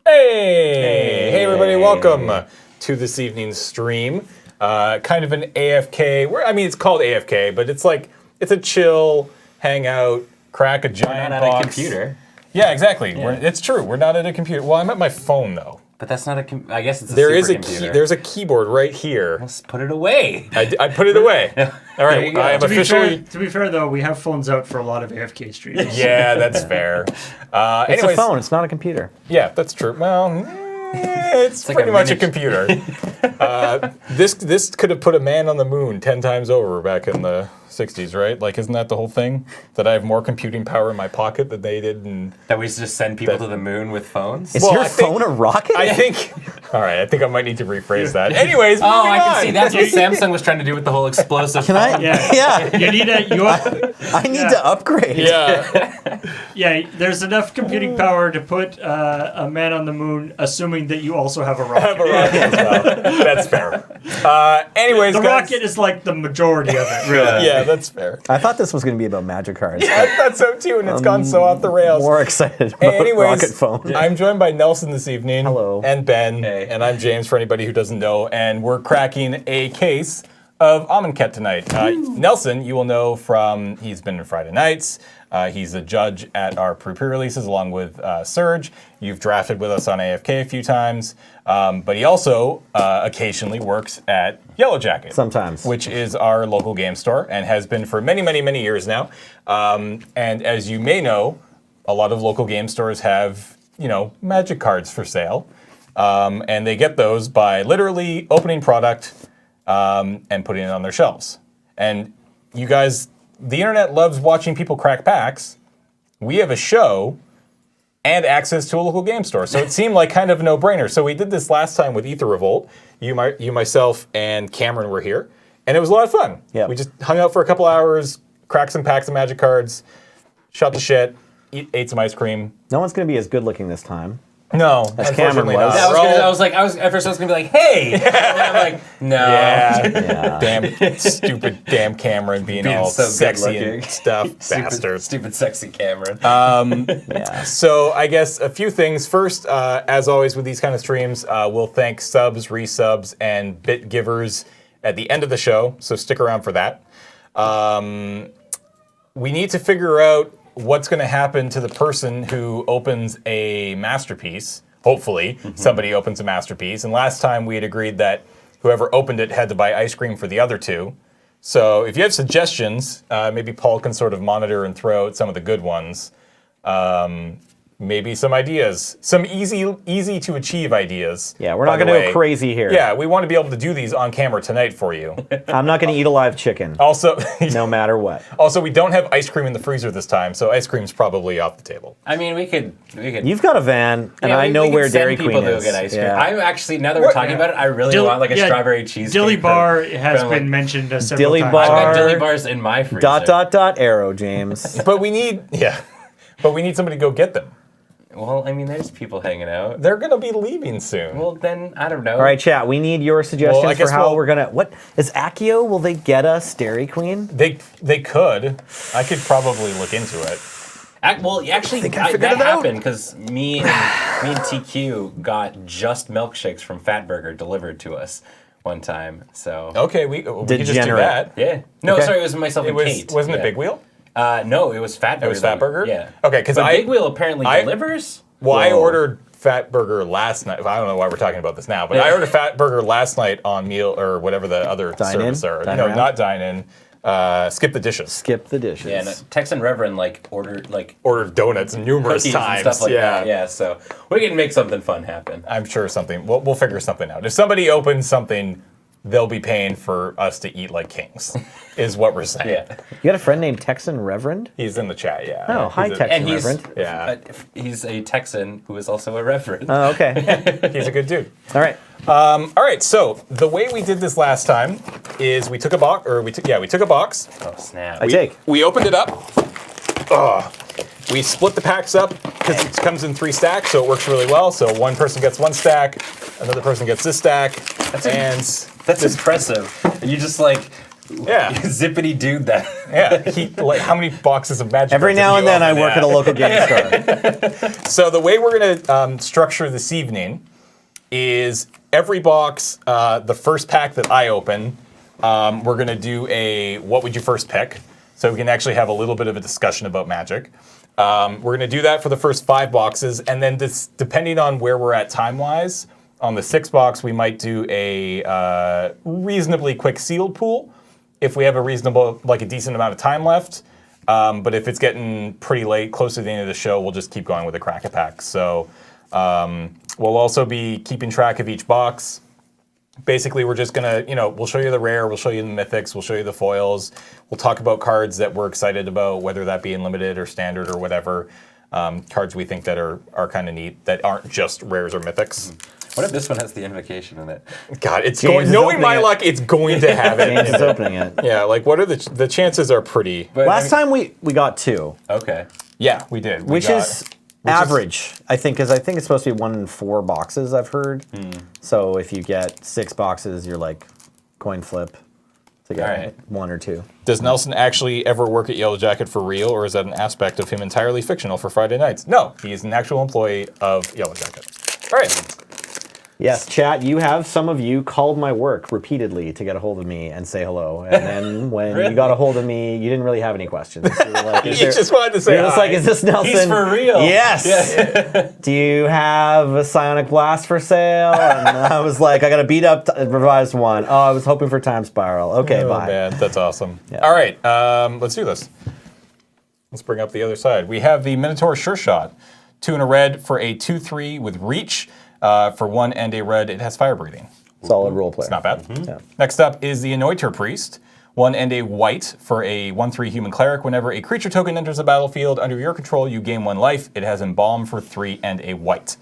Hey, everybody, welcome to this evening's stream. Kind of an AFK, it's called AFK, but it's a chill, hangout, crack a giant not box. at a computer. Yeah, exactly. It's true, we're not at a computer. Well, I'm at my phone, though. But that's not a I guess it's a supercomputer. There's a keyboard right here. Let's put it away. I put it away. All right, I have officially... To be fair, though, we have phones out for a lot of AFK streams. Yeah, that's fair. It's a phone, it's not a computer. Yeah, that's true. Well, it's pretty much a computer. This could have put a man on the moon 10 times over back in the 60s, right? Like, isn't that the whole thing? That I have more computing power in my pocket than they did? That we just send people to the moon with phones? Is your phone a rocket? I think... All right, I think I might need to rephrase that. Anyways, oh, I can see. That's what Samsung was trying to do with the whole explosive Can I? phone. Yeah. You need I need to upgrade. Yeah. Yeah, there's enough computing power to put a man on the moon, assuming that you also have a rocket. I have a rocket as well. That's fair. Anyways, The guys, rocket is like the majority of it, really. Yeah, that's fair. I thought this was going to be about magic cards. I thought so too, and it's gone so off the rails. More excited about Anyways, rocket phone. I'm joined by Nelson this evening. Hello. And Ben. Hey. And I'm James, for anybody who doesn't know. And we're cracking a case of Amonkhet tonight. Nelson, you will know from, he's been in Friday Nights. He's a judge at our pre-releases along with Surge. You've drafted with us on AFK a few times. But he also occasionally works at Yellow Jacket. Sometimes. Which is our local game store and has been for many, many, many years now. And as you may know, a lot of local game stores have, magic cards for sale. And they get those by literally opening product and putting it on their shelves. And you guys, the internet loves watching people crack packs. We have a show and access to a local game store. So it seemed like kind of a no-brainer. So we did this last time with Ether Revolt. You, myself, and Cameron were here. And it was a lot of fun. Yep. We just hung out for a couple hours, cracked some packs of magic cards, shot the shit, ate some ice cream. No one's going to be as good looking this time. No, As Cameron unfortunately was. not. At first I was going to be like, hey! And then I'm like, no. Yeah. Damn, stupid damn Cameron being all so sexy good-looking. and stuff. Bastard. Stupid sexy Cameron. Yeah. So I guess a few things. First, as always with these kind of streams, we'll thank subs, resubs, and bit givers at the end of the show, so stick around for that. We need to figure out what's going to happen to the person who opens a masterpiece. Hopefully, somebody opens a masterpiece. And last time we had agreed that whoever opened it had to buy ice cream for the other two. So if you have suggestions, maybe Paul can sort of monitor and throw out some of the good ones. Maybe some ideas, some easy to achieve ideas. Yeah, we're not going to go crazy here. Yeah, we want to be able to do these on camera tonight for you. I'm not going to eat a live chicken. Also, no matter what. Also, we don't have ice cream in the freezer this time, so ice cream's probably off the table. I mean, we could. You've got a van, and I know where Dairy Queen people is. To get ice cream. Yeah. I'm actually, now that we're talking about it, I really want like a strawberry cheesecake. Dilly Bar has been mentioned several Dilly times. Bar. I've got Dilly Bars in my freezer. Arrow, James. But we need somebody to go get them. Well, I mean, there's people hanging out. They're going to be leaving soon. Well, then, I don't know. All right, chat, we need your suggestions for how we'll- we're going to... What? Is Accio, will they get us Dairy Queen? They could. I could probably look into it. Actually, that happened because me and TQ got just milkshakes from Fatburger delivered to us one time. So Okay, we could just do Degenerate. that. yeah, no, Okay. sorry, it was myself and Kate. Wasn't it Big Wheel? No, it was Fatburger. It was Fatburger? Yeah. Okay, because But Big Wheel apparently delivers. Well, I Whoa. ordered Fatburger last night. I don't know why we're talking about this now, but I ordered Fatburger last night on Meal or whatever the other Dine service In? are. Dine No, Around? not Dine In. Skip the Dishes. Skip the dishes. Yeah, and Tex and Reverend ordered Ordered donuts numerous cookies times. and stuff like that. Yeah, so we can make something fun happen. I'm sure something. We'll figure something out. If somebody opens something, they'll be paying for us to eat like kings, is what we're saying. Yeah, You got a friend named Texan Reverend? He's in the chat, yeah. Oh, hi, He's a- Texan and he's Reverend. Yeah. he's a Texan who is also a Reverend. Oh, okay. He's a good dude. All right. All right, so the way we did this last time is we took a box, we took a box. Oh snap! We opened it up. We split the packs up because it comes in 3 stacks, so it works really well. So one person gets 1 stack, another person gets this stack, That's impressive. You just Yeah. Zippity dude that. Yeah. Like, how many boxes of magic? Every cards now have and you then I opened? work at a local game store. So the way we're going to structure this evening is every box, the first pack that I open, we're going to do a what would you first pick? So we can actually have a little bit of a discussion about Magic. We're going to do that for the first 5 boxes, and then depending on where we're at time-wise, on the 6th box, we might do a reasonably quick sealed pool if we have a decent amount of time left. But if it's getting pretty late, close to the end of the show, we'll just keep going with the Crack-A-Pack. So we'll also be keeping track of each box. Basically, we're just gonna, we'll show you the rare, we'll show you the mythics, we'll show you the foils. We'll talk about cards that we're excited about, whether that be in limited or standard or whatever. Cards we think that are kind of neat, that aren't just rares or mythics. What if this one has the invocation in it? God, it's James going. is Knowing my opening it. luck, it's going to have it. James is opening it. Yeah, like what are the chances are pretty. But, Last time we got 2, Okay. Yeah, we did. which is average, I think, because I think it's supposed to be 1 in 4 boxes, I've heard. So if you get 6 boxes, you're like coin flip to get Alright. 1 or 2. Does Nelson actually ever work at Yellow Jacket for real, or is that an aspect of him entirely fictional for Friday nights? No, he is an actual employee of Yellow Jacket. All right. Yes, chat, some of you called my work repeatedly to get a hold of me and say hello. And then when you got a hold of me, you didn't really have any questions. You were like, You just wanted to say you're just like, hi. is this Nelson? He's for real. Yes. Do you have a Psionic Blast for sale? And I was like, I got a beat up revised one. Oh, I was hoping for Time Spiral. Okay, Oh, bye. man, that's awesome. Yeah. All right, let's do this. Let's bring up the other side. We have the Minotaur Sure Shot. 2 and a red for a 2/3 with reach. For 1 and a red, it has fire breathing. Solid role player. It's not bad. Yeah. Next up is the Anointer Priest. 1 and a white for a 1/3 human cleric. Whenever a creature token enters the battlefield under your control, you gain 1 life. It has Embalm for 3 and a white.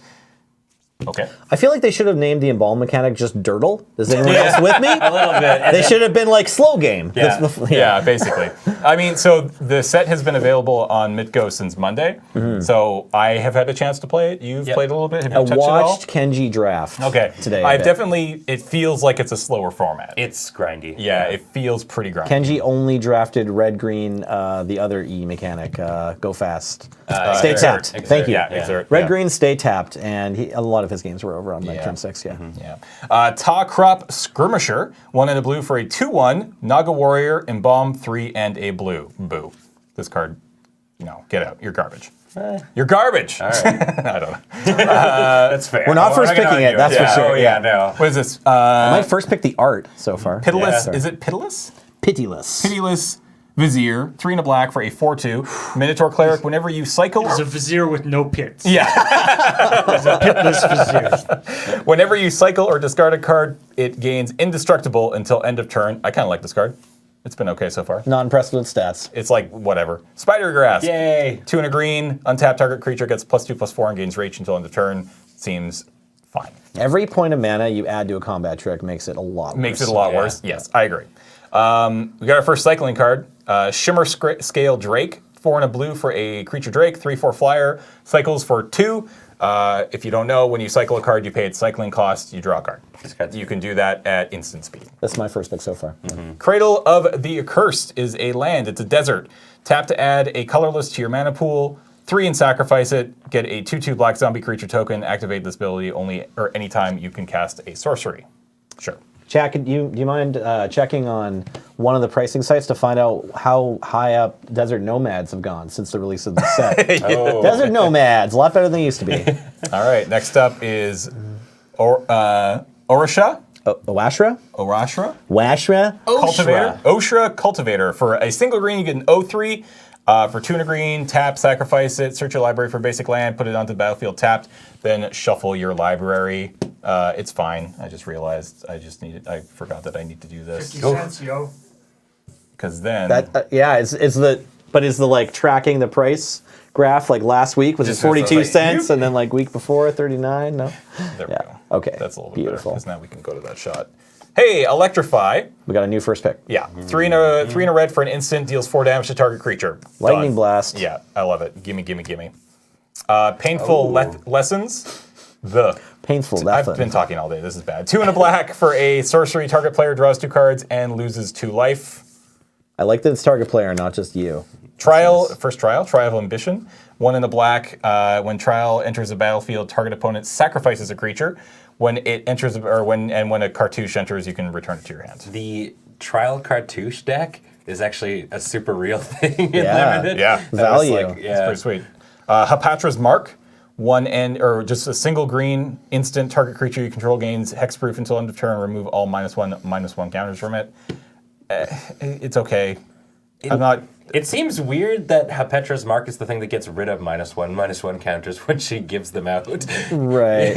Okay. I feel like they should have named the Embalm mechanic just Dirtle. Is anyone else with me? A little bit. They should have been like slow game. Yeah, yeah, basically. I mean, so the set has been available on MidGo since Monday. So I have had a chance to play it. You've played a little bit. Have you I touched it at all? watched Kenji draft. Okay. Today. I've definitely. It feels like it's a slower format. It's grindy. Yeah, it feels pretty grindy. Kenji only drafted red green, the other E mechanic, go fast. Stay Exert. tapped. Exert, Thank you. Yeah, Exert. Red yeah. green, stay tapped, and a lot of his games were over on the Gen 6. Yeah. Yeah. Ta Crop Skirmisher, 1 and a blue for a 2/1. Naga Warrior, Embalm, 3 and a blue. Boo. This card, get out. You're garbage. You're garbage. All right. I don't know. That's fair. We're not first picking it, that's for sure. Oh, yeah, no. What is this? I might first pick the art so far. Pitiless. Yeah. Is it Pitiless? Pitiless. Pitiless Vizier, 3 and a black for a 4/2. Minotaur Cleric, whenever you cycle. It's a vizier with no pits. Yeah. It's a pitless vizier. Whenever you cycle or discard a card, it gains indestructible until end of turn. I kind of like this card. It's been okay so far. Non-impressed with stats. It's like whatever. Spider Grasp. Yay. 2 and a green. Untapped target creature gets +2/+4 and gains reach until end of turn. Seems fine. Every point of mana you add to a combat trick makes it a lot worse. Makes it a lot Yeah. worse. Yes, I agree. We got our first cycling card. Shimmer Scale Drake. 4 and a blue for a creature Drake. 3/4 flyer. Cycles for 2. If you don't know, when you cycle a card, you pay its cycling cost. You draw a card. You can do that at instant speed. That's my first pick so far. Cradle of the Accursed is a land. It's a desert. Tap to add a colorless to your mana pool. 3 and sacrifice it. Get a 2/2 black zombie creature token. Activate this ability only or anytime you can cast a sorcery. Sure. Jack, do you mind checking on one of the pricing sites to find out how high up Desert Nomads have gone since the release of the set? Oh. Desert Nomads, a lot better than they used to be. All right. Next up is Orasha. Washra? Orashra. Washra? Cultivator. Oshra Cultivator. For a single green, you get an 0/3. For 2 and a green, tap, sacrifice it, search your library for basic land, put it onto the battlefield tapped, then shuffle your library. It's fine. I just realized I forgot that I need to do 50 this. cents, yo. Because then. Is the like tracking the price graph like last week was it Just 42 like, cents and then like week before 39? No. There we Yeah. go. Okay. That's a little bit Beautiful. better. Because now we can go to that shot. Hey, Electrify. We got a new first pick. Yeah. 3 and a red for an instant, deals 4 damage to target creature. Lightning Done. Blast. Yeah, I love it. Gimme, gimme, gimme. Painful Lessons. Painful, I've definitely. been talking all day. This is bad. 2 and a black for a sorcery. Target player draws 2 cards and loses 2 life. I like that it's target player, not just you. Trial, first trial of ambition. 1 in the black. When trial enters the battlefield, target opponent sacrifices a creature. When it enters, when a cartouche enters, you can return it to your hand. The trial cartouche deck is actually a super real thing in Yeah. Limited. Yeah. That was Value. like, It's yeah. pretty sweet. Hapatra's Mark. Just a single green instant target creature you control gains hexproof until end of turn. Remove all -1/-1 counters from it. It's okay. I'm not. It seems weird that Hapetra's Mark is the thing that gets rid of -1/-1 counters when she gives them out. Right.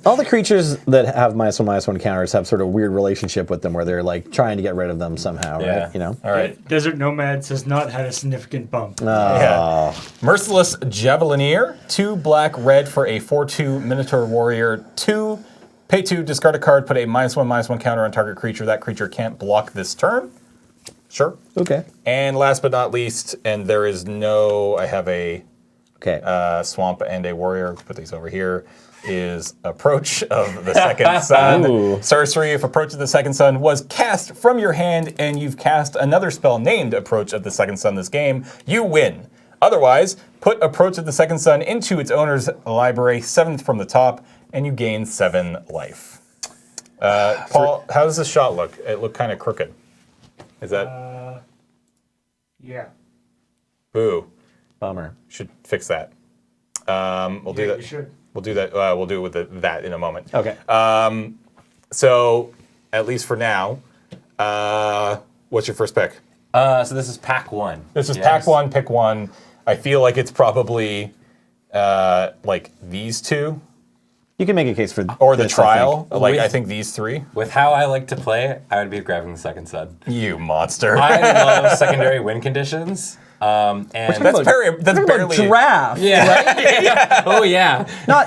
All the creatures that have -1/-1 counters have sort of weird relationship with them where they're like trying to get rid of them somehow, Yeah. right? You know? All right. Desert Nomads has not had a significant bump. Yeah. Merciless Javelineer. 2 black, red for a 4/2 Minotaur Warrior. 2, pay 2, discard a card, put a -1/-1 counter on target creature. That creature can't block this turn. Sure. Okay. And last but not least, and there is no, I have a Okay. swamp and a warrior, put these over here, is Approach of the Second Sun. Ooh. Sorcery, if Approach of the Second Sun was cast from your hand and you've cast another spell named Approach of the Second Sun this game, you win. Otherwise, put Approach of the Second Sun into its owner's library, 7th from the top, and you gain 7 life. Paul, how does this shot look? It looked kind of crooked. Is that... Yeah. Boo. Bummer. Should fix that. We'll do Yeah, that. you should. We'll do that. We'll do it with that in a moment. Okay. So, at least for now, what's your first pick? So this is pack 1. This is Yes. pack 1, pick 1. I feel like it's probably like these 2 You can make a case for or the this, trial. I think. Like With- I think these 3. With how I like to play, I would be grabbing the Second Sun. You monster. I love secondary win conditions. And That's barely. That's barely. Draft. yeah. Oh yeah. Not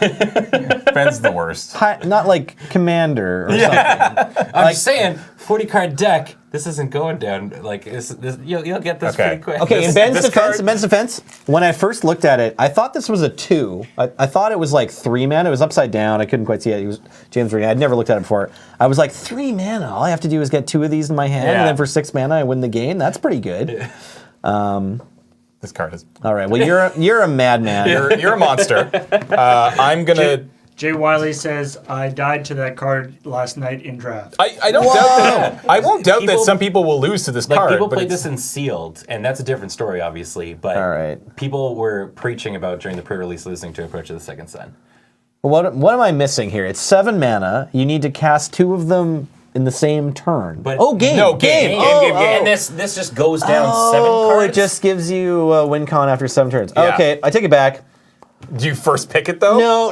Ben's the worst. not like commander or something. I'm just saying, 40 card deck. This isn't going down like this. You'll get this Okay. pretty quick. Okay, in Ben's this defense, card- when I first looked at it, I thought this was a 2. I thought it was like 3 mana. It was upside down. I couldn't quite see it. It was James reading. I'd never looked at it before. I was like, 3 mana. All I have to do is get 2 of these in my hand, Yeah. and then for 6 mana, I win the game. That's pretty good. This card is. All right. Well, you're a madman. You're a monster. I'm gonna. Jay Wiley says, I died to that card last night in draft. I don't doubt that. I won't doubt that People- some people will lose to this Like card. people but played it's- this in sealed, and that's a different story, obviously. But All right. people were preaching about during the pre-release losing to Approach of the Second Sun. What am I missing here? It's 7 mana. You need to cast 2 of them in the same turn. But- game. No, game. Oh, And this just goes down 7 Oh, cards. it just gives you a win con after 7 turns. Yeah. Okay, I take it back. Do you first pick it though? No.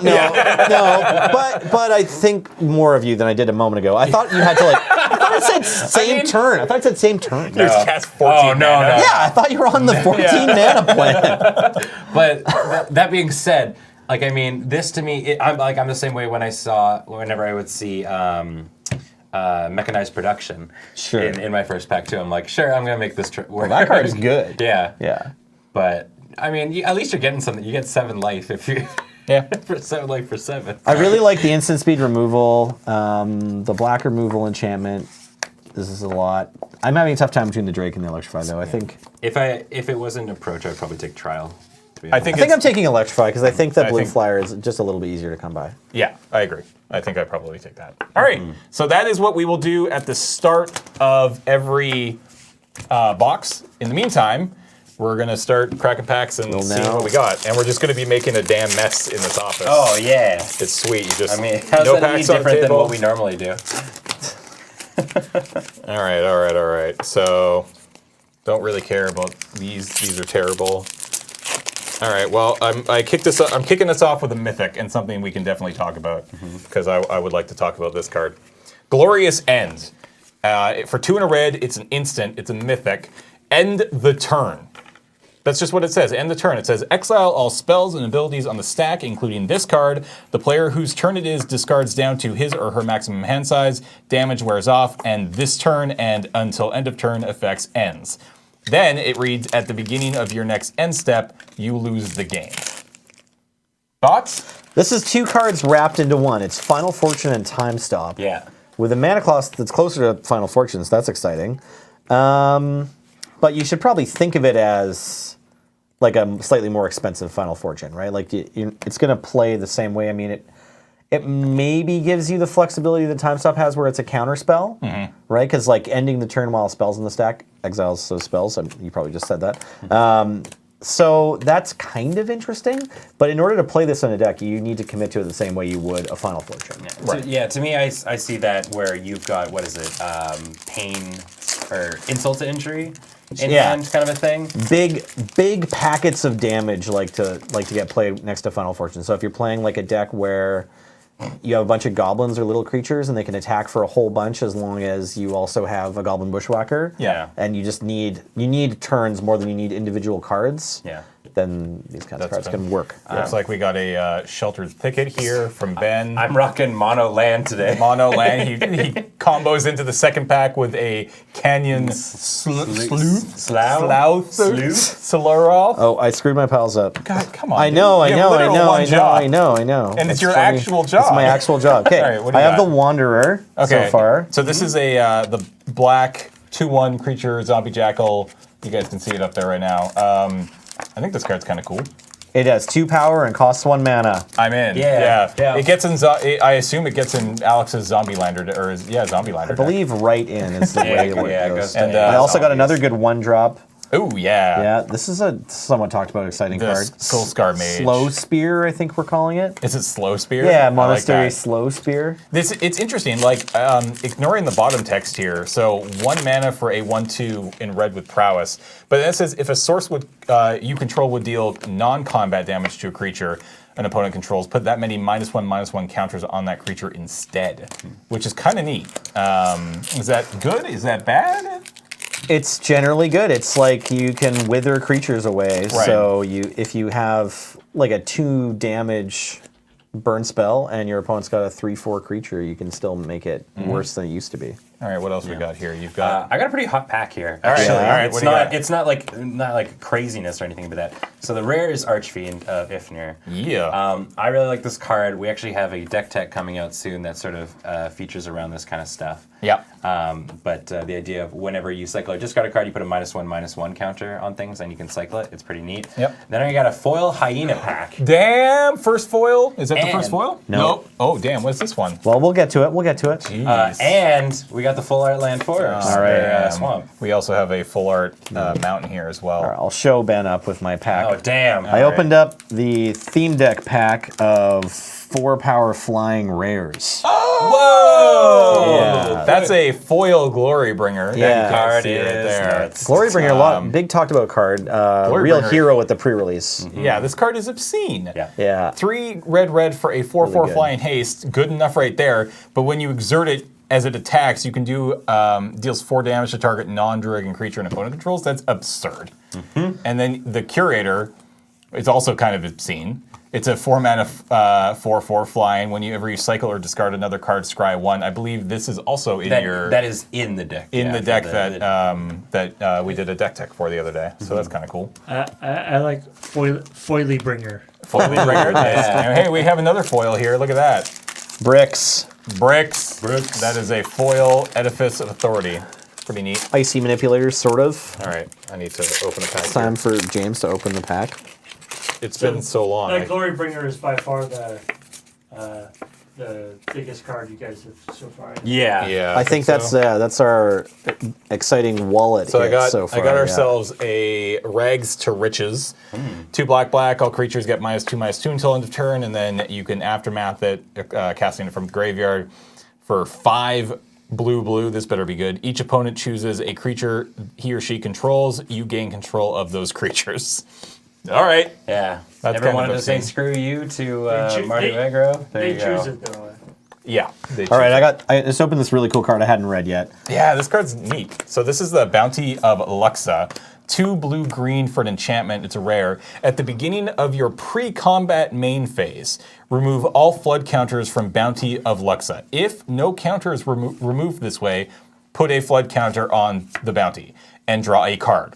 But I think more of you than I did a moment ago. I thought you had to like. I thought it said same turn. I thought it said same turn. There's Yeah, cast 14. Oh, no, no. I thought you were on the 14 mana plan. But that being said, like I mean, this to me, I'm the same way whenever I would see mechanized production Sure. in my first pack too. I'm like, sure, I'm gonna make this work. That card is good. Yeah. Yeah. But I mean, at least you're getting something. You get 7 life if you Yeah. for 7 life for 7. I really like the instant speed removal, the black removal enchantment. This is a lot. I'm having a tough time between the Drake and the Electrify, though. I think If it wasn't Approach, I'd probably take Trial. To be I honest. think. I'm taking Electrify because I think that I Blue think- Flyer is just a little bit easier to come by. Yeah, I agree. I think I'd probably take that. All right. So that is what we will do at the start of every box. In the meantime, we're gonna start cracking packs and seeing now. what we got, and we're just gonna be making a damn mess in this office. Oh yeah. It's sweet. You just I mean, how's no that any packs on the different than table. what we normally do? All right. So, don't really care about these. These are terrible. All right. Well, I'm kicking this off with a mythic and something we can definitely talk about because I would like to talk about this card. Glorious End. For 2 and a red, it's an instant. It's a mythic. End the turn. That's just what it says. End the turn. It says exile all spells and abilities on the stack, including this card. The player whose turn it is discards down to his or her maximum hand size. Damage wears off, and this turn and until end of turn effects ends. Then it reads, at the beginning of your next end step, you lose the game. Thoughts? This is 2 cards wrapped into one. It's Final Fortune and Time Stop. Yeah. With a mana cost that's closer to Final Fortunes, that's exciting. But you should probably think of it as like a slightly more expensive Final Fortune, right? Like it's going to play the same way. I mean, it maybe gives you the flexibility that Time Stop has, where it's a counter spell, right? Because like ending the turn while spells in the stack exiles those spells. You probably just said that. So that's kind of interesting. But in order to play this on a deck, you need to commit to it the same way you would a Final Fortune. Yeah, to me, I see that where you've got, what is it, pain or insult to injury in hand kind of a thing. Big packets of damage like to get played next to Final Fortune. So if you're playing like a deck where you have a bunch of goblins or little creatures and they can attack for a whole bunch as long as you also have a goblin bushwhacker. Yeah. And you just need turns more than you need individual cards. Yeah. Then these kinds of cards can work. Looks like we got a Sheltered Thicket here from Ben. I'm rocking mono land today. Mono land. He combos into the second pack with a Canyon Slurov. Oh, I screwed my pals up. God, come on. I know. You have literal one job. I know. And it's your actual job. It's my actual job. Okay, All right, what do I you have got? the Wanderer so far. So this is the black 2/1 creature zombie jackal. You guys can see it up there right now. I think this card's kind of cool. It has 2 power and costs 1 mana. I'm in. Yeah. It gets in. I assume it gets in Alex's Zombie-Lander, Zombie-Lander. I believe right in is the way it goes. And I also got zombies. another good 1-drop. Oh yeah. Yeah, this is a somewhat talked about exciting card. Soulscar Mage. Slow Spear, I think we're calling it. Is it Slow Spear? Yeah, I like Monastery that. Slow Spear. It's interesting, like ignoring the bottom text here. So 1 mana for a 1/2 in red with prowess. But then it says if a source you control would deal non-combat damage to a creature an opponent controls, put that many -1/-1 counters on that creature instead, which is kind of neat. Is that good? Is that bad? It's generally good. It's like you can wither creatures away. Right. So if you have like a 2 damage burn spell and your opponent's got a 3/4 creature, you can still make it worse than it used to be. All right, what else we got here? You've got. I got a pretty hot pack here. All right, Actually, all right, it's what do you not. got? It's not like craziness or anything but that. So the rare is Archfiend of Ifnir. Yeah. I really like this card. We actually have a deck tech coming out soon that sort of features around this kind of stuff. Yep. But the idea of whenever you cycle a discard a card, you put a -1/-1 counter on things, and you can cycle it. It's pretty neat. Yep. Then I got a foil hyena pack. Damn, first foil? Is that the And- first foil? No. Oh, damn, what's this one? Well, we'll get to it. Jeez. And we got the full art land forest. All right. Swamp. We also have a full art mountain here as well. All right, I'll show Ben up with my pack. Oh damn! I opened up the theme deck pack of 4 power flying rares. Whoa! Yeah. That's a foil Glory Bringer. Yeah. Card See right is there. nuts. Glorybringer, big talked about card. Real Bringer. hero at the pre-release. Yeah, this card is obscene. Yeah. Yeah. 3 red for a 4/4 good. flying haste. Good enough right there. But when you exert it as it attacks, you can do deals 4 damage to target non-Druigan creature and opponent controls. That's absurd. And then the Curator is also kind of obscene. It's a 4 mana 4/4 flying. Whenever you cycle or discard another card, scry 1. I believe this is also in That is in the deck. in yeah, the for deck that we did a deck tech for the other day. So that's kind of cool. I like Foily Bringer. Foil Bringer. Yeah. Hey, we have another foil here. Look at that. Bricks. Bricks. That is a foil Edifice of Authority. Pretty neat. Icy manipulators, sort of. All right, I need to open the pack. It's time for James to open the pack. It's been so long. That Glory Bringer is by far the biggest card you guys have so far. Yeah. Yeah, I think so. that's our exciting wallet So hit so far. I got yeah. ourselves a Rags to Riches. 2 black. All creatures get -2/-2 until end of turn, and then you can aftermath it, casting it from the graveyard for 5 blue. This better be good. Each opponent chooses a creature he or she controls. You gain control of those creatures. All right. Yeah. That's Never kind of wanted to say obscene. screw you to They choo- Marty they- Aggro. There They you choose go. it though. Yeah. All right, I just opened this really cool card I hadn't read yet. Yeah, this card's neat. So this is the Bounty of Luxa. 2 blue-green for an enchantment. It's a rare. At the beginning of your pre-combat main phase, remove all flood counters from Bounty of Luxa. If no counter is removed this way, put a flood counter on the bounty and draw a card.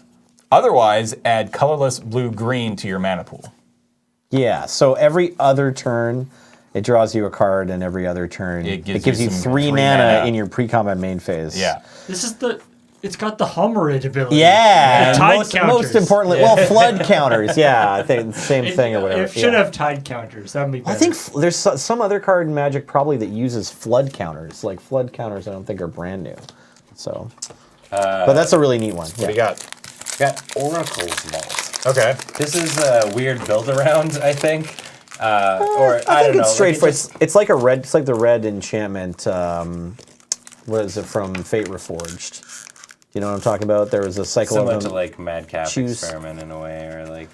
Otherwise, add colorless blue-green to your mana pool. Yeah, so every other turn, it draws you a card, and every other turn, it gives you some 3 3 mana in your pre-combat main phase. Yeah. This is it's got the Hummerid ability. Yeah, The tide most counters. importantly, well, flood counters. Yeah, I think the same thing or whatever. It should yeah. have tide counters. That would be better. I think there's some other card in Magic probably that uses flood counters. Like flood counters, I don't think are brand new. So, but that's a really neat one. What do you got? Got Oracle's Vault. Okay. This is a weird build around, I think. Or I don't think know. it's straightforward. It's like a red. It's like the red enchantment. What is it from Fate Reforged? You know what I'm talking about? There was a cycle Similar of to them. like Madcap choose- Experiment in a way, or like.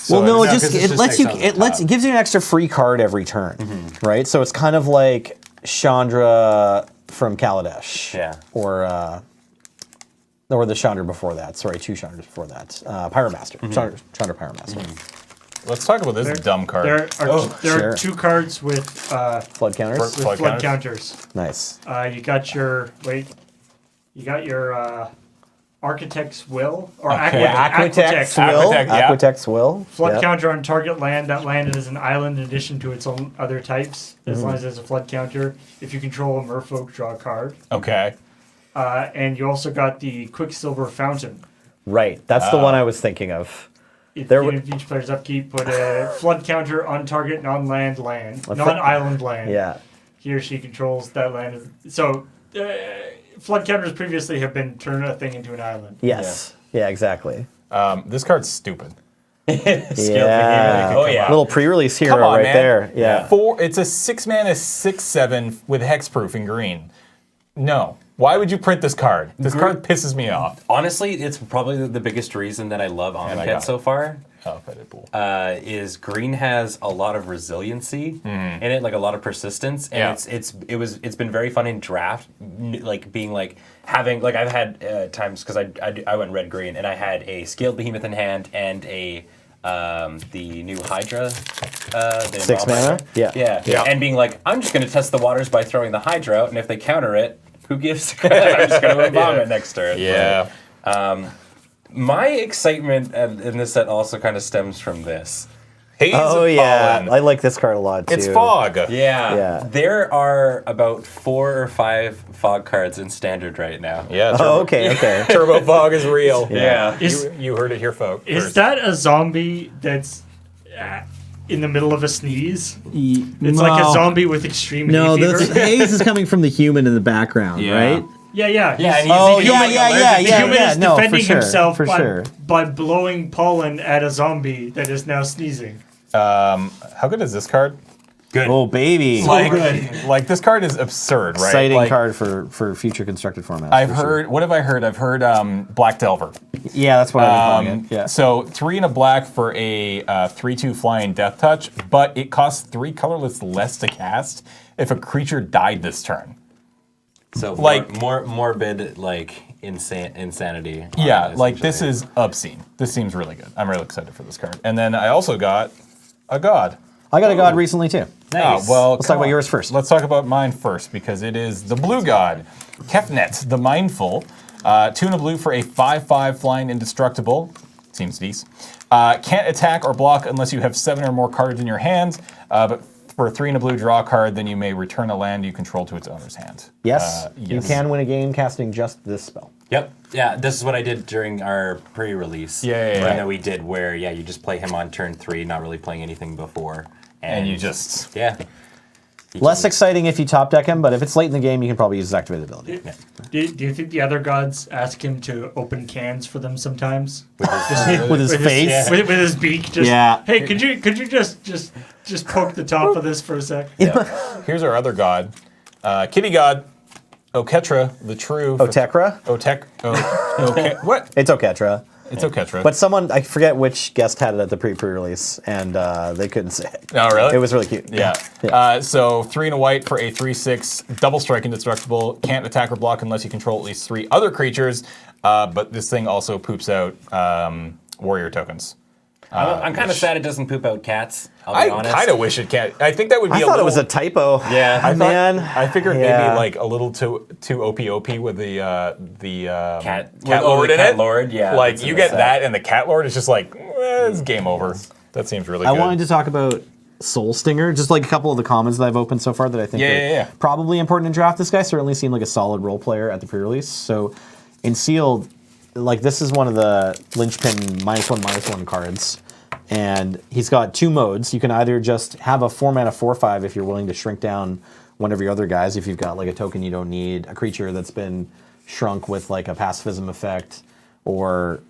Well, no, No, it 'cause just it it just lets takes you on the it gives you an extra free card every turn, right? So it's kind of like Chandra from Kaladesh, Yeah. or the Chandra before that. Sorry, 2 Chandras before that. Pyromaster, Chandra Pyromaster, Let's talk about this dumb card. There sure. are 2 cards with flood counters. Flood flood counters? counters. Nice. You got your Architect's Will or Aquitect's Aquitect. Will. Aquitect, yeah. Aquitect's Will. Flood Yep. counter on target land. That land is an island in addition to its own other types. As long as there's a flood counter. If you control a merfolk, draw a card. Okay. And you also got the Quicksilver Fountain. Right. That's the one I was thinking of. If There each player's upkeep, put a flood counter on target non-island land. Yeah. He or she controls that land. So, flood counters previously have been turn a thing into an island. Yes. Yeah. Exactly. This card's stupid. Yeah. Oh yeah. Little pre-release hero Come on, right man. there. Yeah. It's a 6 mana 6/7 with hexproof in green. No. Why would you print this card? This card pisses me off. Honestly, it's probably the biggest reason that I love I Amonkhet got so far. Oh, Bull. Is green has a lot of resiliency in it, like a lot of persistence, and Yeah. it's been very fun in draft, like being like having like I've had times because I went red green and I had a scaled behemoth in hand and a the new Hydra, the 6 mana? Yeah. yeah, and being like I'm just gonna test the waters by throwing the Hydra out, and if they counter it, who gives? I'm just gonna bomb it next turn. Yeah. My excitement in this set also kind of stems from this. Haze Oh of yeah. Pollen. I like this card a lot too. It's fog. Yeah. Yeah. There are about 4 or 5 fog cards in standard right now. Yeah. Oh, okay. Okay. Turbo fog is real. Yeah. You heard it here, folks. Is that a zombie that's in the middle of a sneeze? It's like a zombie with extreme No, hay the fever. haze is coming from the human in the background, Yeah. right? Yeah, yeah. Yeah, and Oh he's yeah, human yeah, allergic. yeah, The yeah, human yeah. is No, for defending sure. himself For sure. by blowing pollen at a zombie that is now sneezing. How good is this card? Good. Oh baby. Like this card is absurd, right? Exciting Like, card for future constructed formats. I've for sure. heard. What have I heard? I've heard Black Delver. Yeah, that's what I've been calling it. Yeah. So 3 and a black for a 3/2 flying death touch, but it costs 3 colorless less to cast if a creature died this turn. So like- more morbid like insanity. Yeah, on like this essentially. is obscene. This seems really good. I'm really excited for this card. And then I also got a god. I got a god recently too. Nice. Oh, well, Let's talk about yours first. Let's talk about mine first because it is the blue god, Kefnet the Mindful. 2 and a blue for a 5/5 flying indestructible. Seems decent. Can't attack or block unless you have 7 or more cards in your hand. But for a 3 and a blue draw card, then you may return a land you control to its owner's hand. Yes, you yes. can win a game casting just this spell. Yep. Yeah, this is what I did during our pre-release. Yeah. I know we did where you just play him on turn 3, not really playing anything before, And you just yeah. Less exciting if you top deck him, but if it's late in the game, you can probably use his activated ability. Do you think the other gods ask him to open cans for them sometimes? With his face. With his beak? Just, Yeah. Hey, could you just poke the top of this for a sec? here's our other god, kitty god, Oketra the True. Otekra? What? It's Oketra. It's Oketra. But someone, I forget which guest had it at the pre-release, and they couldn't say it. Oh, really? It was really cute. Yeah. So 3 and a white for a 3/6 double strike indestructible. Can't attack or block unless you control at least 3 other creatures. But this thing also poops out warrior tokens. I'm kind of sad it doesn't poop out cats. I'll be I honest. kind of wish it can't. I think that would be I a thought little. it was a typo. Yeah. I figured Yeah. maybe like a little too OP with the Cat Lord in Cat it. Lord, yeah. Like that's you in the get set. that, and the Cat Lord is just like it's game over. That seems really I good. wanted to talk about Soul Stinger, just like a couple of the comments that I've opened so far that I think are probably important in draft. This guy certainly seemed like a solid role player at the pre-release. So in Sealed, like this is one of the linchpin -1/-1 cards. And he's got 2 modes. You can either just have a 4-mana 4/5 if you're willing to shrink down one of your other guys, if you've got like a token you don't need, a creature that's been shrunk with like a pacifism effect, or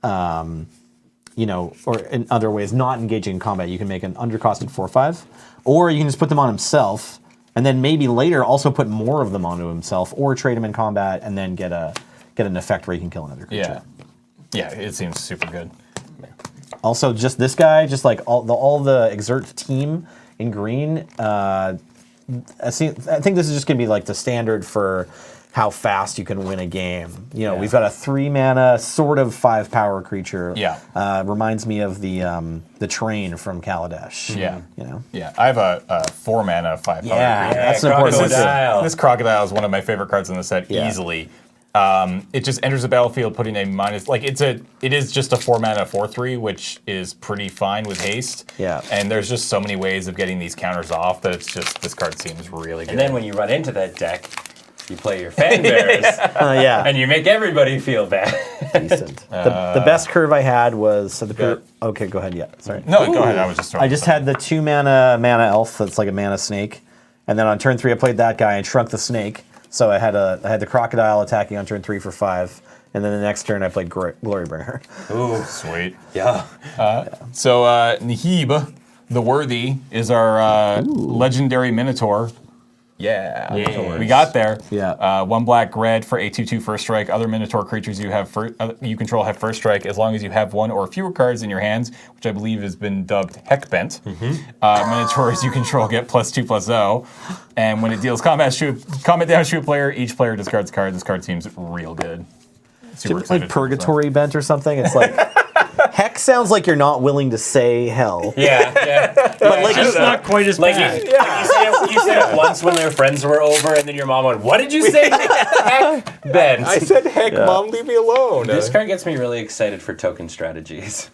or in other ways not engaging in combat. You can make an undercosted 4/5, or you can just put them on himself, and then maybe later also put more of them onto himself, or trade him in combat and then get an effect where you can kill another creature. Yeah, it seems super good. Also, just this guy, just like all the Exert team in green. I think this is just gonna be like the standard for how fast you can win a game. We've got a 3-mana sort of 5-power creature. Yeah. Reminds me of the train from Kaladesh. Yeah. Yeah. I have a 4-mana 5-power creature. That's an important Crocodile. This crocodile is one of my favorite cards in the set, easily. It just enters the battlefield putting a minus, like it is just a 4-mana 4/3, which is pretty fine with haste. Yeah. And there's just so many ways of getting these counters off that it's just, this card seems really good. And then when you run into that deck, you play your fan bears, Yeah. and you make everybody feel bad. Decent. The best curve I had was okay. Go ahead. Yeah. Sorry. No, go ahead. I was just throwing I just had the 2-mana elf that's like a mana snake, and then on turn 3 I played that guy and shrunk the snake. So I had the crocodile attacking on turn 3 for 5, and then the next turn I played Glorybringer. Ooh, Sweet. yeah. So Nihib, the Worthy, is our legendary Minotaur. Yeah. Yes. We got there. Yeah. 1 black red for a 2/2 first strike. Other Minotaur creatures you control have first strike as long as you have 1 or fewer cards in your hands, which I believe has been dubbed Heckbent. Minotaurs you control get +2/+0. And when it deals combat damage to a player, each player discards a card. This card seems real good. Super excited Like for Purgatory Bent or something. It's like heck sounds like you're not willing to say hell. Yeah. But like It's not quite as Like bad. you said it once when their friends were over, and then your mom went, "What did you say?" Heck, Ben. said, heck, Mom, leave me alone. This card gets me really excited for token strategies.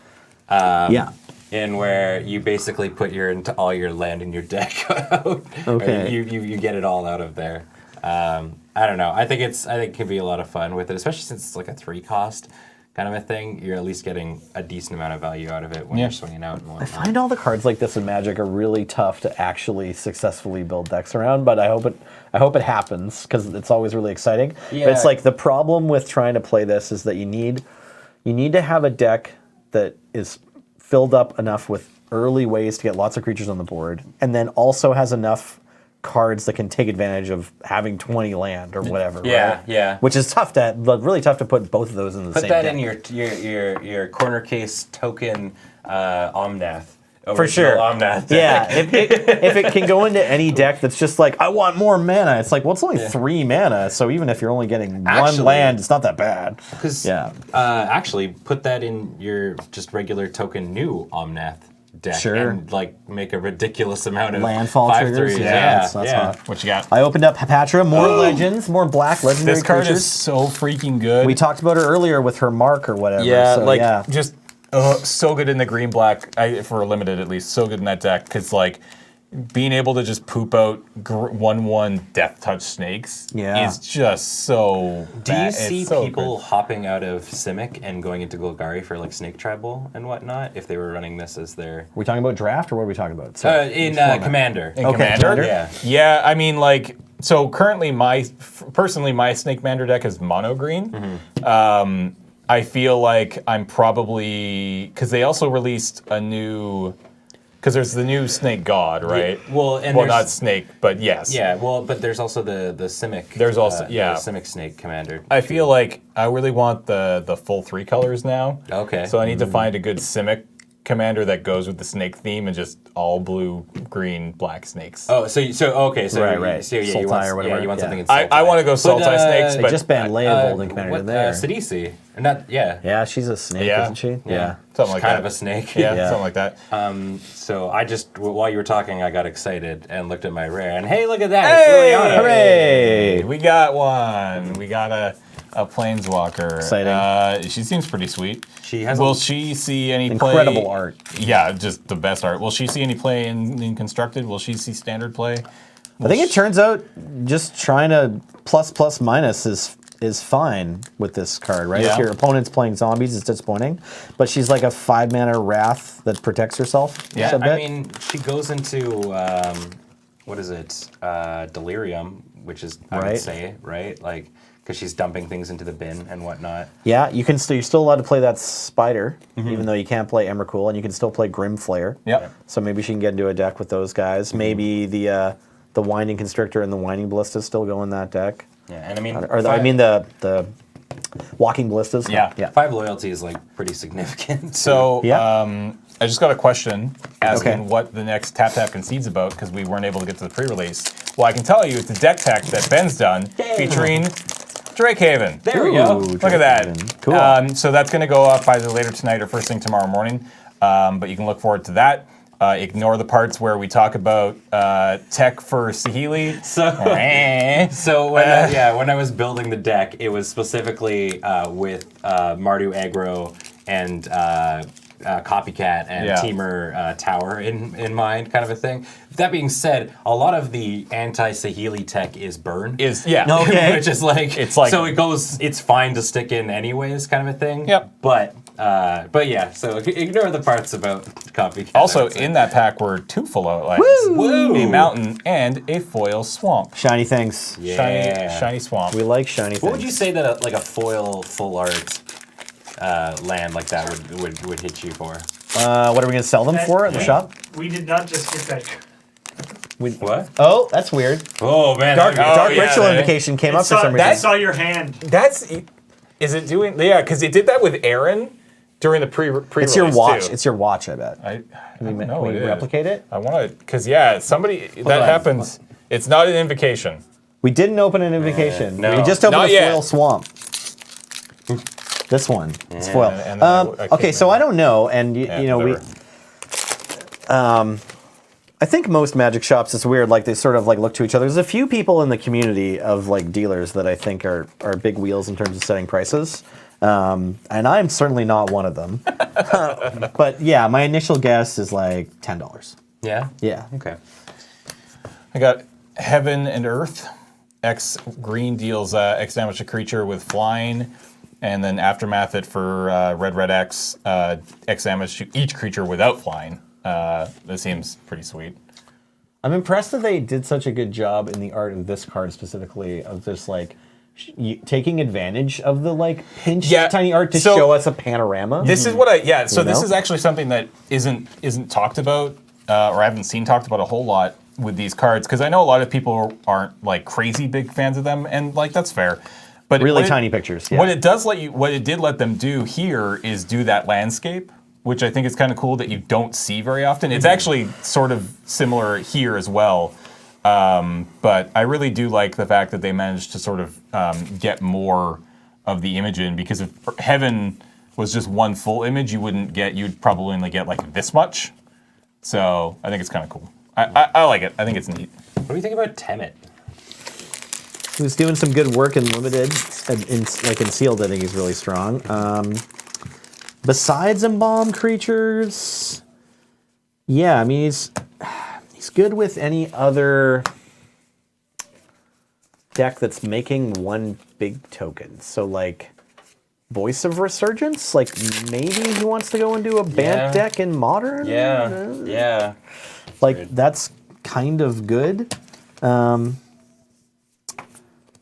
yeah. In where you basically put all your land in your deck out. Okay. You get it all out of there. I don't know. I think it can be a lot of fun with it, especially since it's like a 3-cost kind of a thing. You're at least getting a decent amount of value out of it when you're swinging out and I whatnot. find all the cards like this in Magic are really tough to actually successfully build decks around, but I hope it happens because it's always really exciting. Yeah. But it's like the problem with trying to play this is that you need to have a deck that is filled up enough with early ways to get lots of creatures on the board, and then also has enough cards that can take advantage of having 20 land or whatever. Yeah, right? yeah. Which is really tough to put both of those in the Put same that deck. in your corner case token Omnath. For sure. Omnath. Yeah, if it can go into any deck that's just like, I want more mana, it's like, well, it's only 3 mana, so even if you're only getting Actually- 1 land, it's not that bad. Because actually, put that in your just regular token new Omnath deck Sure. and like make a ridiculous amount of Landfall 5/3s. triggers? Yeah, that's hot. What you got? I opened up Hepatra, more legends, more black legendary This card creatures. is so freaking good. We talked about her earlier with her mark or whatever. Yeah, so, like yeah. just so good in the green black for a limited at least. So good in that deck because like being able to just poop out 1/1 death touch snakes is just so. Do you bad. see It's so people good. hopping out of Simic and going into Golgari for like Snake Tribal and whatnot if they were running this as their we talking about draft or what are we talking about? in Commander? In Okay, Commander? Yeah. Yeah, I mean, like, so currently personally, my Snake Mander deck is mono green. I feel like I'm probably, because they also released a new, because there's the new Snake God, right? Yeah, well, and well, there's- not Snake, but yes. Yeah, well, but there's also the Simic. There's also- the yeah. Simic Snake Commander. I feel like I really want the full 3 colors now. Okay. So I need to find a good Simic commander that goes with the snake theme and just all blue, green, black snakes. Oh, so okay, so Right. So yeah, Sultai you want, or whatever. Yeah, you want Yeah. something in I Sultai. want to go But, Sultai snakes, They but just banned Leia Gold in Commander what, there. Sidisi. Not Yeah, she's a snake, Yeah. isn't she? Yeah. something like kind that. of a snake. Yeah, Yeah. something like that. So I just while you were talking, I got excited and looked at my rare, and hey, look at that! It's Liliana. Hooray! We got one. We got a A planeswalker. Exciting. She seems pretty sweet. She has Will she see any Incredible play? art. Yeah, just the best art. Will she see any play in constructed? Will she see standard play? I think it turns out just trying to plus minus is fine with this card, right? Yeah. If your opponent's playing zombies, it's disappointing. But she's like a 5-mana wrath that protects herself. Yeah, just a bit. I mean, she goes into what is it? Delirium, which is I Right. would say right, like because she's dumping things into the bin and whatnot. Yeah, you're still allowed to play that spider, even though you can't play Emrakul, and you can still play Grim Flare. Yep. So maybe she can get into a deck with those guys. Maybe the Winding Constrictor and the Winding Ballistas still go in that deck. Yeah, and I mean, the Walking Ballistas. Yeah. Yeah. 5 loyalty is like pretty significant. So, Yeah. I just got a question asking Okay. what the next Tap Tap Concede's about because we weren't able to get to the pre-release. Well, I can tell you it's a deck tech that Ben's done featuring Drakehaven. There we go. Ooh, Look at that. Drakehaven. Cool. So that's going to go up either later tonight or first thing tomorrow morning. But you can look forward to that. Ignore the parts where we talk about tech for Saheeli. So when I was building the deck, it was specifically with Mardu Aggro and Copycat and Yeah. Teamer Tower in mind, kind of a thing. That being said, a lot of the anti-Saheeli tech is burn. Yeah. Okay. Which is like, It's like- so it's fine to stick in anyways, kind of a thing. Yep. But yeah, so ignore the parts about Copycat. Also, in that pack were 2 full outlands, Woo! a mountain, and a foil swamp. Shiny things. Yeah. Shiny swamp. We like shiny things. What would you say that a foil full art land like that would hit you for? What are we going to sell them for in the shop? We did not just get that. What? Oh, that's weird. Oh man, Dark yeah, Ritual eh? Invocation came up for saw, some that reason. saw your hand. Is it doing? Yeah, because it did that with Aaron during the pre-release It's your watch. too. It's your watch, I bet. I Can we, don't know can we it is. replicate it? I want to, because somebody that on. happens. It's not an invocation. We didn't open an invocation. no. We just opened Not a yet. foil swamp. This one. It's foil. and then I Okay, can't so I remember. don't know, and Yeah, you know we. whatever. I think most magic shops, it's weird, like they sort of like look to each other. There's a few people in the community of like dealers that I think are big wheels in terms of setting prices. And I'm certainly not one of them. But yeah, my initial guess is like $10. Yeah. Yeah. Okay. I got Heaven and Earth. X green deals X damage to creature with flying, and then Aftermath it for red X X damage to each creature without flying. That seems pretty sweet. I'm impressed that they did such a good job in the art of this card specifically of just like taking advantage of the like pinched Yeah, tiny art to so show us a panorama. This is what So You this know? is actually something that isn't talked about, or I haven't seen talked about a whole lot with these cards, because I know a lot of people aren't like crazy big fans of them, and like that's fair. But Really what tiny pictures. Yeah. What it did let them do here is do that landscape, which I think is kind of cool that you don't see very often. It's actually sort of similar here as well. But I really do like the fact that they managed to sort of get more of the image in, because if Heaven was just one full image, you'd probably only get like this much. So I think it's kind of cool. I like it. I think it's neat. What do you think about Temet? Who's doing some good work in limited, and in sealed. I think he's really strong. Besides embalm creatures, yeah, I mean he's good with any other deck that's making one big token. So like Voice of Resurgence, like maybe he wants to go and do a Bant deck in Modern. Yeah. Like Weird. that's kind of good.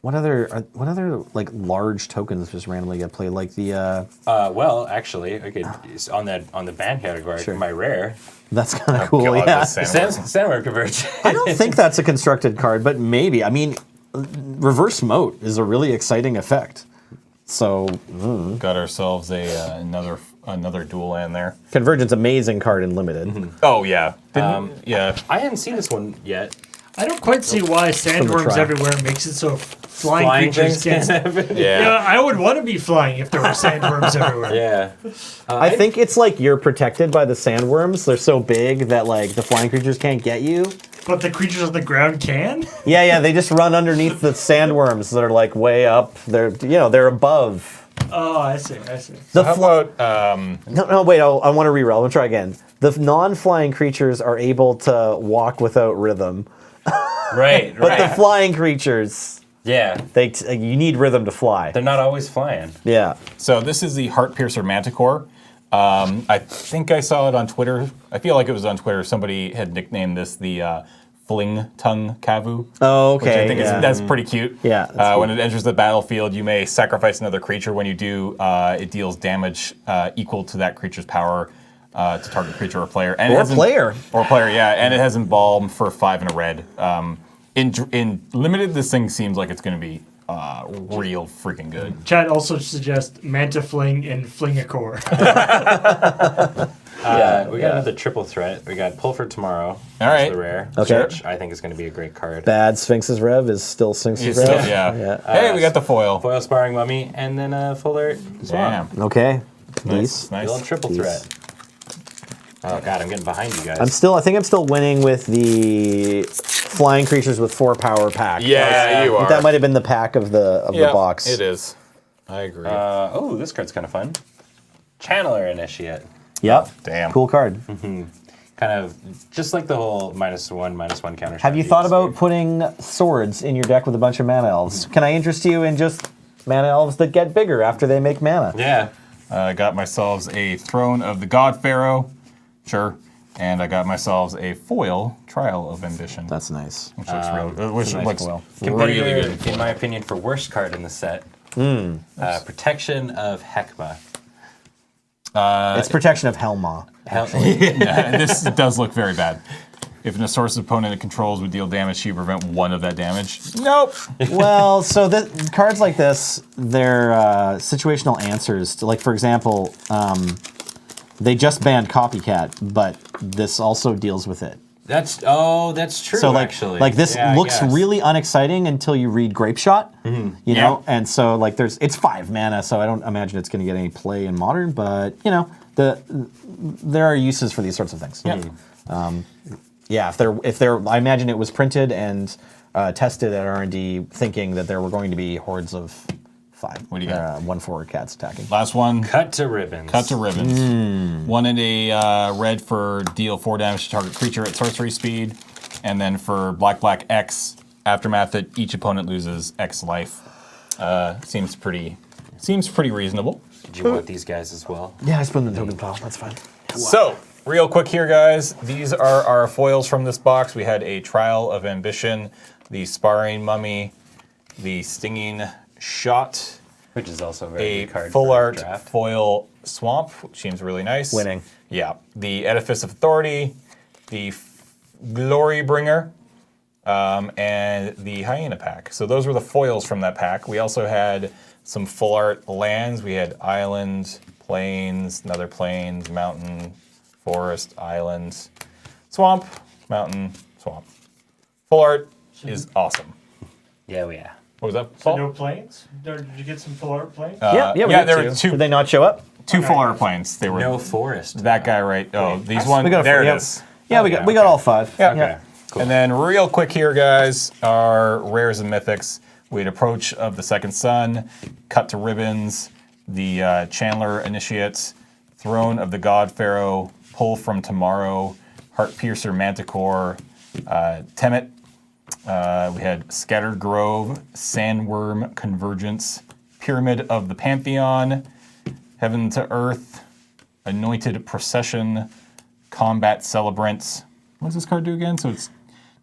What other like large tokens just randomly get played? Like the Well, actually, I could on the band category, Sure. my rare that's kind of cool. God, Yeah, this Sandworm. Sandworm Converge. I don't think that's a constructed card, but maybe. I mean, reverse moat is a really exciting effect. So Got ourselves another dual land there. Convergence, amazing card in limited. Oh yeah, yeah. I hadn't seen this one yet. I don't quite see why Sandworms trial. Everywhere makes it so flying creatures things can't. can happen. Yeah, I would want to be flying if there were sandworms everywhere. Yeah. I think it's like you're protected by the sandworms. They're so big that like the flying creatures can't get you. But the creatures on the ground can? Yeah, they just run underneath the sandworms that are like way up. They're above. Oh, I see. The How about No, wait. I want to reroll. I'm gonna try again. The non-flying creatures are able to walk without rhythm, Right, but right. the flying creatures, Yeah, you need rhythm to fly. they're not always flying. Yeah. so this is the Heart Piercer Manticore. I think I saw it on Twitter. I feel like it was on Twitter. Somebody had nicknamed this the Fling Tongue Kavu. Oh, Which I okay. think that's pretty cute. Yeah, that's When it enters the battlefield, you may sacrifice another creature. When you do, it deals damage equal to that creature's power to target creature or player. And Or player. Or player, yeah. And it has Embalm for 5 and a red. In limited, this thing seems like it's going to be real freaking good. Chad also suggests Manta Fling and Flingacore. We got another triple threat. We got Pull for Tomorrow. All That's right. the rare. Okay. Which I think is going to be a great card. Bad Sphinx's Rev is still Sphinx's It's Rev. still- yeah. Hey, we got the foil. Foil Sparring Mummy, and then Full Art Swamp. Damn. Okay. Nice. These. The old Nice. triple These. threat. Oh god, I'm getting behind you guys. I think I'm still winning with the flying creatures with 4 power pack. Yeah, you are. That might have been the pack of the Yeah, box. It is. I agree. Oh, this card's kind of fun. Channeler Initiate. Yep. Damn. Cool card. Kind of just like the whole -1/-1 counter. Have you thought about putting swords in your deck with a bunch of mana elves? Can I interest you in just mana elves that get bigger after they make mana? Yeah. I got myself a Throne of the God Pharaoh, sure, and I got myself a foil Trial of Ambition, That's nice. which looks which nice looks foil. really Competitor, good. in my opinion, for worst card in the set. Protection of Heckma. It's protection of Helma. This does look very bad. If an source opponent it controls would deal damage, you prevent 1 of that damage. Nope. Well, so cards like this, they're situational answers. To, like, for example, they just banned Copycat, but this also deals with it. That's true. So actually, like this Yeah, I looks guess. really unexciting until you read Grape Shot, you know, and so like it's 5 mana, so I don't imagine it's going to get any play in Modern, but you know there are uses for these sorts of things. Yeah, if they're I imagine it was printed and tested at R&D, thinking that there were going to be hordes of 5. What do you got? 1/4 cats attacking. Last one. Cut to ribbons. Cut to ribbons. 1 and a red for deal 4 damage to target creature at sorcery speed, and then for black X aftermath that each opponent loses X life. Seems pretty reasonable. Did you want these guys as well? Yeah, I spun the token pile. That's fine. So, real quick here, guys. These are our foils from this box. We had a Trial of Ambition, the Sparring Mummy, the Stinging Shot, Which is also a very a good card. full for art draft. foil Swamp, which seems really nice. Winning. Yeah. The Edifice of Authority, the Glory Bringer, and the Hyena pack. So those were the foils from that pack. We also had some full art lands. We had Island, Plains, Nether Plains, Mountain, Forest, Island, Swamp, Mountain, Swamp. Full art is awesome. Yeah, yeah. What was that, So Paul? no planes? Did you get some full art planes? Yeah, we yeah, got there 2. were 2. Did they not show up? 2 full art planes. They were No forest. that guy right. Oh, these ones. We got a There yeah. it is. Yeah, Oh, we got yeah, we got okay. all 5. Yeah. Okay. Cool. And then real quick here, guys, our rares and mythics. We had Approach of the Second Sun, Cut to Ribbons, the Chandler Initiate, Throne of the God Pharaoh, Pull from Tomorrow, Heart Piercer Manticore, Temet. We had Scattered Grove, Sandworm Convergence, Pyramid of the Pantheon, Heaven to Earth, Anointed Procession, Combat Celebrant. What does this card do again? So it's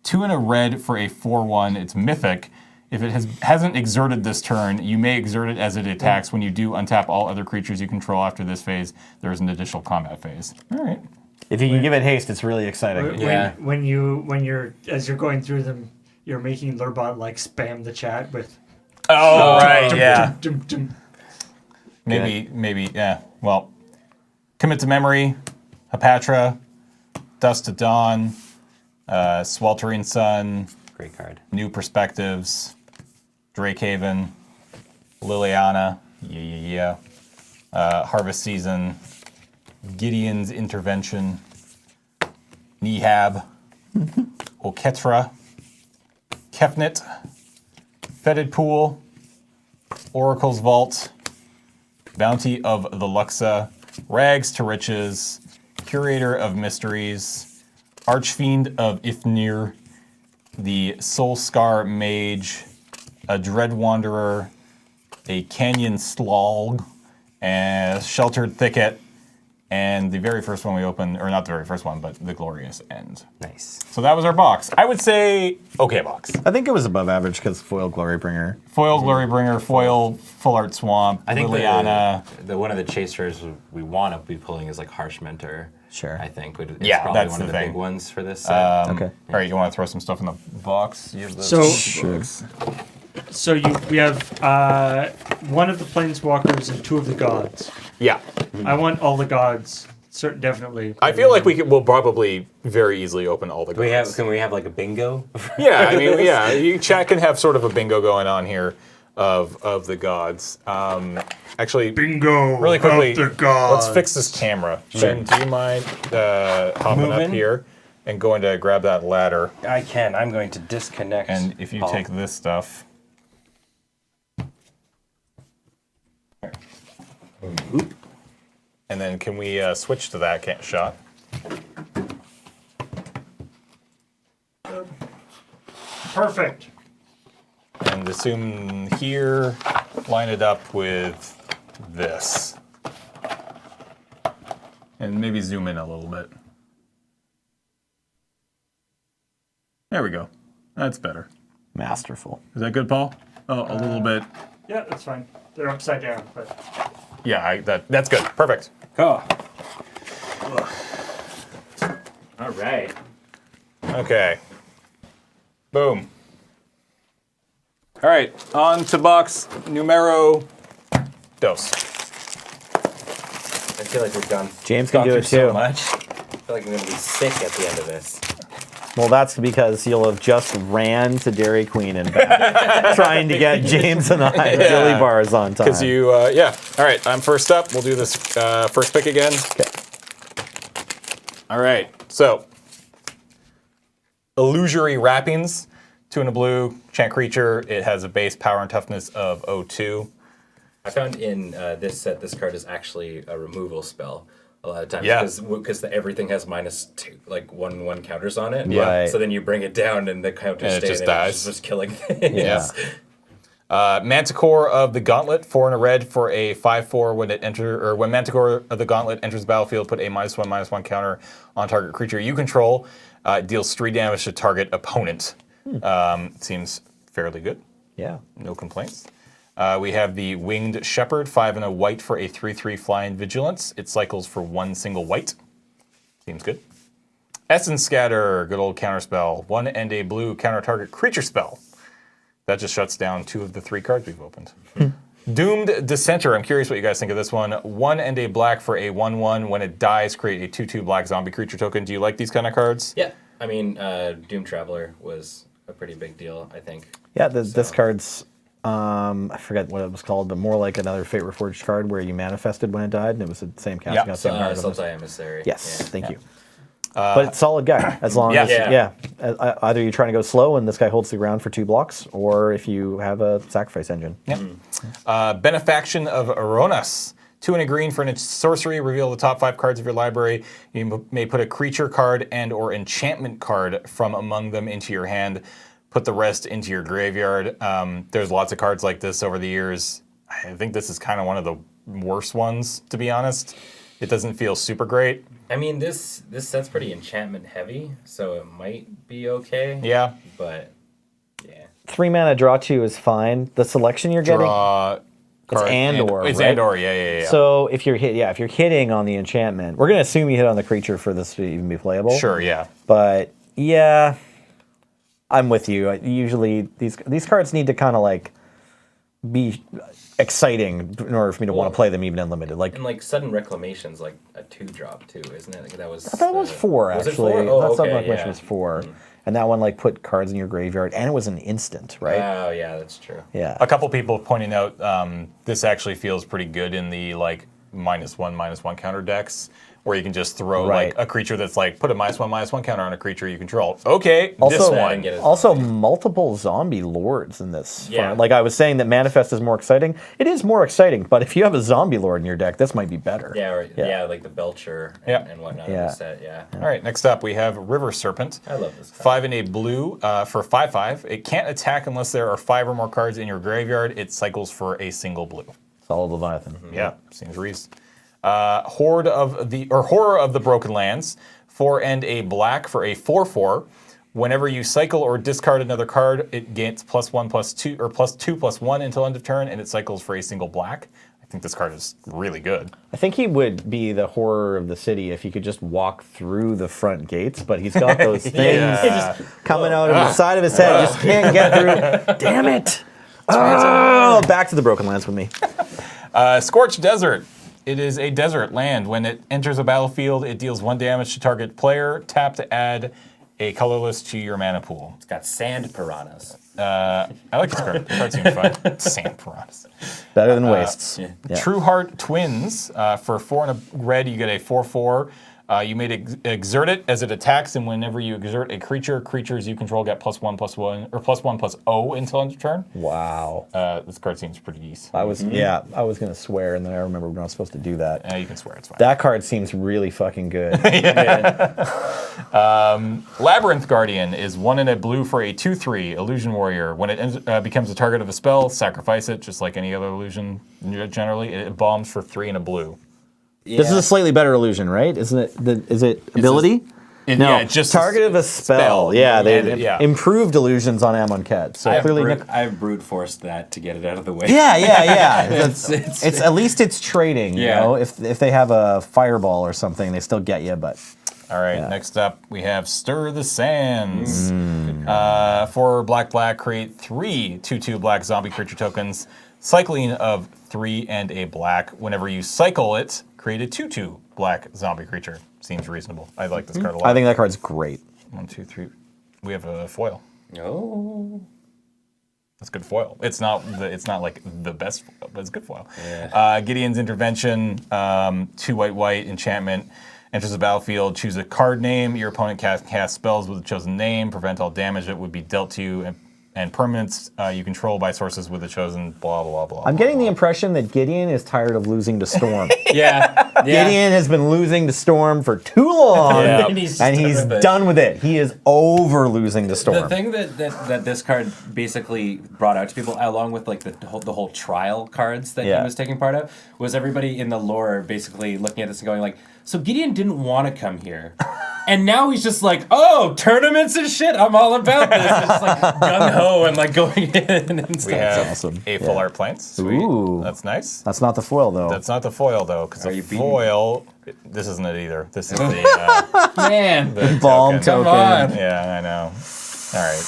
2 and a red for a 4/1. It's mythic. If it hasn't exerted this turn, you may exert it as it attacks. When you do, untap all other creatures you control after this phase. There is an additional combat phase. All right. If you can give it haste, it's really exciting. Yeah. When you're as you're going through them, you're making Lurbot like spam the chat with. Oh, right, yeah. Dum, dum. Maybe, yeah. Well, Commit to Memory, Hapatra, Dust to Dawn, Sweltering Sun, Great card. New Perspectives, Drakehaven, Liliana, Harvest Season, Gideon's Intervention, Nehab, Oketra, Kefnet, Fetid Pool, Oracle's Vault, Bounty of the Luxa, Rags to Riches, Curator of Mysteries, Archfiend of Ifnir, the Soul Scar Mage, a Dread Wanderer, a Canyon Slog, and Sheltered Thicket, and the very first one we opened, or not the very first one, but the Glorious End. Nice. So that was our box. I would say okay box. I think it was above average because foil Glorybringer. Foil Glorybringer, foil Full Art Swamp, I think Liliana. the one of the chasers we want to be pulling is like Harsh Mentor. Sure. I think it's Yeah, probably that's one the of the thing. big ones for this set. Okay. All right, you want to throw some stuff in the box? You have the So, books. we have one of the planeswalkers and 2 of the gods. Yeah. I want all the gods, definitely. I feel like we'll probably very easily open all the cards. Can we have like a bingo? Yeah, I mean, yeah. Chat can have sort of a bingo going on here of the gods. Actually, Bingo. really quickly, of the gods. let's fix this camera. Ben, do you mind hopping up Moving? here and going to grab that ladder? I can. I'm going to disconnect. And if you Paul. take this stuff. And then can we switch to that shot? Perfect. And assume here, line it up with this. And maybe zoom in a little bit. There we go. That's better. Masterful. Is that good, Paul? Oh, a little bit. Yeah, that's fine. They're upside down, but Yeah, that's good. Perfect. Oh. All right. Okay. Boom. All right, on to box numero dos. I feel like we've done. James can gone do through it so too. much. I feel like I'm gonna be sick at the end of this. Well, that's because you'll have just ran to Dairy Queen and back, trying to get James and I dilly bars on time. Because you, yeah. All right, I'm first up. We'll do this first pick again. Okay. All right, so Illusory Wrappings, 2 and a blue, chant creature. It has a base power and toughness of 02. I found in this set, this card is actually a removal spell a lot of times. Yeah. Because everything has -2, like one counters on it. Yeah. Right. So then you bring it down and the counters And it stay just and dies. it's just killing things. Yeah. Manticore of the Gauntlet, 4 and a red for a 5/4. When Manticore of the Gauntlet enters the battlefield, put a -1/-1 counter on target creature you control. It deals 3 damage to target opponent. Seems fairly good. Yeah. No complaints. We have the Winged Shepherd, 5 and a white for a 3/3 flying vigilance. It cycles for 1 single white. Seems good. Essence Scatter, good old counterspell. 1 and a blue counter target creature spell. That just shuts down 2 of the 3 cards we've opened. Doomed Dissenter. I'm curious what you guys think of this one. 1 and a black for a 1/1. When it dies, create a 2/2 black zombie creature token. Do you like these kind of cards? Yeah. I mean, Doom Traveler was a pretty big deal, I think. Yeah, this card's, I forget what it was called, but more like another Fate Reforged card where you manifested when it died, and it was the same casting Yep. out, same card. Sultai Emissary. Yes, Yeah. thank you. But solid guy, as long Yes. as, Yeah. either you're trying to go slow and this guy holds the ground for 2 blocks, or if you have a sacrifice engine. Yep. Benefaction of Aronas. 2 and a green for an sorcery. Reveal the top 5 cards of your library. You may put a creature card and or enchantment card from among them into your hand. Put the rest into your graveyard. There's lots of cards like this over the years. I think this is kind of one of the worst ones, to be honest. It doesn't feel super great. I mean, this set's pretty enchantment heavy, so it might be okay. Yeah. But, yeah. 3 mana draw 2 is fine. The selection you're getting. Draw card. and/or, It's right? and/or, yeah. So if you're if you're hitting on the enchantment, we're gonna assume you hit on the creature for this to even be playable. Sure, yeah. But yeah, I'm with you. Usually these cards need to kind of like be exciting in order for me to want to play them even unlimited. Like And like Sudden Reclamation's like a 2-drop too, isn't it? Like that was. I thought it was 4 Was it actually. 4? I Oh, thought Sudden okay, Reclamation yeah. was 4, and that one like put cards in your graveyard, and it was an instant, right? Oh yeah, that's true. Yeah. A couple people pointing out this actually feels pretty good in the like -1/-1 counter decks, where you can just throw Right. like a creature that's like put a -1/-1 counter on a creature you control. Okay, this Also, one. get it. also multiple zombie lords in this. Yeah. Like I was saying that Manifest is more exciting. It is more exciting, but if you have a zombie lord in your deck, this might be better. Yeah, or, Yeah. yeah, like the Belcher Yeah. and whatnot Yeah. in the set. Yeah. All right, next up we have River Serpent. I love this card. 5 and a blue for 5/5. It can't attack unless there are 5 or more cards in your graveyard. It cycles for a single blue. Solid Leviathan. Yeah, seems reasonable. Horror of the Broken Lands. 4 and a black for a 4/4. Whenever you cycle or discard another card, it gains +1/+2 or +2/+1 until end of turn, and it cycles for a single black. I think this card is really good. I think he would be the horror of the city if he could just walk through the front gates, but he's got those things Yeah. coming out of the side of his head. Just can't get through. Damn it! Oh, back to the Broken Lands with me. Scorched Desert. It is a desert land. When it enters a battlefield, it deals 1 damage to target player. Tap to add a colorless to your mana pool. It's got sand piranhas. I like this card. The card seems fun. Sand piranhas. Better than wastes. yeah. Yeah. True Heart Twins. For 4 and a red, you get a 4/4. You may exert it as it attacks, and whenever you exert a creature, creatures you control get +1/+1 or +1/+0 until end of turn. Wow. This card seems pretty decent. I was I was gonna swear, and then I remember we're not supposed to do that. You can swear it's fine. That card seems really fucking good. Labyrinth Guardian is 1 and a blue for a 2/3 illusion warrior. When it becomes a target of a spell, sacrifice it, just like any other illusion. Generally, it bombs for 3 and a blue. This is a slightly better illusion, right? Isn't it? Is it ability? No, yeah, just target of a spell. Yeah, they yeah. improved illusions on Amonkhet. So clearly, I've brute forced that to get it out of the way. yeah. It's- It's at least it's trading. You Yeah. know, if they have a fireball or something, they still get you. But All right, next up we have Stir the Sands. For black, create 3 2/2 black zombie creature tokens. Cycling of 3 and a black. Whenever you cycle it, create a 2/2 black zombie creature. Seems reasonable. I like this card a lot. I think that card's great. 1, 2, 3. We have a foil. Oh. That's good foil. It's not like the best foil, but it's good foil. Yeah. Gideon's Intervention, 2 white enchantment. Enters the battlefield, choose a card name. Your opponent cast spells with a chosen name. Prevent all damage that would be dealt to you, and permanents you control by sources with a chosen blah, blah, blah. I'm getting the impression that Gideon is tired of losing to Storm. Yeah. Gideon has been losing to Storm for too long, Yeah. And he's and he's done with it. He is over losing to Storm. The thing that this card basically brought out to people, along with like the whole trial cards that he was taking part of, was everybody in the lore basically looking at this and going like, so Gideon didn't want to come here. And now he's just like, oh, tournaments and shit, I'm all about this. It's just like gung-ho and like going in and We stuff. have awesome. a full art plants. Sweet. Ooh. That's nice. That's not the foil, though. That's not the foil, though, because Are the you beating foil... This isn't it either. This is the Man, Balm token. come on. Yeah, I know. All right.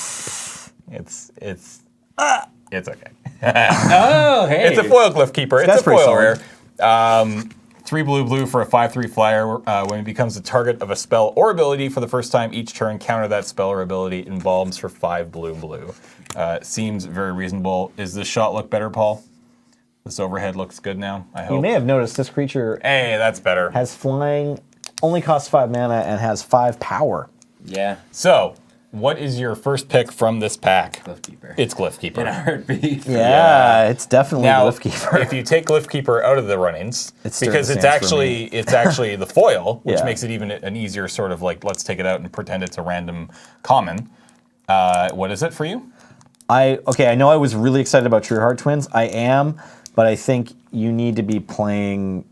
It's okay. Oh, hey. It's a foil Glyph Keeper. It's That's a pretty foil solid. rare. 3 blue for a 5/3 flyer. When it becomes the target of a spell or ability for the first time each turn, counter that spell or ability in bombs for 5 blue. Seems very reasonable. Is this shot look better, Paul? This overhead looks good now, I hope. You may have noticed this creature Hey, that's better. has flying, only costs 5 mana, and has 5 power. Yeah, So, what is your first pick from this pack? Glyph Keeper. It's Glyph Keeper. In a heartbeat. Yeah, it's definitely Now, Glyph Keeper. if you take Glyph Keeper out of the runnings, It's Stir because the it's Sands for actually the foil, which Yeah. makes it even an easier sort of like let's take it out and pretend it's a random common. What is it for you? I know I was really excited about True Heart Twins. I am, but I think you need to be playing.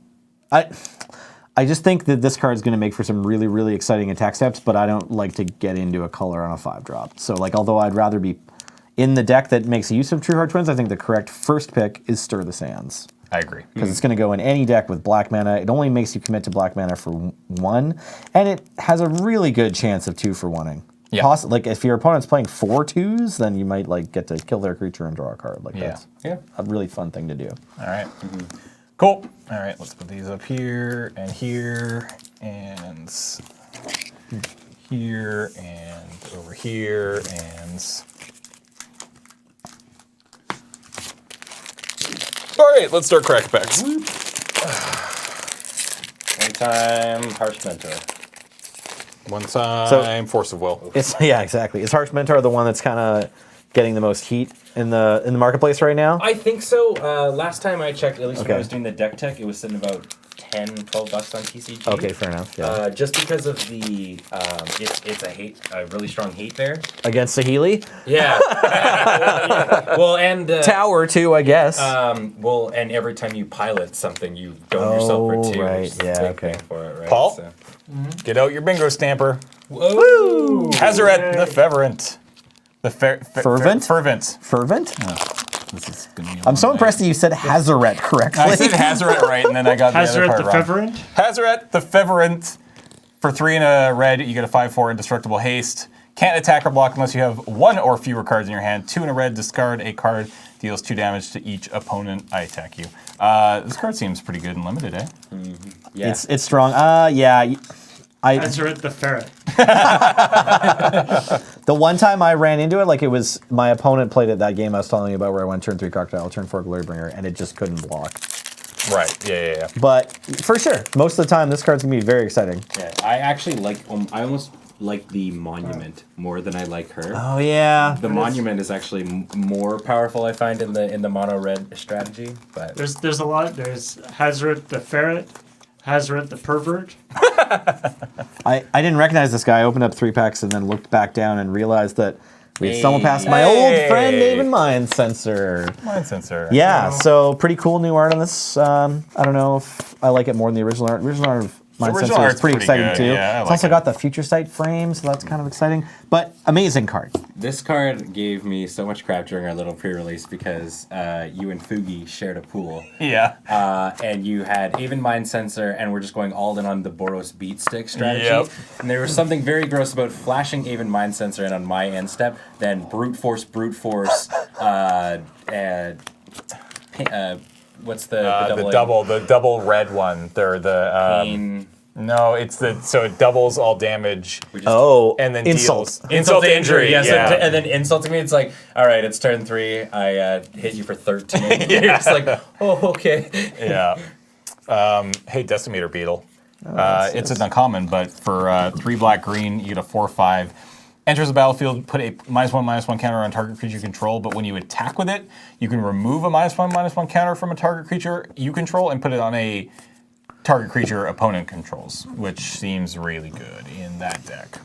I just think that this card is going to make for some really, really exciting attack steps, but I don't like to get into a color on a 5-drop. So, like, although I'd rather be in the deck that makes use of True Heart Twins, I think the correct first pick is Stir the Sands. I agree. Because it's going to go in any deck with black mana. It only makes you commit to black mana for 1, and it has a really good chance of 2 for 1-ing. Yeah. Like, if your opponent's playing 4 2s, then you might, like, get to kill their creature and draw a card. Like, that's Yeah. a really fun thing to do. All right. Cool. All right, let's put these up here and here and here and over here and... All right, let's start crack packs. time Harsh Mentor. One time Force of Will. Yeah, exactly. Is Harsh Mentor the one that's kind of getting the most heat in the marketplace right now? I think so. Last time I checked, at least when I Okay. was doing the deck tech, it was sitting about $10-12 on TCG. Okay, fair enough. Yeah. Just because of the, it's a really strong hate there. Against Sahili? Yeah. Well, and Tower too, I guess. well, and every time you pilot something, you go yourself for two. right. which is a Yeah, big okay. thing for it, right? Paul? So. Get out your bingo stamper. Whoa! Hazaret the Fervent. The Fervent? Fervent. Fervent? This is gonna be a I'm long so day. impressed that you said Hazaret correctly. I said Hazaret right, and then I got the other Hazaret part the wrong. Feverent. Hazaret the Feverent. For 3 and a red, you get a 5/4 indestructible haste. Can't attack or block unless you have 1 or fewer cards in your hand. 2 and a red, discard a card, deals 2 damage to each opponent. I attack you. This card seems pretty good and limited, eh? Yeah. It's strong. Yeah. Hazaret the Ferret. The one time I ran into it, like it was my opponent played it that game I was telling you about where I went turn 3 Crocodile, turn 4 Glorybringer, and it just couldn't block. Right. Yeah. But for sure, most of the time this card's gonna be very exciting. Yeah, I actually like. I almost like the Monument more than I like her. Oh yeah. The Monument is actually more powerful, I find, in the mono red strategy. But There's a lot. There's Hazaret the Ferret, Hazaret the Pervert. I didn't recognize this guy. I opened up 3 packs and then looked back down and realized that we had stumbled past my old friend David Mind Sensor. Mind sensor. Yeah, so pretty cool new art on this. I don't know if I like it more than the original art. Original art of Mind original Sensor is art's pretty pretty exciting good. too. Yeah, I It's like also it. got the future sight frame, so that's kind of exciting. But amazing card. this card gave me so much crap during our little pre-release because you and Fugi shared a pool. Yeah. And you had Even Mind Sensor, and we're just going all in on the Boros Beat Stick strategy. Yep. And there was something very gross about flashing Even Mind Sensor in on my end step, then brute force, what's the The double red one. They're the pain? no, it's so it doubles all damage We just- Oh, and then insult. deals insult to injury. Yeah, Yeah. so and then insulting me, it's like, all right, it's turn 3. I hit you for 13. You're just like, oh, okay. Yeah. Hey, Decimator Beetle. It's an uncommon, but for 3 black green, you get a 4/5. Enters the battlefield, put a -1/-1 counter on target creature you control, but when you attack with it, you can remove a -1/-1 counter from a target creature you control and put it on a target creature opponent controls, which seems really good in that deck.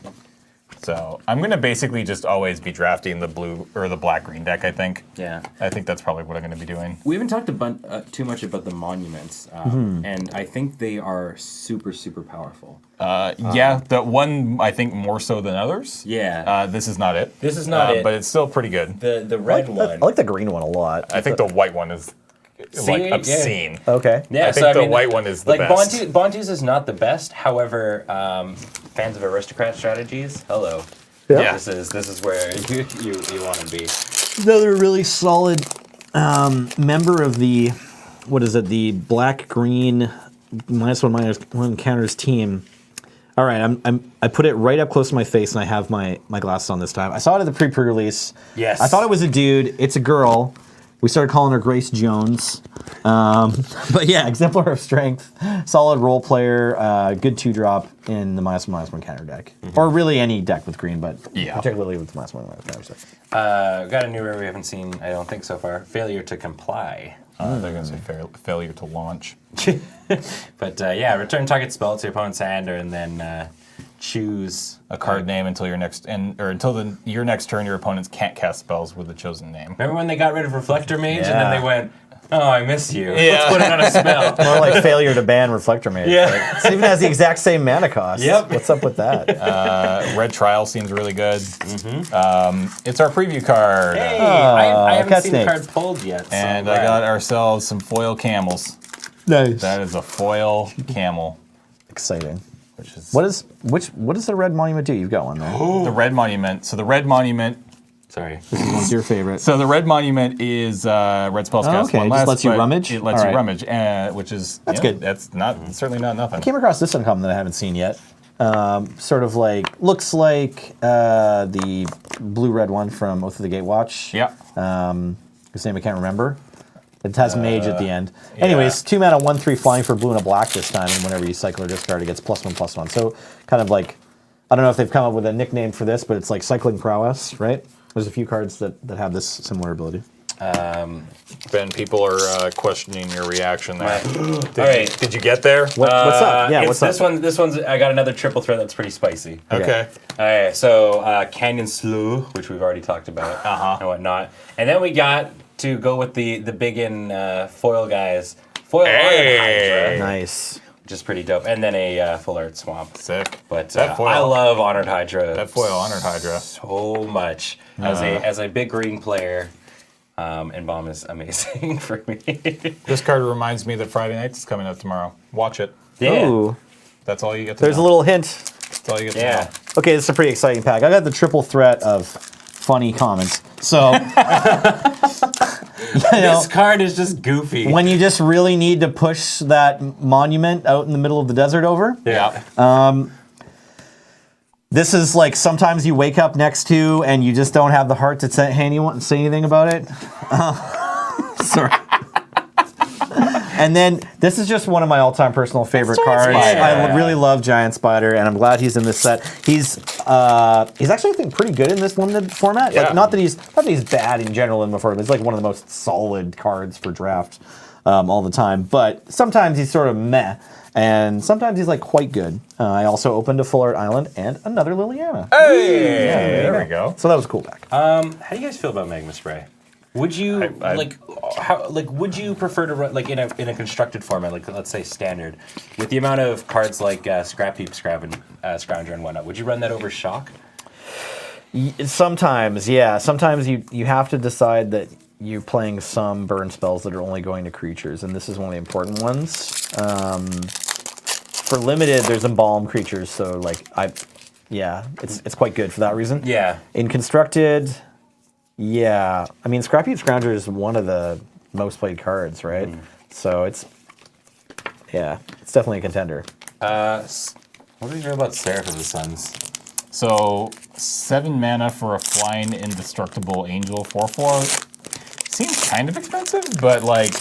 So I'm going to basically just always be drafting the blue or the black-green deck, I think. Yeah. I think that's probably what I'm going to be doing. We haven't talked too much about the monuments, and I think they are super, super powerful. Yeah, that one I think more so than others. Yeah. This is not it. This is not it. But it's still pretty good. The red one. I like the green one a lot. I think the white one is like yeah. obscene. Okay. Yeah, I think the white one is the like best. Bontu's is not the best. However, fans of aristocrat strategies, hello. Yeah. This is where you want to be. Another really solid member of the, what is it, the black-green -1/-1 counters team. All right, I put it right up close to my face, and I have my glasses on this time. I saw it at the pre-release. Yes. I thought it was a dude. It's a girl. We started calling her Grace Jones. But yeah, exemplar of strength, solid role player, good 2-drop in the -1/-1 counter deck. Or really any deck with green, but Yeah. particularly with the -1/-1 counter deck. Got a new rare we haven't seen, I don't think so far. Failure to comply. They're going to say failure to launch. But yeah, return target spell to your opponent's hand, and then choose A card name until your next your next turn. Your opponents can't cast spells with the chosen name. Remember when they got rid of Reflector Mage, and Yeah. then they went, "Oh, I miss you. Yeah. Let's put it on a spell." More like failure to ban Reflector Mage. Yeah. Like, it even has the exact same mana cost. Yep. What's up with that? Red Trial seems really good. It's our preview card. Hey, I haven't Cat seen Snake. the card pulled yet. So And I got ourselves some foil camels. Nice. That is a foil camel, Exciting. which is What does the red monument do? You've got one there. the red monument. So the red monument. Sorry. What's your favorite? So the red monument is red spells cast okay, one it just less. lets you but rummage? It lets All you right. rummage, which is That's you know, good. That's not certainly not nothing. Came across this uncommon that I haven't seen yet. Sort of like looks like the blue-red one from Oath of the Gatewatch. Yeah. His name I can't remember. It has mage at the end. Anyways, 2 mana, 1/3 flying for blue and a black this time, and whenever you cycle or discard, it gets +1/+1. So kind of like, I don't know if they've come up with a nickname for this, but it's like cycling prowess, right? There's a few cards that have this similar ability. Ben, people are questioning your reaction there. All right. Did you get there? What's up? Yeah, what's this up? one. This one's. I got another triple threat that's pretty spicy. Okay. All right. So Canyon Slough, which we've already talked about, and whatnot, and then we got to go with the big in foil guys. Foil Honored Hydra, Nice. which is pretty dope, and then a full art swamp. Sick. But That foil- I love Honored Hydra. That foil Honored Hydra. so much as a big green player. And Bomb is amazing for me. This card reminds me that Friday Night is coming out tomorrow. Watch it. Yeah. Ooh, That's all you get to there's a know. little hint. That's all you get to Yeah. know. Okay, this is a pretty exciting pack. I got the triple threat of funny comments. So, This card is just goofy. when you just really need to push that monument out in the middle of the desert over, yeah. this is like sometimes you wake up next to and you just don't have the heart to say anything about it. Sorry. And then this is just one of my all-time personal favorite cards. Spider. I really love Giant Spider, and I'm glad he's in this set. He's actually I think pretty good in this limited format. Yeah. Like not that he's bad in general in the format. He's like one of the most solid cards for draft all the time. But sometimes he's sort of meh, and sometimes he's like quite good. I also opened a Full Art Island and another Liliana. Hey, there we go. So that was a cool pack. How do you guys feel about Magma Spray? Would you would you prefer to run like in a constructed format, like let's say standard, with the amount of cards like Scrap Heap, Scrounger, and whatnot? Would you run that over Shock? Sometimes, yeah. Sometimes you have to decide that you're playing some burn spells that are only going to creatures, and this is one of the important ones. For limited, there's embalm creatures, so like it's quite good for that reason. Yeah. In constructed, yeah. I mean, Scrap Heap Scrounger is one of the most played cards, right? So it's definitely a contender. What do you know about Seraph of the Suns? So 7 mana for a flying indestructible angel 4/4 seems kind of expensive, but like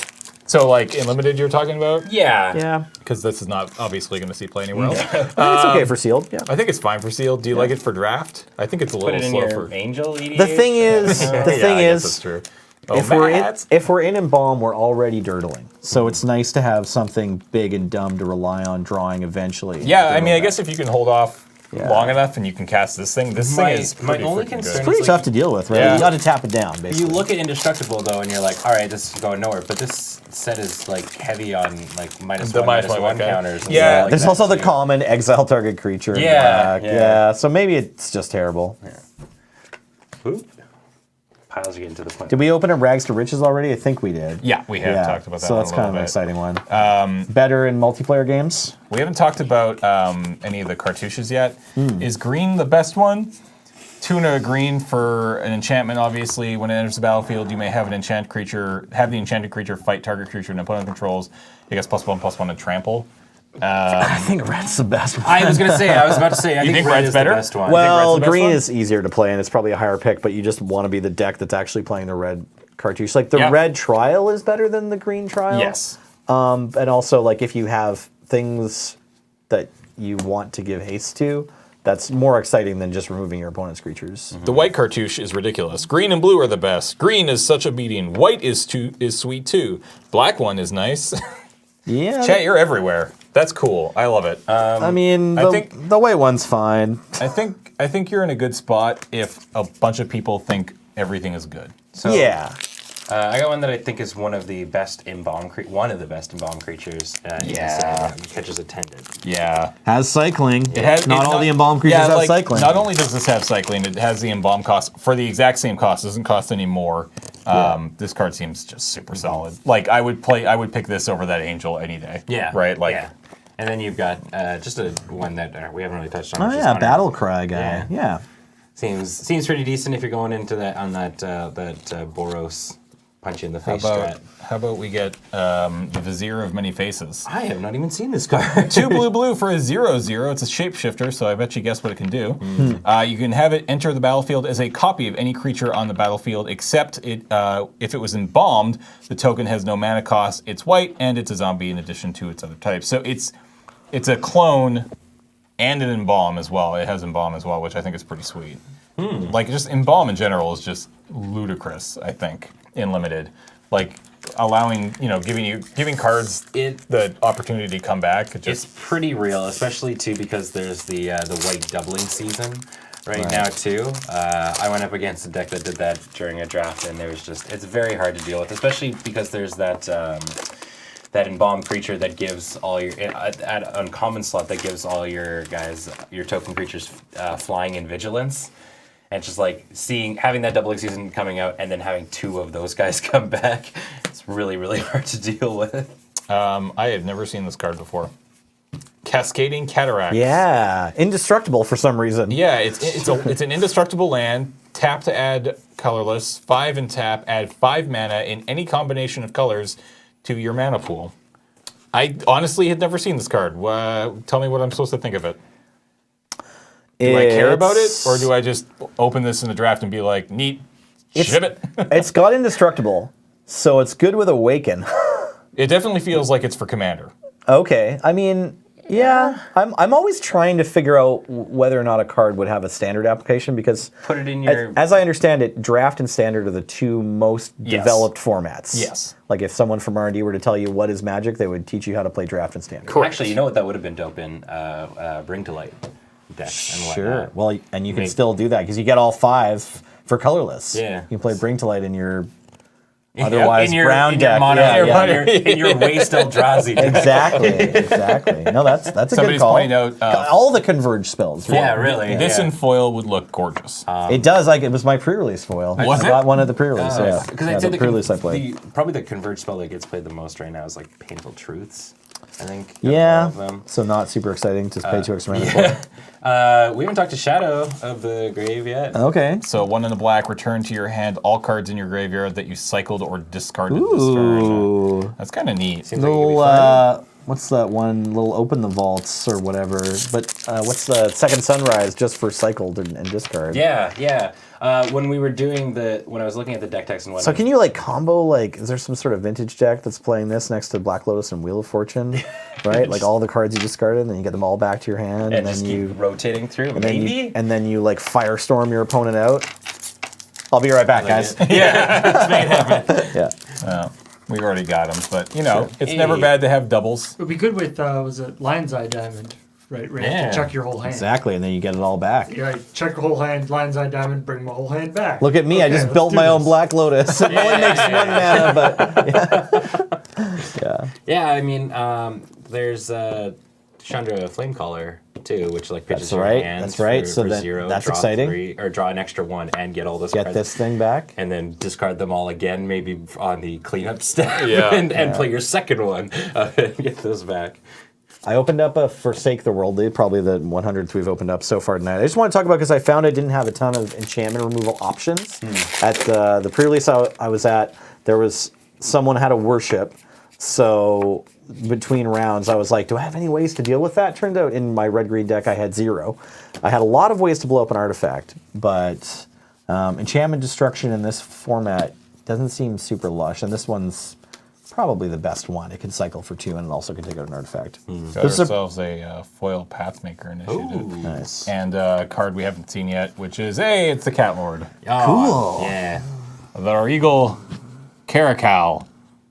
in limited you're talking about? Yeah. Yeah, Because this is not obviously going to see play anywhere else. it's okay for sealed. Yeah. I think it's fine for sealed. Do you like it for draft? I think it's a Put little it in slow your for. Angel EDH? The thing is, Yeah, I guess that's true. Oh, if we're in embalm, we're already dirtling. So it's nice to have something big and dumb to rely on drawing eventually. Yeah, I mean, I guess if you can hold off Yeah. long enough and you can cast this thing is My pretty only freaking concern good. It's pretty It's tough like- to deal with, right? Yeah. You got to tap it down, basically. You look at Indestructible though, and you're like, all right, this is going nowhere. But this set is like heavy on like minus The one, minus minus one, one okay. counters. and Yeah. stuff like There's that, also the too. common exile target creature. in Yeah, black. yeah. So maybe it's just terrible. Oop. Piles are getting to the point. Did we open up Rags to Riches already? I think we did. Yeah, we have talked about that. So one that's a kind of little an bit. exciting one. Better in multiplayer games. We haven't talked about any of the cartouches yet. Hmm. Is green the best one? 2 and a green for an enchantment. Obviously, when it enters the battlefield, you may have the enchanted creature fight target creature and opponent controls. It gets +1/+1 to trample. I think red's the best one. I was about to say, I think think red red's is better? the best one. Well, red's the best green one? is easier to play, and it's probably a higher pick, but you just want to be the deck that's actually playing the red cartouche. Like the Yeah. red trial is better than the green trial. Yes. And also, like if you have things that you want to give haste to, that's more exciting than just removing your opponent's creatures. The white cartouche is ridiculous. Green and blue are the best. Green is such a beating. White is sweet too. Black one is nice. Yeah. Chat, you're everywhere. That's cool. I love it. I mean, I the, think- the white one's fine. I think you're in a good spot if a bunch of people think everything is good. So, Yeah. I got one that I think is one of the best embalm creatures. Yeah. Catches attendant. Yeah. Has cycling. It not all the embalm creatures have like, cycling. Not only does this have cycling, it has the embalm cost for the exact same cost. It doesn't cost any more. This card seems just super solid. Like I would pick this over that angel any day. Yeah. Right. Like yeah. And then you've got just a one that we haven't really touched on. Oh which is yeah, Honor. Battle Cry guy. Yeah. Seems pretty decent if you're going into that on that Boros punch you in the How face strat. about we get the Vizier of Many Faces? I have not even seen this card. 2 blue for a 0/0. It's a shapeshifter, so I bet you guess what it can do. You can have it enter the battlefield as a copy of any creature on the battlefield, except it if it was embalmed. The token has no mana cost. It's white and it's a zombie in addition to its other types. So it's a clone and an embalm as well. It has embalm as well, which I think is pretty sweet. Like just embalm in general is just ludicrous. I think in limited, like allowing giving cards the opportunity to come back. It's pretty real, especially too because there's the white doubling season right now too. I went up against a deck that did that during a draft, and it's very hard to deal with, especially because there's that embalmed creature that gives all your at uncommon slot that gives all your guys your token creatures flying and vigilance. And it's just like having that doubling season coming out and then having 2 of those guys come back. It's really, really hard to deal with. I have never seen this card before. Cascading Cataracts. Yeah, indestructible for some reason. Yeah, it's an indestructible land. Tap to add colorless. 5 and tap. Add 5 mana in any combination of colors to your mana pool. I honestly had never seen this card. Tell me what I'm supposed to think of it. Do I care about it, or do I just open this in the draft and be like, neat, ship it? It's got indestructible, so it's good with Awaken. It definitely feels like it's for Commander. Okay, I mean, yeah, I'm always trying to figure out whether or not a card would have a standard application because Put it in your... as I understand it, draft and standard are the 2 most developed formats. Yes. Like if someone from R&D were to tell you what is Magic, they would teach you how to play draft and standard. Actually, you know what that would have been dope in Bring to Light decks and Sure. whatnot. Well, and you can still do that because you get all 5 for colorless. Yeah. You can play Bring to Light in your otherwise brown in your deck. mono, Yeah, in your waste Eldrazi deck. Exactly. No, that's a good Somebody's call. pointing out, all the converge spells. Yeah, really. This yeah. in foil would look gorgeous. It does. It was my pre-release foil. Was I it? got one of the pre-release. Yeah, Because yeah, I'd say the pre-release I played. probably the converge spell that gets played the most right now is like Painful Truths. I think. Yeah. All of them. So not super exciting to pay 2 extra mana for. We haven't talked to Shadow of the Grave yet. Okay. So 1 in the black, return to your hand all cards in your graveyard that you cycled or discarded this turn. Ooh. That's kind of neat. Seems like it could be fun. Little, what's that one? Little open the vaults or whatever. But what's the second sunrise just for cycled and discard? Yeah. When we were doing when I was looking at the deck text and whatnot. So can you combo is there some sort of vintage deck that's playing this next to Black Lotus and Wheel of Fortune, right? Like all the cards you discarded, and then you get them all back to your hand, and then just you keep rotating through? and Maybe. then you firestorm your opponent out. I'll be right back, guys. Yeah. Let's make it happen. Yeah. We already got them, but it's never bad to have doubles. It would be good with, was it Lion's Eye Diamond? Right, Yeah. to check your whole hand. Exactly, and then you get it all back. Yeah, check your whole hand, Lion's Eye Diamond, bring my whole hand back. Look at me, I Okay, just let's built do my own this. Black Lotus. It only makes 1 mana, but yeah. Yeah, I mean, there's Chandra Flamecaller too, which pitches That's your right, hands that's right. for, So for then 0, that's draw exciting. 3, or draw an extra 1 and get all those Get cards. this thing back. And then discard them all again, maybe on the cleanup step, Yeah. and play your second one and get those back. I opened up a Forsake the Worldly, probably the 100th we've opened up so far tonight. I just want to talk about because I found I didn't have a ton of enchantment removal options. At the pre-release I was at, there was someone had a worship, so between rounds I was like, do I have any ways to deal with that? Turned out in my red-green deck I had 0. I had a lot of ways to blow up an artifact, but enchantment destruction in this format doesn't seem super lush, and this one's probably the best one. It can cycle for 2 and it also can take out an artifact. Got ourselves a foil Pathmaker initiative. Nice. And a card we haven't seen yet, which is, it's the Cat Lord. Oh, yeah. The Eagle Caracal.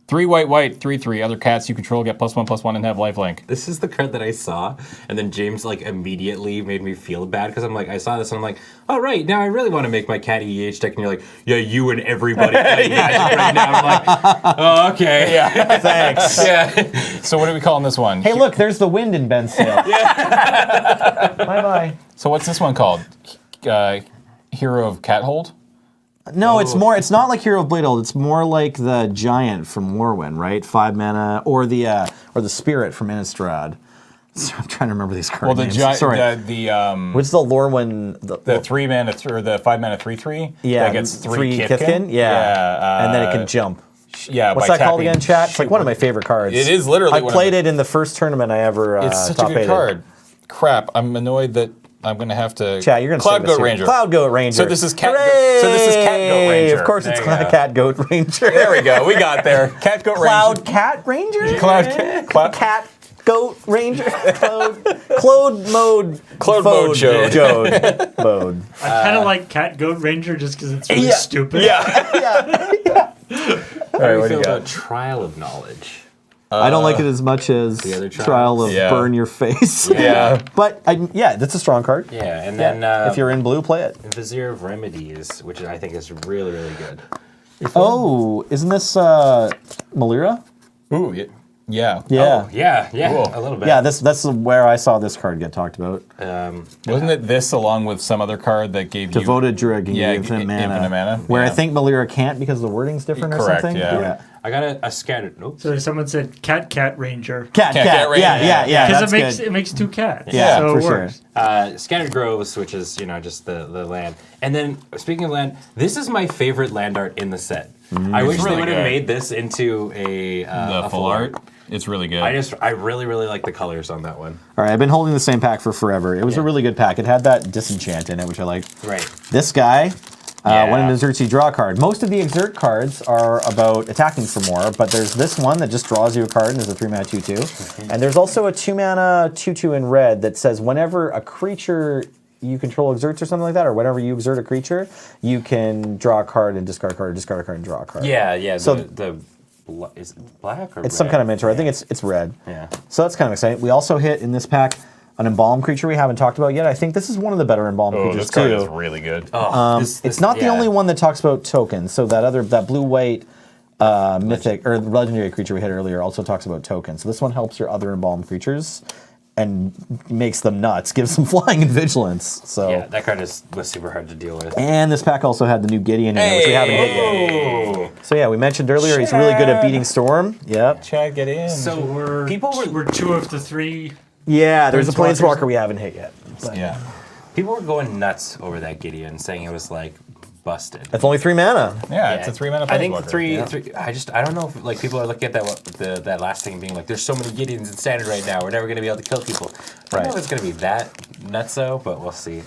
3 white, 3/3. Other cats you control get +1/+1 and have lifelink. This is the card that I saw, and then James immediately made me feel bad because I'm like, I saw this and I'm like, all right, now I really want to make my cat EH deck, and you're like, yeah, you and everybody playing Magic right now. I'm like, oh, okay, Yeah. Thanks. yeah. So what are we calling this one? Hey, look, there's the wind in Ben's sail. Bye-bye. So what's this one called? Hero of Cathold? No, it's not like Hero of Bladehold. It's more like the Giant from Morrowind, right? 5 mana, or the Spirit from Innistrad. I'm trying to remember these card Well, the names. Sorry. Which is the lore one? the 3-mana or the 5-mana 3/3. Yeah, that gets 3 Kithkin. Yeah, and then it can jump. Yeah, What's by that called tapping- again, chat? It's like one of my favorite cards. It is literally I one of played my- it in the first tournament I ever It's such a top good eighted. card. Crap, I'm annoyed that I'm gonna have to. Chat, you're gonna Cloud save this Goat here. Ranger. Cloud Goat Ranger. So this is Cat. Hooray! So this is Cat Goat Ranger. Of course, it's There you go. Cat Goat Ranger. There we go. We got there. Cat Goat Cloud Ranger. Cat Ranger. Cloud. Cat Goat Ranger. Clode mode. Clode mode Jode. Jode. Mode. I kind of like Cat Goat Ranger just because it's really Yeah. stupid. Yeah. Yeah. All right, How what do do you you feel got? about Trial of Knowledge? I don't like it as much as The other Trial of Yeah. Burn Your Face. Yeah. But yeah, that's a strong card. Yeah, and then If you're in blue, play it. Vizier of Remedies, which I think is really, really good. Oh, isn't this Malira? Ooh. Yeah. Yeah. Oh, yeah, Cool. a little bit. Yeah, that's where I saw this card get talked about. Wasn't it this along with some other card that gave you Devoted Druid and Yeah, infinite mana. infinite mana, Where I yeah. think Malira can't because the wording's different Correct, or something. yeah. I got a scattered. Nope. So someone said Cat Ranger. Cat. Ranger. Yeah. Because That's it makes two cats. Yeah, so for it sure. works. Scattered Groves, which is just the land. And then speaking of land, this is my favorite land art in the set. I wish really they would have good. made this into a the full art? It's really good. I really really like the colors on that one. All right, I've been holding the same pack for forever. It was a really good pack. It had that Disenchant in it, which I like. Right. This guy, Yeah. when it exerts, you draw a card. Most of the exert cards are about attacking for more, but there's this one that just draws you a card and is a 3-mana 2/2. And there's also a 2-mana 2/2 in red that says whenever a creature you control exerts or something like that, or whenever you exert a creature, you can draw a card and discard a card, or discard a card and draw a card. Yeah. So- Is it black or It's some kind of mentor. I think it's red. Yeah. So that's kind of exciting. We also hit in this pack an embalm creature we haven't talked about yet. I think this is one of the better embalm Oh, creatures this card too. is really good. It's not the only one that talks about tokens. So that blue-white mythic or legendary creature we hit earlier also talks about tokens. So this one helps your other embalm creatures and makes them nuts, gives them flying and vigilance. So Yeah, that card was super hard to deal with. and this pack also had the new Gideon in it, which we haven't hit yet. So yeah, we mentioned earlier he's really good at beating Storm. Yep. Chad, get in. So We're people were 2 of the 3. Yeah, there's a Planeswalkers. planeswalker we haven't hit yet. But yeah. people were going nuts over that Gideon, saying it was like busted. it's only 3 mana. Yeah, it's a 3-mana I think planeswalker. three. I don't know if like people are looking at that last thing being like, there's so many Gideons in standard right now. We're never gonna be able to kill people. I don't know if it's gonna be that nutso, but we'll see.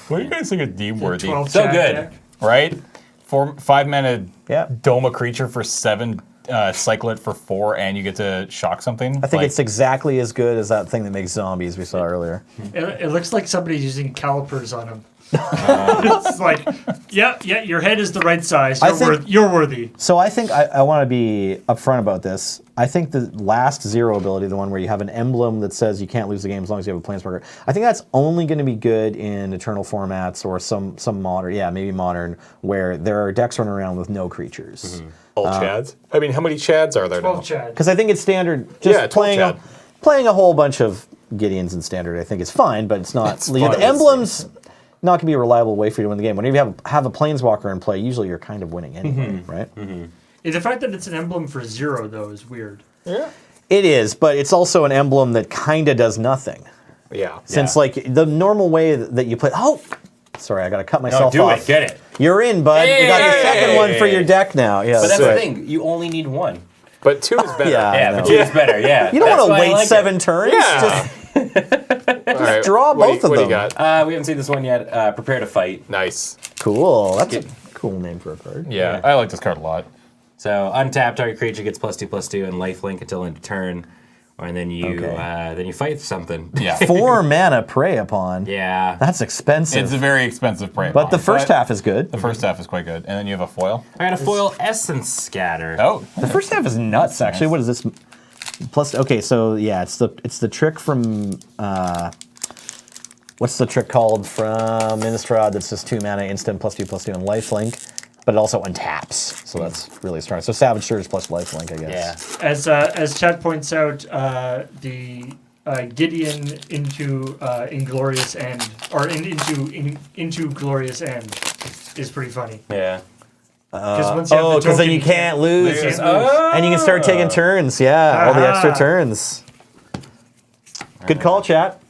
What do you guys think of Deep Worthy? 12 So chat good. deck. Right? 5-mana Yeah. Doma creature for 7, cycle it for 4, and you get to shock something. I think it's exactly as good as that thing that makes zombies we saw earlier. It looks like somebody's using calipers on him. It's like, yeah, your head is the right size. I think- You're worthy. So I think I want to be upfront about this. I think the last 0 ability, the one where you have an emblem that says you can't lose the game as long as you have a planeswalker, I think that's only going to be good in Eternal formats or some modern, maybe modern, where there are decks running around with no creatures. all Chads. I mean, how many Chads are there 12 Chad. Because I think it's standard. Just Yeah, 12 playing a whole bunch of Gideons in standard, I think is fine, but it's not. It's the fun. emblems not going to be a reliable way for you to win the game. Whenever you have a planeswalker in play, usually you're kind of winning anyway, right? The fact that it's an emblem for 0 though is weird. Yeah. It is, but it's also an emblem that kind of does nothing. Yeah. Since like the normal way that you play. Oh, sorry, I got to cut myself do off. it. Get it. You're in, bud. We got the second one for your deck now. Yeah, But that's right. the thing. You only need one. But 2 is better. Yeah. I Yeah, know. but two is better. Yeah. You don't That's want why to I wait like 7 turns. Yeah. All right. draw what do both of what do you them. got? We haven't seen this one yet. Prepare to fight. Nice. Cool. That's a cool name for a card. Yeah, I like this card a lot. So untap target creature gets +2/+2 and lifelink until end of turn, and then you fight something. Yeah. 4 mana prey upon. Yeah. That's expensive. It's a very expensive prey. but the first half is good. The first half is quite good. And then you have a foil. I got a foil essence scatter. Oh. The first half is nuts, actually. What is this? Plus, okay, so yeah, it's the trick from what's the trick called from Innistrad that's just 2 mana instant +2/+2 and lifelink, but it also untaps, so that's really strong. So Savage Surge plus lifelink, I guess. Yeah. As Chad points out, the Gideon into Inglorious End or into Glorious End is pretty funny. Yeah. Because once you have the Because then token, you can't lose, You can't lose. Oh. and you can start taking turns. Yeah, all the extra turns. All Good call, chat.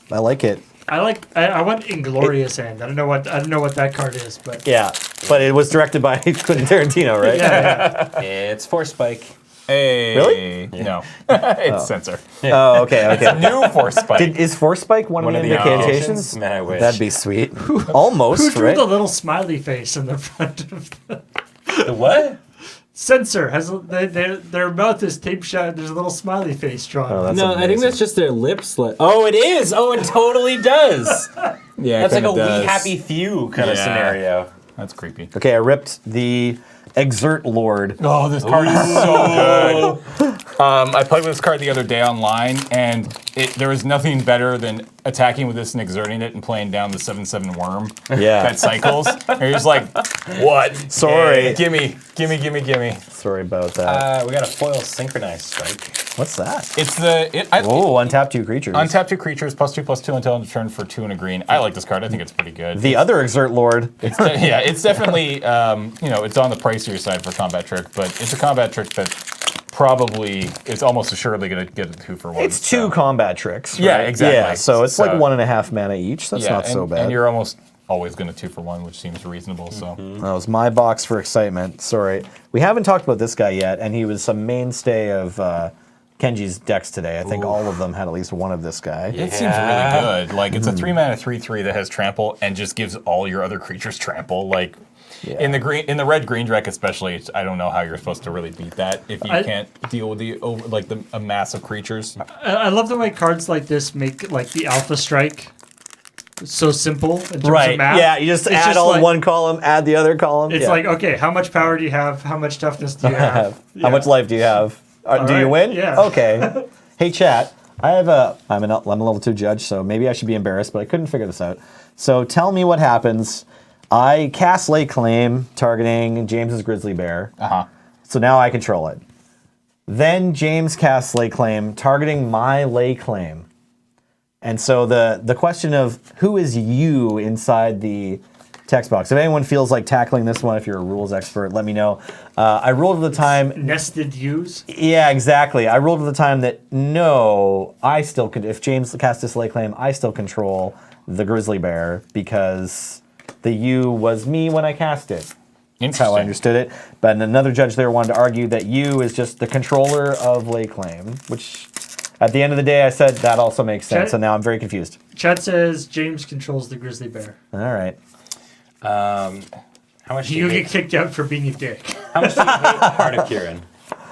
I like it. I want Inglorious End. I don't know what that card is, but Yeah, but it was directed by Quentin Tarantino, right? yeah. It's Force Spike. Hey. Really? No. It's Censor. Oh, okay, okay. New Force Spike. Is Force Spike one of the invocations? Man, I wish. That'd be sweet. Almost, Who drew right? the little smiley face in the front of The what? Censor has their mouth is taped shut. There's a little smiley face drawn. Oh, that's No, I think amazing. that's just their lips. Oh, it is. Oh, it totally does. Yeah, That's like kinda a does. We Happy Few kind of Yeah. scenario. That's creepy. Okay, I ripped the Exert Lord. Oh, this card is so good. I played with this card the other day online, and there was nothing better than attacking with this and exerting it and playing down the 7/7 worm Yeah. that cycles. And you're just like, what? Sorry. Yeah, gimme. Sorry about that. We got a foil synchronized strike. What's that? It's Oh, untap 2 creatures. untap 2 creatures, +2/+2 until end of turn for 2 and a green. I like this card. I think it's pretty good. The other Exert Lord. Yeah, it's definitely, it's on the pricier side for combat trick, but it's a combat trick that probably is almost assuredly going to get a 2 for 1. It's 2 combat tricks. Right? Yeah, exactly. Yeah, so it's like So- 1.5 mana each. That's not so bad. And you're almost always going to 2 for 1, which seems reasonable. So That was my box for excitement. Sorry. We haven't talked about this guy yet, and he was a mainstay of Kenji's decks today. I think all of them had at least one of this guy. it seems really good. Like it's a 3-mana 3/3 that has trample and just gives all your other creatures trample. Like in the red green deck especially, I don't know how you're supposed to really beat that if you can't deal with a mass of creatures. I love the way cards like this make like the Alpha Strike so simple in terms Right. of math. Yeah, you just It's add all in like- one column, add the other column. It's Yeah. like, okay, how much power do you have? How much toughness do you have? How much life do you have? Do you right. win? Yeah. Okay. Hey, chat. I'm a level 2 judge, so maybe I should be embarrassed, but I couldn't figure this out. So tell me what happens. I cast Lay Claim, targeting James's Grizzly Bear. Uh-huh. So now I control it. Then James casts Lay Claim, targeting my Lay Claim. And so the question of who is you inside the text box. If anyone feels like tackling this one, if you're a rules expert, let me know. I ruled at the time. Nested U's. Yeah, exactly. I ruled at the time that no, I still could. If James cast this Lay Claim, I still control the Grizzly Bear because the U was me when I cast it. That's how I understood it. But another judge there wanted to argue that U is just the controller of Lay Claim, which at the end of the day I said that also makes sense. So now I'm very confused. Chat says James controls the Grizzly Bear. All right. How much do You you get hate, kicked out for being a dick. how much do you hate Heart of Kieran?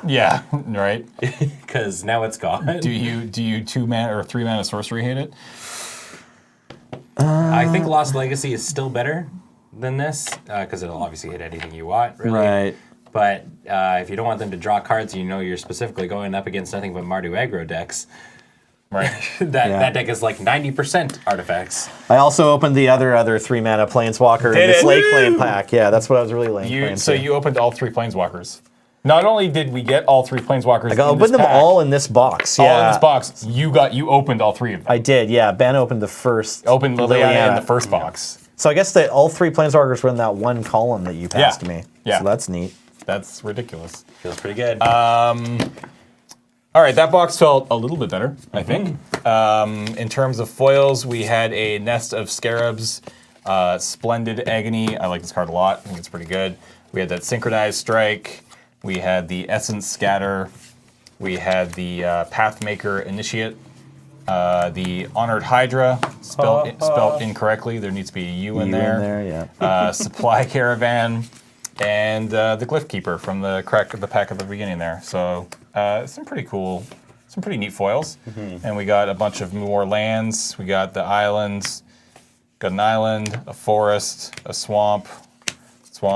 Yeah, right. Because now it's gone. Do you 2-mana or 3-mana sorcery hate it? I think Lost Legacy is still better than this because it'll obviously hit anything you want, really. Right. But if you don't want them to draw cards, you know you're specifically going up against nothing but Mardu aggro decks. Right. That deck is like 90% artifacts. I also opened the other 3-mana Planeswalker in this it? Lay Claim pack. Yeah, that's what I was really laying claim So to. you opened all 3 planeswalkers. Not only did we get all 3 planeswalkers, I opened them all in this box. Yeah. all in this box. You opened all 3 of them. I did, yeah. Ben opened the first. Opened Liliana in Liliana. the first box. So I guess that all 3 Planeswalkers were in that one column that you passed Yeah. me. Yeah. So that's neat. That's ridiculous. Feels pretty good. All right, that box felt a little bit better, I think. In terms of foils, we had a Nest of Scarabs, Splendid Agony. I like this card a lot. I think it's pretty good. We had that Synchronized Strike. We had the Essence Scatter. We had the Pathmaker Initiate. The Honored Hydra, spelled incorrectly. There needs to be a U in there. Yeah. Supply Caravan, and the Glyph Keeper from the crack of the pack at the beginning there. So some pretty neat foils. And we got a bunch of more lands. We got the islands. Got an island, a forest, a swamp. We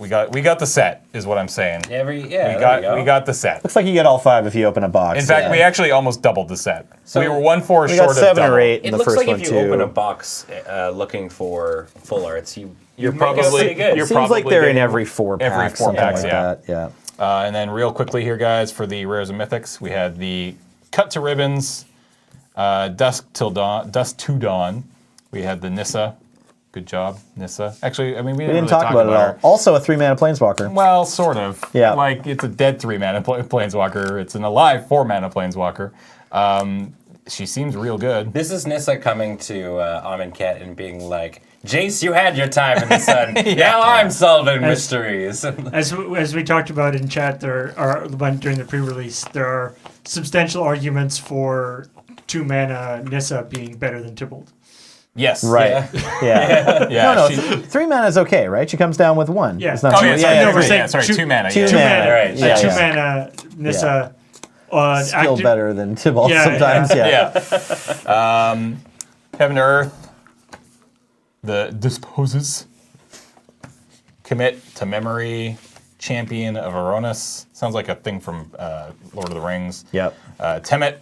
got the set, is what I'm saying. We got the set. Looks like you get all 5 if you open a box. In fact, we actually almost doubled the set. So we were 1/4 we short got of 7 double. or 8 in It the looks first like one if you too. open a box looking for full arts, you're You're probably pretty good. you're Seems like probably they're in getting every 4 packs. every 4 something packs, like yeah. that. Yeah. And then real quickly here, guys, for the rares and mythics, we had the Cut to Ribbons, Dusk to Dawn. We had the Nissa. Good job, Nissa. Actually, I mean, we didn't We didn't talk about it at all. Also a 3-mana Planeswalker. Well, sort of. Yeah. Like, it's a dead 3-mana Planeswalker. It's an alive 4-mana Planeswalker. She seems real good. This is Nissa coming to Amonkhet and being like, Jace, you had your time in the sun. Now I'm solving mysteries. As we talked about in chat, during the pre-release, there are substantial arguments for 2-mana Nissa being better than Tybalt. Yes. Right. Yeah. Yeah. No, she- 3 mana is okay, right? She comes down with 1. Yeah. It's not Oh, two- yeah, sorry, no, we're three, saying yeah, sorry, two- 2 mana. two yeah. 2 mana. mana. Right, A yeah. 2-mana Nissa. Still better than Tybalt Yeah, sometimes. Yeah. Yeah. Heaven to Earth. The Disposes. Commit to Memory. Champion of Aronis. Sounds like a thing from Lord of the Rings. Yep. Temet.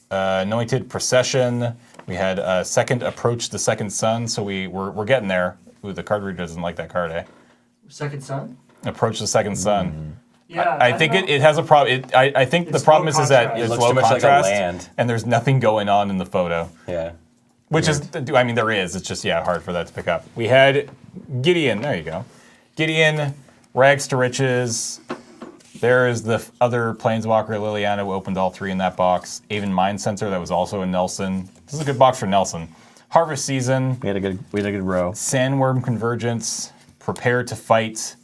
Anointed Procession. We had second Approach the Second Sun, so we're getting there. Ooh, the card reader doesn't like that card, eh? Second Sun? Approach the Second Sun. Yeah. I think don't know. it has a problem. I think the It's problem low is that contrast. it's It looks low too much like a contrast, land. and there's nothing going on in the photo. Yeah. Which is, I mean, there is. It's just, hard for that to pick up. We had Gideon. There you go. Gideon, Rags to Riches. There is the other Planeswalker, Liliana, who opened all 3 in that box. Aven Mind Sensor, that was also in Nelson. This is a good box for Nelson. Harvest Season. We had a good row. Sandworm Convergence. Prepare to Fight.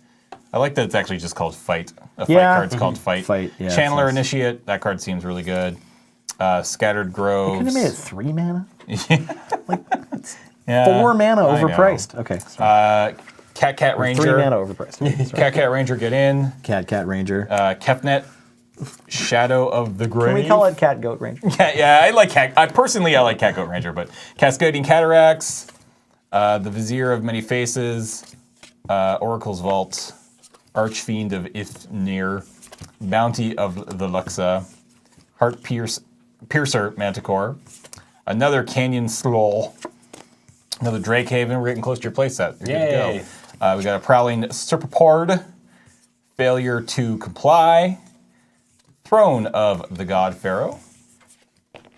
I like that it's actually just called Fight. A fight Yeah. card's called Fight. Fight, yeah, Channeler it's nice. Initiate. That card seems really good. Scattered Groves. Could have made it 3 mana? Yeah, 4 mana I know. overpriced. Okay. Sorry. Cat 3 Ranger. mana overpriced. Cat Ranger, get in. Cat Ranger. Kefnet, Shadow of the Grave. Can we call it Cat Goat Ranger? Yeah, I like Cat. I like Cat Goat Ranger, but Cascading Cataracts, the Vizier of Many Faces, Oracle's Vault, Archfiend of Ifnir, Bounty of the Luxa, Piercer Manticore, another Canyon Sloll, another Drake Haven. We're getting close to your playset. You're good to Yay. go. We got a Prowling Serpapord, Failure to Comply, Throne of the God Pharaoh,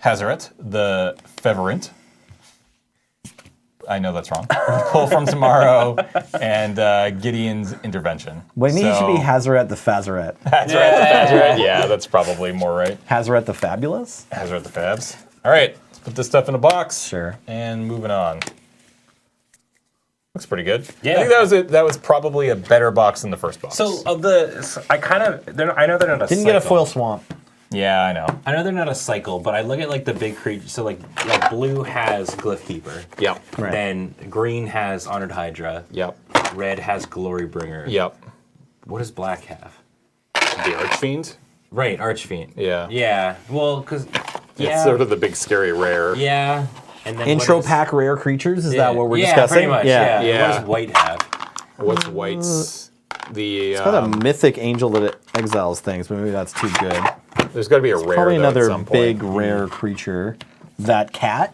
Hazaret, the Feverent. I know that's wrong. Pull from Tomorrow, and Gideon's Intervention. Well, maybe it should be Hazaret the Fazaret. Hazaret. Yeah, that's probably more right. Hazaret the Fabulous? Hazaret the Fabs. All right, let's put this stuff in a box. Sure. And moving on. Looks pretty good. Yeah. I think that was probably a better box than the first box. So I know they're not a Didn't get a cycle. foil swamp. yeah, I know. I know they're not a cycle, but I look at like the big creatures. So like blue has Glyph Keeper. Yep. Right. Then green has Honored Hydra. Yep. Red has Glorybringer. Yep. What does black have? The Archfiend. Right, Archfiend. Yeah. Yeah. Well, because It's sort of the big scary rare. yeah. And then Intro what is- pack rare creatures? Is that what we're yeah, discussing? Pretty much, yeah. Yeah. What does white have? What's White's? The It's got a mythic angel that exiles things, but maybe that's too good. there's got to be a rare. Probably though, at another some point. big rare creature. That cat?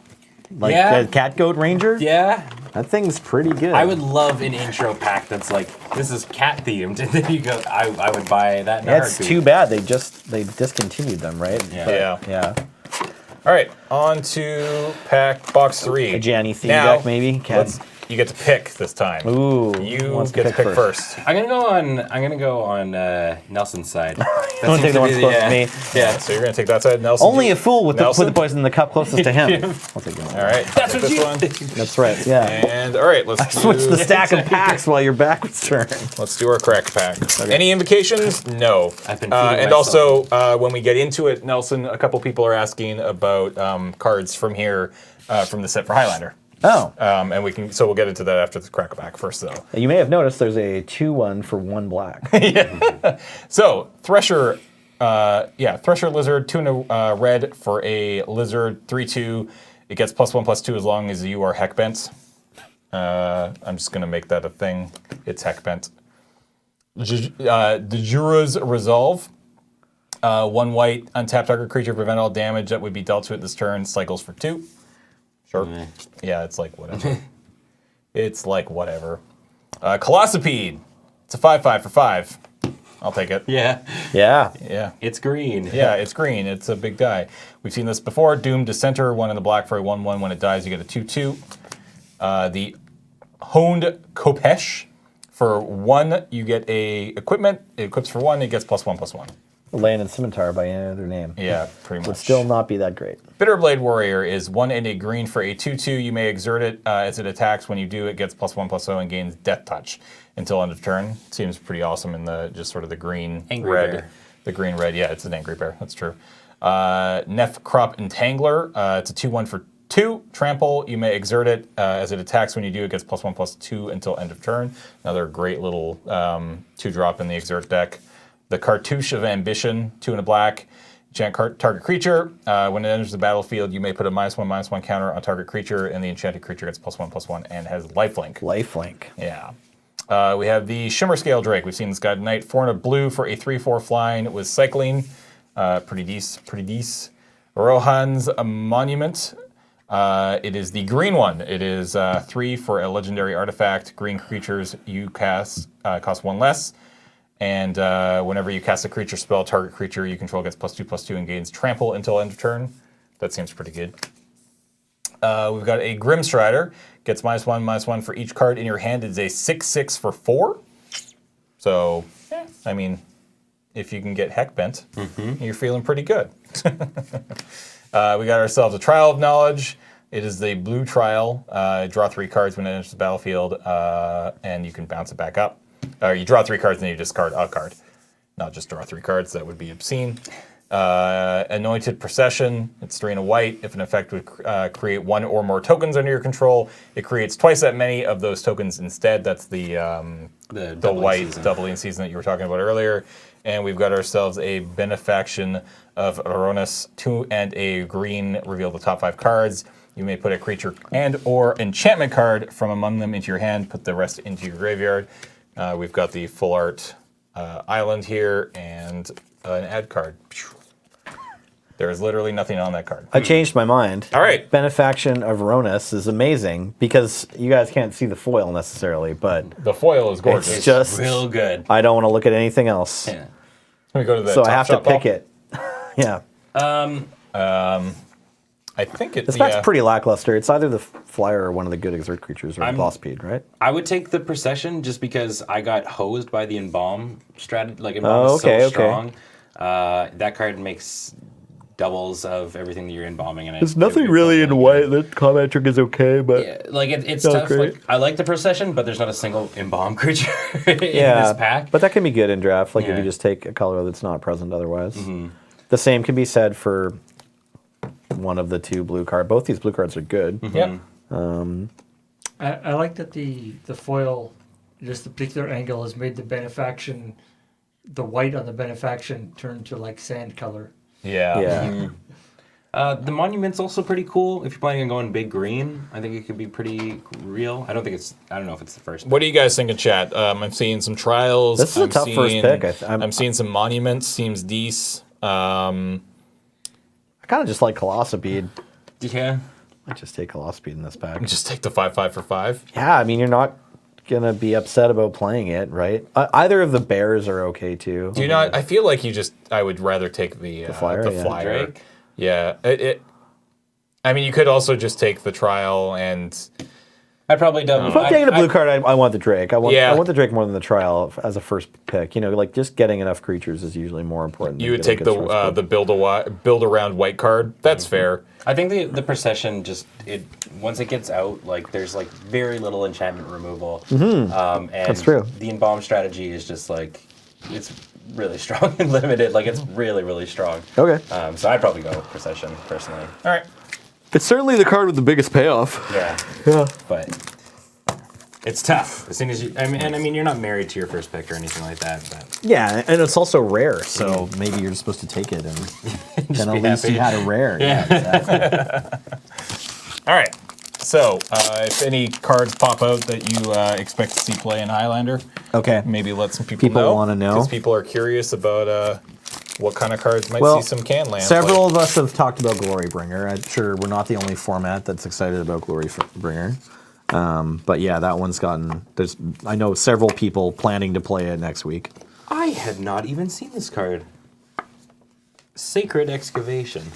Like Yeah. the Cat Goat Ranger? Yeah. That thing's pretty good. I would love an intro pack that's like, this is cat themed. And then you go, I would buy that in a That's heartbeat. too bad. They discontinued them, right? Yeah. But, Yeah. yeah. All right, on to pack box 3. A Janny theme Now, deck, maybe? You get to pick this time. Ooh. You wants get to pick first. I'm gonna go on Nelson's side. That Don't seems take the to one be close to me. Yeah. So you're gonna take that side, Nelson. Only a fool would put Nelson? the poison in the cup closest to him. I'll take it. All right. That's take what this you one. That's right. Yeah. And all right, let's Switch do, the stack of packs while your back was turned. let's do our crack pack. Any invocations? No. I've been feeding and myself. also, when we get into it, Nelson, a couple people are asking about cards from here from the set for Highlander. Oh. And we'll get into that after the crack pack first, though. You may have noticed there's a 2-1 for 1 black. So Thresher, Thresher Lizard, 2 and a red for a Lizard, 3/2. It gets +1/+2 as long as you are Heckbent. I'm just gonna make that a thing. It's Heckbent. Dejura's Resolve. 1 white, untap target creature, prevent all damage that would be dealt to it this turn. Cycles for 2. Sure. Yeah, it's like whatever. It's like whatever. Colossopede. It's a 5/5 for 5. I'll take it. Yeah. Yeah. Yeah. It's green. Yeah, it's green. It's a big guy. We've seen this before. Doomed Dissenter, 1 in the black for a 1/1. When it dies, you get a 2/2. The Honed Kopesh. For 1, you get a equipment. It equips for 1. It gets +1/+1. Land and Scimitar by any other name. Yeah, pretty much. Would still not be that great. Bitterblade Warrior is 1 and a green for a 2/2. You may exert it as it attacks. When you do, it gets +1/+0 and gains Death Touch until end of turn. Seems pretty awesome in the just sort of the green Angry red. bear. The green red, yeah, it's an angry bear. That's true. Neff Crop Entangler. It's a 2/1 for 2. Trample. You may exert it as it attacks. When you do, it gets +1/+2 until end of turn. Another great little 2-drop in the exert deck. The Cartouche of Ambition, 2 and a black. Enchant target creature. When it enters the battlefield, you may put a -1/-1 counter on target creature, and the enchanted creature gets +1/+1 and has lifelink. Lifelink. Yeah. We have the Shimmer Scale Drake. We've seen this guy tonight. 4 and a blue for a 3/4 flying with cycling. Pretty decent. Rohan's Monument. It is the green one. It is 3 for a legendary artifact. Green creatures you cast cost 1 less. And whenever you cast a creature spell, target creature you control gets +2/+2 and gains trample until end of turn. That seems pretty good. We've got a Grimstrider. Gets -1/-1 for each card in your hand. It's a 6/6 for 4. So, I mean, if you can get heck bent, you're feeling pretty good. We got ourselves a Trial of Knowledge. It is the blue trial. Draw 3 cards when it enters the battlefield, and you can bounce it back up. You draw 3 cards and then you discard a card. Not just draw 3 cards, that would be obscene. Anointed Procession, it's 3 and a white. If an effect would create 1 or more tokens under your control, it creates twice that many of those tokens instead. That's the white doubling season that you were talking about earlier. And we've got ourselves a Benefaction of Aronis, 2 and a green, reveal the top 5 cards. You may put a creature and or enchantment card from among them into your hand, put the rest into your graveyard. We've got the full art island here and an ad card. There is literally nothing on that card. I changed my mind. All right. Benefaction of Ronis is amazing because you guys can't see the foil necessarily, but The foil is gorgeous. it's just Real good. I don't want to look at anything else, Yeah. Let me go to the so top I have to shop ball. pick it. Yeah, I think it's this back's pretty lackluster. It's either the flyer or one of the good exert creatures or boss speed, right? I would take the Procession just because I got hosed by the Embalm strategy. Like, Embalm is okay. so strong. That card makes doubles of everything that you're embalming. And There's nothing really in white. The combat trick is okay, but Yeah, like it's Not tough. great. Like, I like the Procession, but there's not a single Embalm creature in this pack. but that can be good in draft. Like if Yeah. you just take a color that's not present otherwise. The same can be said for one of the 2 blue cards. Both these blue cards are good. Yep. I like that the foil, just the particular angle, has made the Benefaction, the white on the Benefaction turn to like sand color. Yeah. Yeah. The Monument's also pretty cool. If you're planning on going big green, I think it could be pretty real. I don't know if it's the first. What do you guys think in chat? I'm seeing some trials. This is a tough first pick. I'm seeing some monuments. Seems decent. I kind of just like Colossopede. Yeah. I just take Colossopede in this pack. Just take the 5/5 for 5. Yeah, I mean, you're not going to be upset about playing it, right? Either of the bears are okay, too. Do you not? I feel like I would rather take the flyer, yeah. flyer. Drake? Yeah. I mean, you could also just take the trial and I'd probably double. If I'm taking a blue card, I want the Drake. I want Yeah. the Drake more than the trial as a first pick. You know, like just getting enough creatures is usually more important. you than would take getting a good source the build around white card. That's fair. I think the Procession once it gets out, like there's like very little enchantment removal. And That's true. The Embalm strategy is just like it's really strong and limited. Like it's really, really strong. Okay. So I'd probably go Procession personally. All right. It's certainly the card with the biggest payoff. Yeah. Yeah. But it's tough. As soon as I mean, you're not married to your first pick or anything like that. But Yeah, and it's also rare, so maybe you're supposed to take it, and then be at least happy. you had a rare. Yeah. Exactly. All right. So, if any cards pop out that you expect to see play in Highlander, Okay. maybe let some people People know. wanna know. Because people are curious about what kind of cards might Well, see some can land. Several of us have talked about Glorybringer. I'm sure we're not the only format that's excited about Glorybringer. But yeah, that one's gotten. I know several people planning to play it next week. I had not even seen this card. Sacred Excavation.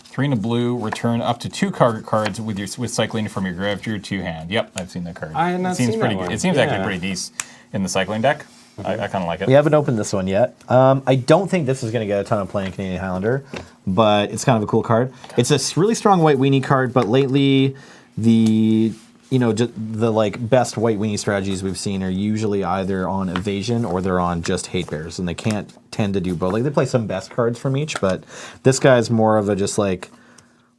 3 and a blue, return up to 2 target cards with cycling from your graveyard to hand. Yep, I've seen that card. I had not it seems seen pretty that good. one. It seems actually Yeah. pretty decent in the cycling deck. I kind of like it. We haven't opened this one yet. I don't think this is going to get a ton of play in Canadian Highlander, but it's kind of a cool card. It's a really strong white weenie card, but lately the the like best white weenie strategies we've seen are usually either on evasion or they're on just hate bears, and they can't tend to do both. Like they play some best cards from each, but this guy's more of a just like,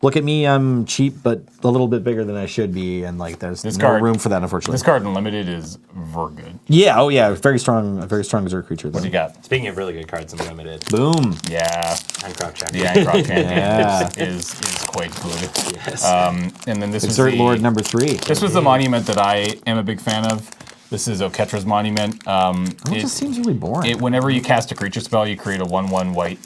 look at me, I'm cheap, but a little bit bigger than I should be, and like there's no room for that, unfortunately. This card in limited is very good. Yeah, oh yeah, very strong Berserk creature. What do you got? Speaking of really good cards in limited, Boom. Yeah, Handcraft Check. the Ankrock Champion Yeah. is quite good. Yes. And then this Exert was the, Lord number 3. This was the monument that I am a big fan of. This is Oketra's monument. It just seems really boring. Whenever you cast a creature spell, you create a 1/1 white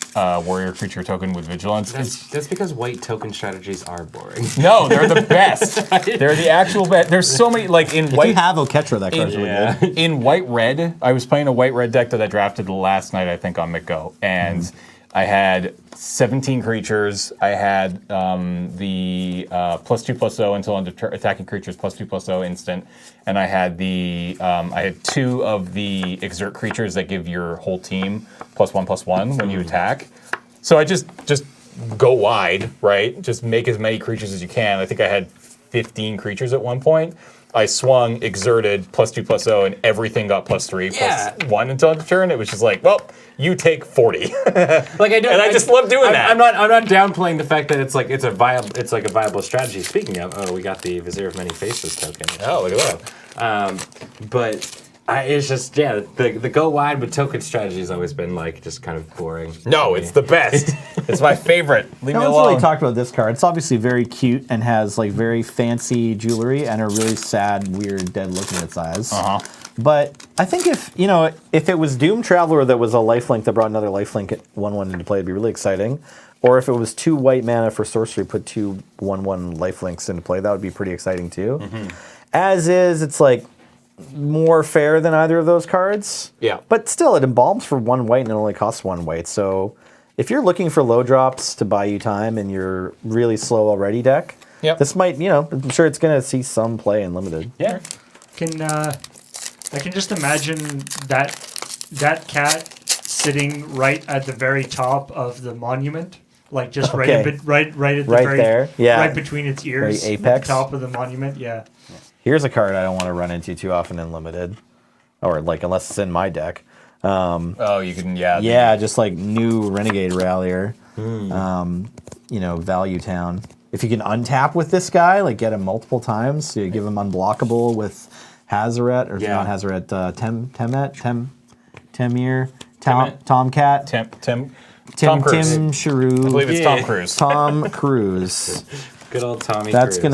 warrior creature token with vigilance. That's because white token strategies are boring. No, they're the best. They're the actual best. There's so many, like in if you white. have Oketra, that card's really good. In white red, I was playing a white red deck that I drafted last night, I think, on McGo, and I had 17 creatures. I had the +2/+0 until attacking creatures +2/+0 instant, and I had I had 2 of the exert creatures that give your whole team +1/+1 when you attack. So I just go wide, right? Just make as many creatures as you can. I think I had 15 creatures at one point. I swung, exerted, +2/+0, and everything got +3/+1 until the turn. It was just like, well, you take 40. Like I don't, And I just love doing that. I'm not downplaying the fact that it's like a viable strategy. Speaking of, we got the Vizier of Many Faces token. Oh, look at that. But it's just the go wide with token strategy has always been like just kind of boring. No, it's the best. It's my favorite. Leave No me one's alone. really talked about this card. It's obviously very cute and has like very fancy jewelry and a really sad, weird, dead look in its eyes. But I think if it was Doom Traveler that was a lifelink that brought another lifelink at 1/1 into play, it'd be really exciting. Or if it was 2 white mana for sorcery, put 2 1/1 lifelinks into play, that would be pretty exciting too. As is, it's like more fair than either of those cards. Yeah. But still, it embalms for 1 white and it only costs 1 white. So if you're looking for low drops to buy you time and you're really slow already deck, this might, I'm sure it's going to see some play in limited. Yeah. I can just imagine that cat sitting right at the very top of the monument, like just right at the Right very there, yeah. right between its ears, Very apex. at the top of the monument. Yeah. Here's a card I don't want to run into too often in limited, or like unless it's in my deck. Oh, you can, yeah. Yeah, just like new Renegade Rallier, Value Town. If you can untap with this guy, like get him multiple times, so you give him unblockable with Hazaret, or not Hazaret, Temir, Tomcat, Tom Cruise. Tim Sharu. I believe it's Tom Cruise. Tom Cruise. Good old Tommy. That's Cruise.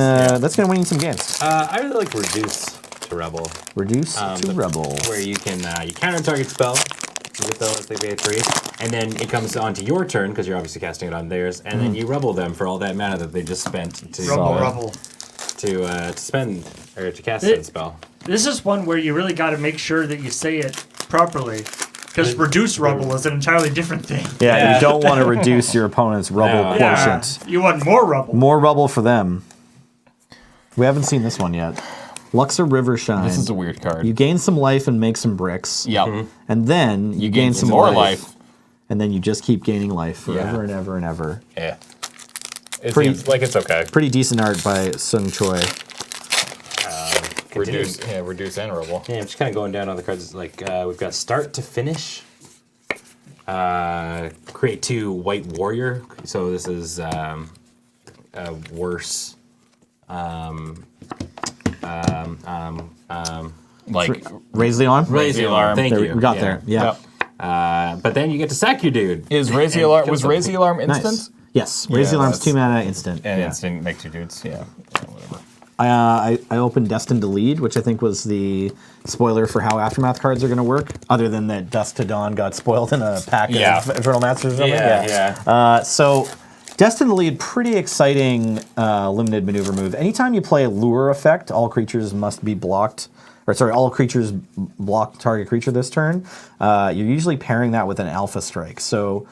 gonna win you some games. I really like Reduce to Rebel. Reduce to Rebel. Where you can you counter target spell with the let's say pay 3, and then it comes onto your turn because you're obviously casting it on theirs, and then you rebel them for all that mana that they just spent to Rubble. to spend or to cast that spell. This is one where you really got to make sure that you say it properly, because reduce rubble is an entirely different thing. Yeah, you don't want to reduce your opponent's rubble No. quotient. You want more rubble. More rubble for them. We haven't seen this one yet. Luxor River Shine. This is a weird card. You gain some life and make some bricks. Yep. And then you gain some more life. life. And then you just keep gaining life forever and ever and ever. Yeah. It Pretty- seems like it's okay. Pretty decent art by Sung Choi. Reduce and roll. Yeah, I'm just kind of going down on the cards. Like we've got start to finish. Create 2 white warrior. So this is worse. Like, Raise the arm? Raise the alarm. Thank There, you. we got there. Yeah. Yep. But then you get to sack your dude. Is Raise the and Alarm, kill was Raise the something. Alarm Nice. instant? Yes. Raise the Yeah, alarm's that's- 2 mana instant. And Yeah. instant make 2 dudes, yeah. Whatever. I opened Destined to Lead, which I think was the spoiler for how Aftermath cards are going to work, other than that Dusk to Dawn got spoiled in a pack of Eternal Masters or something. Yeah. So Destined to Lead, pretty exciting limited maneuver move. Anytime you play a lure effect, all creatures must be blocked. Or sorry, all creatures block target creature this turn. You're usually pairing that with an Alpha Strike. So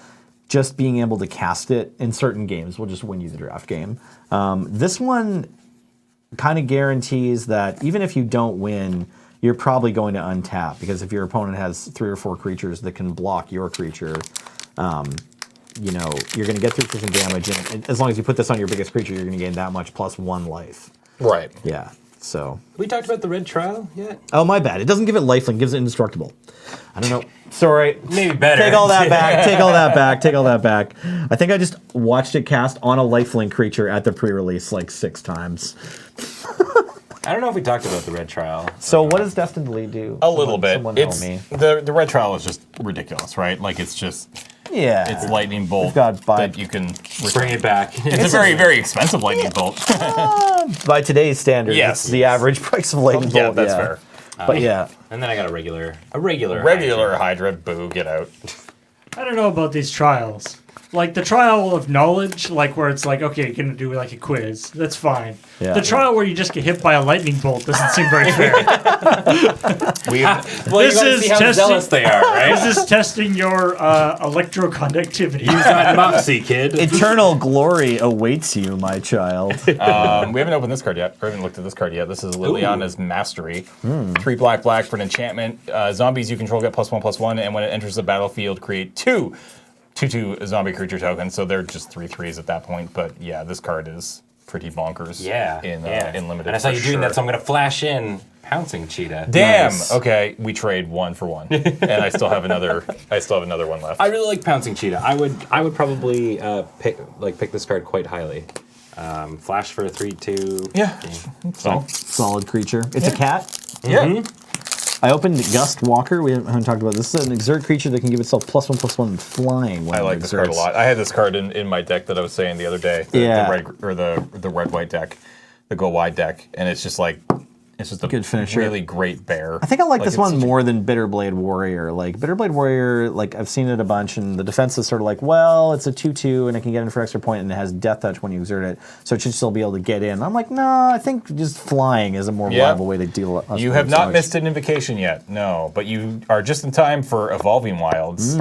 just being able to cast it in certain games will just win you the draft game. This one kind of guarantees that even if you don't win, you're probably going to untap, because if your opponent has 3 or 4 creatures that can block your creature, you know, you're going to get 3 efficient damage, and as long as you put this on your biggest creature, you're going to gain that much plus 1 life. Right. Yeah, so. We talked about the red trial yet? Oh, my bad. It doesn't give it lifelink, it gives it indestructible. I don't know. Sorry. Maybe better. Take all that back. Take all that back. Take all that back. I think I just watched it cast on a lifelink creature at the pre-release like 6 times. I don't know if we talked about the red trial. So what does Destined Lead do? A little bit. Someone It's tell me. the red trial is just ridiculous, right? Like it's just Yeah. it's lightning bolt We've got that you can Bring it back. It's a very, very expensive lightning bolt. By today's standards, Yes. it's the average price of lightning Yeah, bolt. that's fair. But yeah. And then I got a regular Hydra, boo, get out. I don't know about these trials. Like the trial of knowledge, like where it's like, okay, you're gonna do like a quiz. That's fine. Yeah. The trial where you just get hit by a lightning bolt doesn't seem very fair. We Well, This you gotta is see how testing- zealous they are, right? This is testing your electroconductivity. Use that moxie, kid. Eternal glory awaits you, my child. we haven't opened this card yet. Or haven't looked at this card yet. This is Liliana's Mastery. 3 black for an enchantment. Zombies you control get +1/+1, and when it enters the battlefield, create 2 2/2 zombie creature tokens. So they're just 3/3s at that point. But yeah, this card is pretty bonkers. Yeah. In limited. And I saw for you doing sure. that, so I'm gonna flash in Pouncing Cheetah. Damn. Nice. Okay, we trade 1 for 1, and I still have another. I still have another one left. I really like Pouncing Cheetah. I would probably pick this card quite highly. Flash for a 3/2. Yeah. So Solid creature. It's a cat. yeah. I opened Gust Walker. We haven't talked about this. This is an exert creature that can give itself +1/+1 flying. When I it like this card a exerts. lot. I had this card in my deck that I was saying the other day. Yeah. The red white deck, the go wide deck, and it's just like it's just a Good finisher. really great bear. I think I like this it's one such a- more than Bitterblade Warrior. Like Bitterblade Warrior, like I've seen it a bunch, and the defense is sort of like, well, it's a 2/2, and it can get in for extra point, and it has Death Touch when you exert it, so it should still be able to get in. I'm like, no, I think just flying is a more Yeah. reliable way to deal. Us You with have not damage. missed an invocation yet, no, but you are just in time for Evolving Wilds.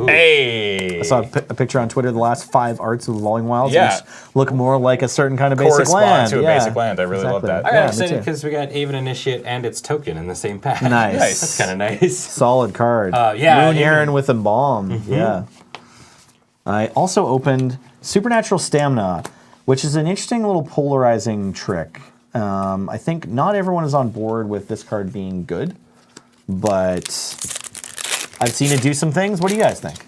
Hey! I saw a picture on Twitter. The last 5 arts of Evolving Wilds, Yeah. which look more like a certain kind of basic Correspond land. to a Yeah, basic land. I really love that. I Yeah, got me excited too. because we got Aven Initiate and its token in the same pack. Nice. That's kind of nice. Solid card. Yeah, Moon even- Aaron with Embalm. Yeah. I also opened Supernatural Stamina, which is an interesting little polarizing trick. I think not everyone is on board with this card being good, but I've seen it do some things. What do you guys think?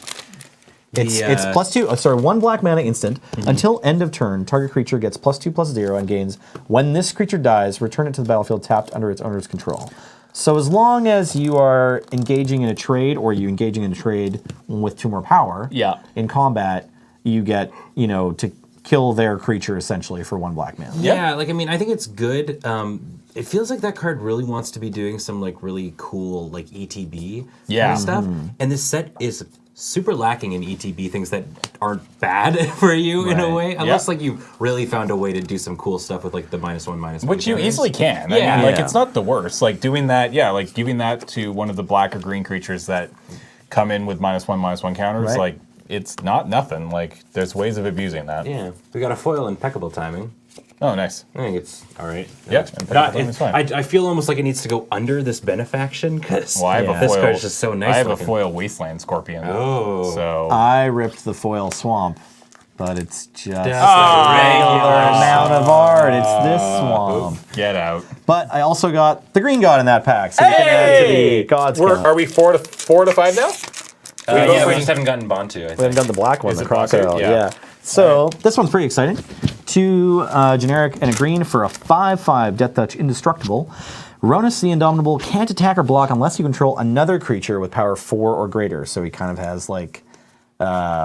It's +2. Oh, sorry, 1 black mana instant. Until end of turn, target creature gets +2/+0 and gains. When this creature dies, return it to the battlefield tapped under its owner's control. So as long as you are engaging in a trade, or you engaging in a trade with 2 more power, Yeah. in combat, you get to kill their creature essentially for 1 black mana. Yeah, like I mean, I think it's good. It feels like that card really wants to be doing some like really cool like ETB Yeah. kind of stuff, and this set is super lacking in ETB things that aren't bad for you in a Right. way, unless Yeah. like you really found a way to do some cool stuff with like the -1/-1. Which you counters. easily can. I Yeah. mean, like Yeah. it's not the worst. Like doing that, yeah, like giving that to one of the black or green creatures that come in with -1/-1 counters, Right. like it's not nothing. Like there's ways of abusing that. Yeah, we got a foil impeccable timing. Oh, nice. I think it's all right. Yeah, But I, impeccable timing's fine. I feel almost like it needs to go under this benefaction because Well, I have a this foil. card's just so nice. I have looking. a foil Wasteland Scorpion. Oh. So I ripped the foil swamp, but it's just Just a regular regular amount of art. It's this swamp. get out. But I also got the green god in that pack, so you can add to the gods count. Are we 4 to 5 now? Yeah, we just haven't gotten Bantu. I We think. haven't done the black one, Is the it Bantu? crocodile. Yeah. Yeah. So this one's pretty exciting. 2 generic and a green for a 5/5 Death Touch Indestructible. Ronus the Indomitable can't attack or block unless you control another creature with power 4 or greater. So he kind of has like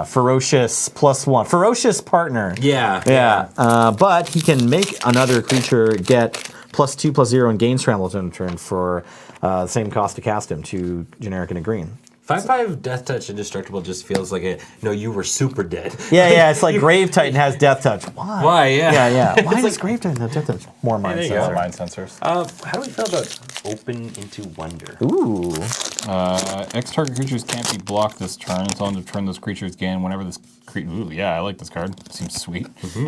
ferocious +1, ferocious partner. Yeah. Yeah, but he can make another creature get +2/+0 and gain scramble to turn for the same cost to cast him, 2 generic and a green. 5/5 Death Touch Indestructible just feels like you were super dead. Yeah, it's like Grave Titan has Death Touch. Why? Why? Yeah. Yeah. Why does Grave Titan have Death Touch? More mind There you sensor. go. Mind sensors. How do we feel about Open into Wonder? Ooh. X target creatures can't be blocked this turn until end of turn. Those creatures gain whenever this creature. Ooh, yeah, I like this card. Seems sweet.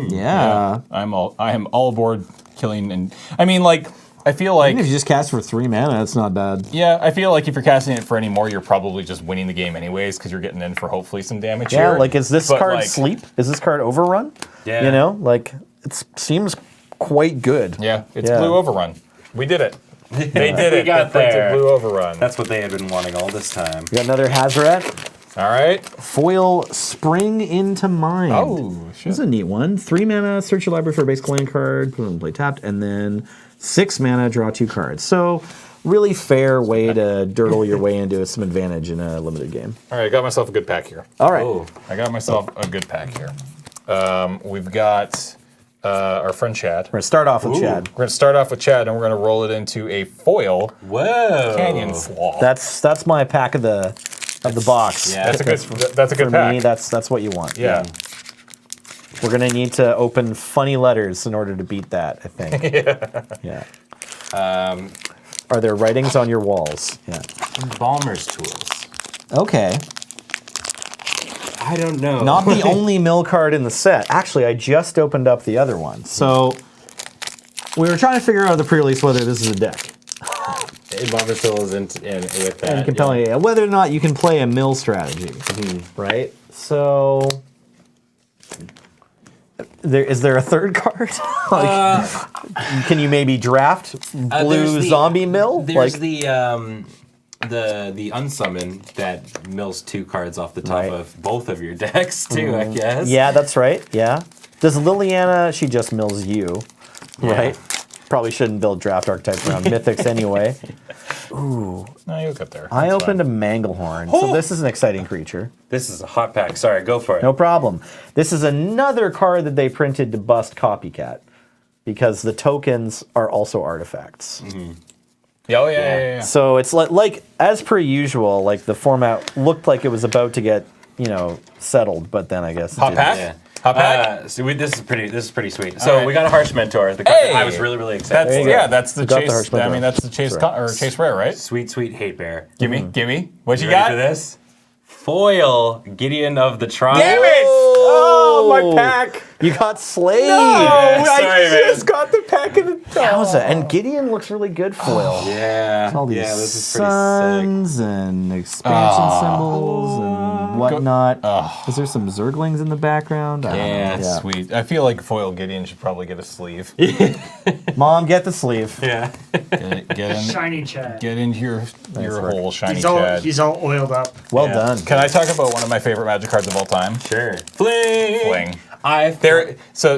Yeah. I am all aboard killing, and I mean, like, I feel like Even if you just cast for 3 mana, that's not bad. yeah, I feel like if you're casting it for any more, you're probably just winning the game anyways because you're getting in for hopefully some damage Yeah, here. like is this But, card like, sleep? Is this card overrun? Yeah. You know, like it seems quite good. Yeah, it's Yeah. blue overrun. We did it. They did it. got They printed there. Blue overrun. That's what they had been wanting all this time. We got another Hazoret. all right. Foil Spring into Mind. Oh, This shit. is a neat one. 3 mana, search your library for a basic land card, put it in play tapped, and then 6 mana, draw 2 cards. So, really fair way to dirtle your way into some advantage in a limited game. All right, I got myself a good pack here. All right. Oh, I got myself a good pack here. We've got our friend Chad. We're gonna start off with Chad. We're going to start off with Chad, and we're going to roll it into a foil whoa! Canyon Slaw. That's my pack of the box. Yeah. That's a good For pack. me, that's what you want. yeah. We're gonna need to open funny letters in order to beat that, I think. Yeah. Are there writings on your walls? Yeah. Bomber's tools. Okay. I don't know. Not the only mill card in the set. Actually, I just opened up the other one. So, we were trying to figure out the pre-release whether this is a deck. Bomber's tools and with that. And compelling, yeah, Whether or not you can play a mill strategy. right? So, is there a third card? Like, can you maybe draft blue there's the- zombie mill? There's Like, the unsummon that mills 2 cards off the top Right. of both of your decks too. I guess. yeah, that's right. Yeah. Does Liliana? She just mills you, right? Probably shouldn't build draft archetypes around mythics anyway. No, you'll get there. I That's opened fine. a Manglehorn, so this is an exciting creature. This is a hot pack. Sorry, go for it. No problem. This is another card that they printed to bust Copycat, because the tokens are also artifacts. Yeah, oh, yeah. So it's like as per usual, like the format looked like it was about to get settled, but then I guess it Hot didn't. pack? Yeah. Hot pack? This is pretty sweet. So right. we got a Harsh Mentor. The card that Hey! I was really excited. That's for. yeah. That's the got the chase. Harsh I Mentor. mean, that's the chase That's right. or chase rare, right? Sweet hate bear. Gimme. What you Ready got? for this? Foil Gideon of the Tribe. Damn it! Oh, my pack! You got slayed. Yeah, sorry, man. got the pack of the. Wowza. And Gideon looks really good foil. Yeah. All these yeah, this is pretty sick. suns and expansion symbols and whatnot. Is there some Zerglings in the background? I don't Yeah, know. Sweet. I feel like foil Gideon should probably get a sleeve. Mom, get the sleeve. Yeah. Get in. Shiny Chad. Get into your right. hole, shiny He's all Chad. he's all oiled up. Well Yeah. done. Can I talk about one of my favorite Magic cards of all time? Sure. Fling. Fling. There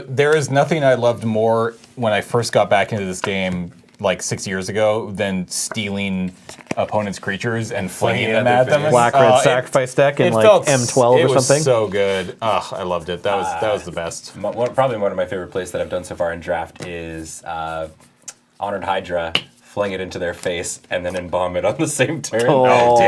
There is nothing I loved more when I first got back into this game like 6 years ago than stealing opponents' creatures and flinging them at them. Black red sacrifice deck in like M12 it or was something. so good. Oh, I loved it. That was the best. Probably one of my favorite plays that I've done so far in draft is Honored Hydra. Fling it into their face and then embalm it on the same turn. Oh,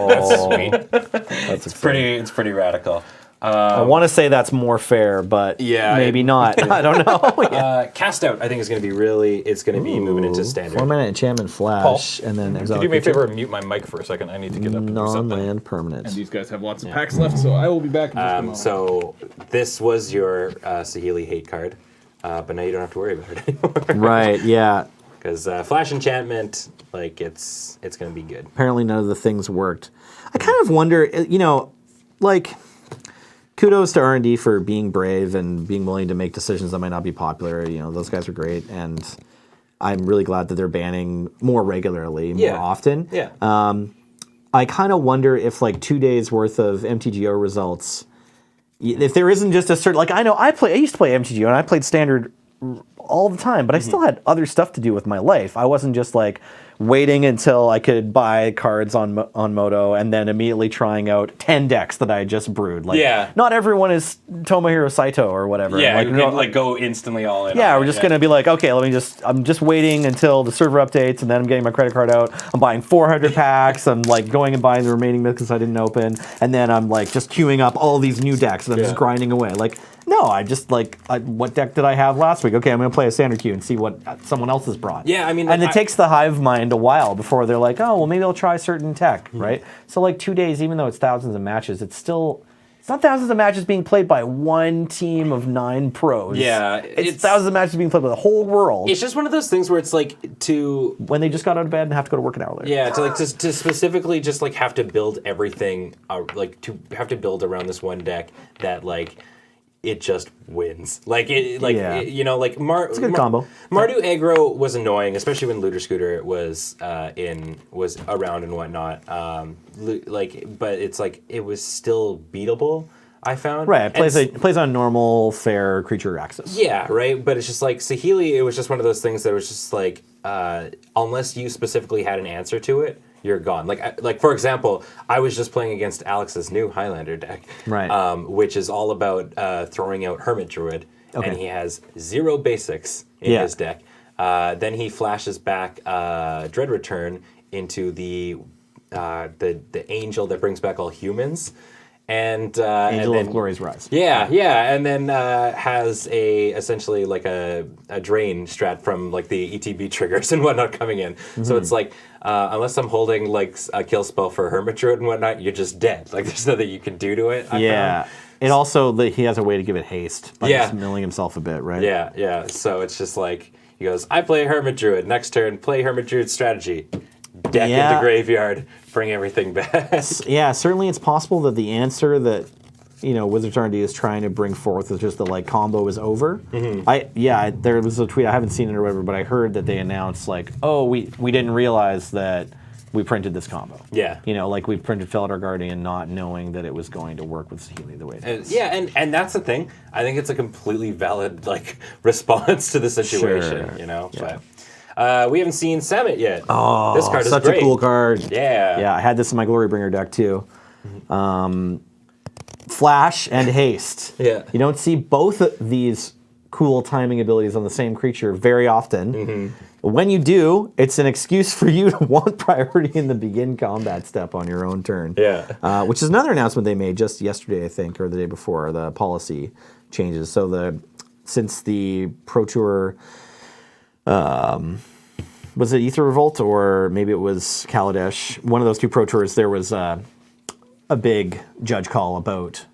That's sweet. That's exciting. It's pretty radical. I want to say that's more fair, but Yeah, maybe not. I don't know. Cast out, I think is going to to be moving into standard. 4 mana enchantment flash, and then Could exile you do me a creature. favor and mute my mic for a second? I need to get up and do something. Non-land permanent. These guys have lots of packs left, so I will be back in just a moment. So this was your Saheeli hate card, but now you don't have to worry about it anymore. Right, yeah. Because flash enchantment, like it's going to be good. Apparently none of the things worked. I kind of wonder, like, kudos to R&D for being brave and being willing to make decisions that might not be popular. Those guys are great, and I'm really glad that they're banning more regularly, more often. Yeah. I kind of wonder if, like, 2 days worth of MTGO results, if there isn't just a certain, like, I used to play MTGO, and I played Standard all the time, but I still had other stuff to do with my life. I wasn't just like waiting until I could buy cards on Moto and then immediately trying out 10 decks that I had just brewed. Like, Yeah. not everyone is Tomohiro Saito or whatever. Yeah, like, you can go instantly all in. yeah, on we're it, just gonna be like, okay, I'm just waiting until the server updates, and then I'm getting my credit card out. I'm buying 400 packs. I'm like going and buying the remaining myths I didn't open, and then I'm like just queuing up all these new decks, and I'm just grinding away. Like, no, I just what deck did I have last week? Okay, I'm gonna play a standard queue and see what someone else has brought. Yeah, I mean, and like, it takes the hive mind a while before they're like, oh, well, maybe I'll try certain tech, right? So like 2 days, even though it's thousands of matches, it's still not thousands of matches being played by one team of 9 pros. Yeah, it's thousands of matches being played by the whole world. It's just one of those things where it's like when they just got out of bed and have to go to work an hour later. Yeah, to specifically just like have to build everything, like to have to build around this one deck that like it just wins. Like it, like Yeah. you know, like It's a good combo. Mardu aggro was annoying, especially when Looter Scooter was around and whatnot. But it's like it was still beatable. I found Right, it plays on normal, fair creature axis. Yeah, right. But it's just like Saheeli, it was just one of those things that was just like, unless you specifically had an answer to it, you're gone. Like for example, I was just playing against Alex's new Highlander deck, Right. Which is all about throwing out Hermit Druid, Okay. and he has 0 basics in his deck. Then he flashes back Dread Return into the angel that brings back all humans. And Angel and then, of Glory's Rise. Yeah, and then has essentially like a drain strat from like the ETB triggers and whatnot coming in. So it's like unless I'm holding like a kill spell for Hermit Druid and whatnot, you're just dead. Like there's nothing you can do to it. I found. It also he has a way to give it haste by Yeah. just milling himself a bit, right? Yeah. So it's just like he goes, I play Hermit Druid. Next turn, play Hermit Druid strategy. Deck Yeah. into graveyard, bring everything back. Yeah, certainly it's possible that the answer that Wizards R&D is trying to bring forth is just the like combo is over. Mm-hmm. There was a tweet, I haven't seen it or whatever, but I heard that they announced like, oh, we didn't realize that we printed this combo. Yeah. Like we printed Felidar Guardian not knowing that it was going to work with Saheeli the way it is. And that's the thing. I think it's a completely valid like response to the situation, Sure. Yeah. Yeah. But we haven't seen Summit yet. Oh, this card is such great. a cool card. Yeah. Yeah, I had this in my Glorybringer deck too. Flash and haste. Yeah. You don't see both of these cool timing abilities on the same creature very often. When you do, it's an excuse for you to want priority in the begin combat step on your own turn. Yeah. Which is another announcement they made just yesterday, I think, or the day before, the policy changes. So since the Pro Tour, was it Ether Revolt or maybe it was Kaladesh, one of those 2 Pro Tours, there was a big judge call about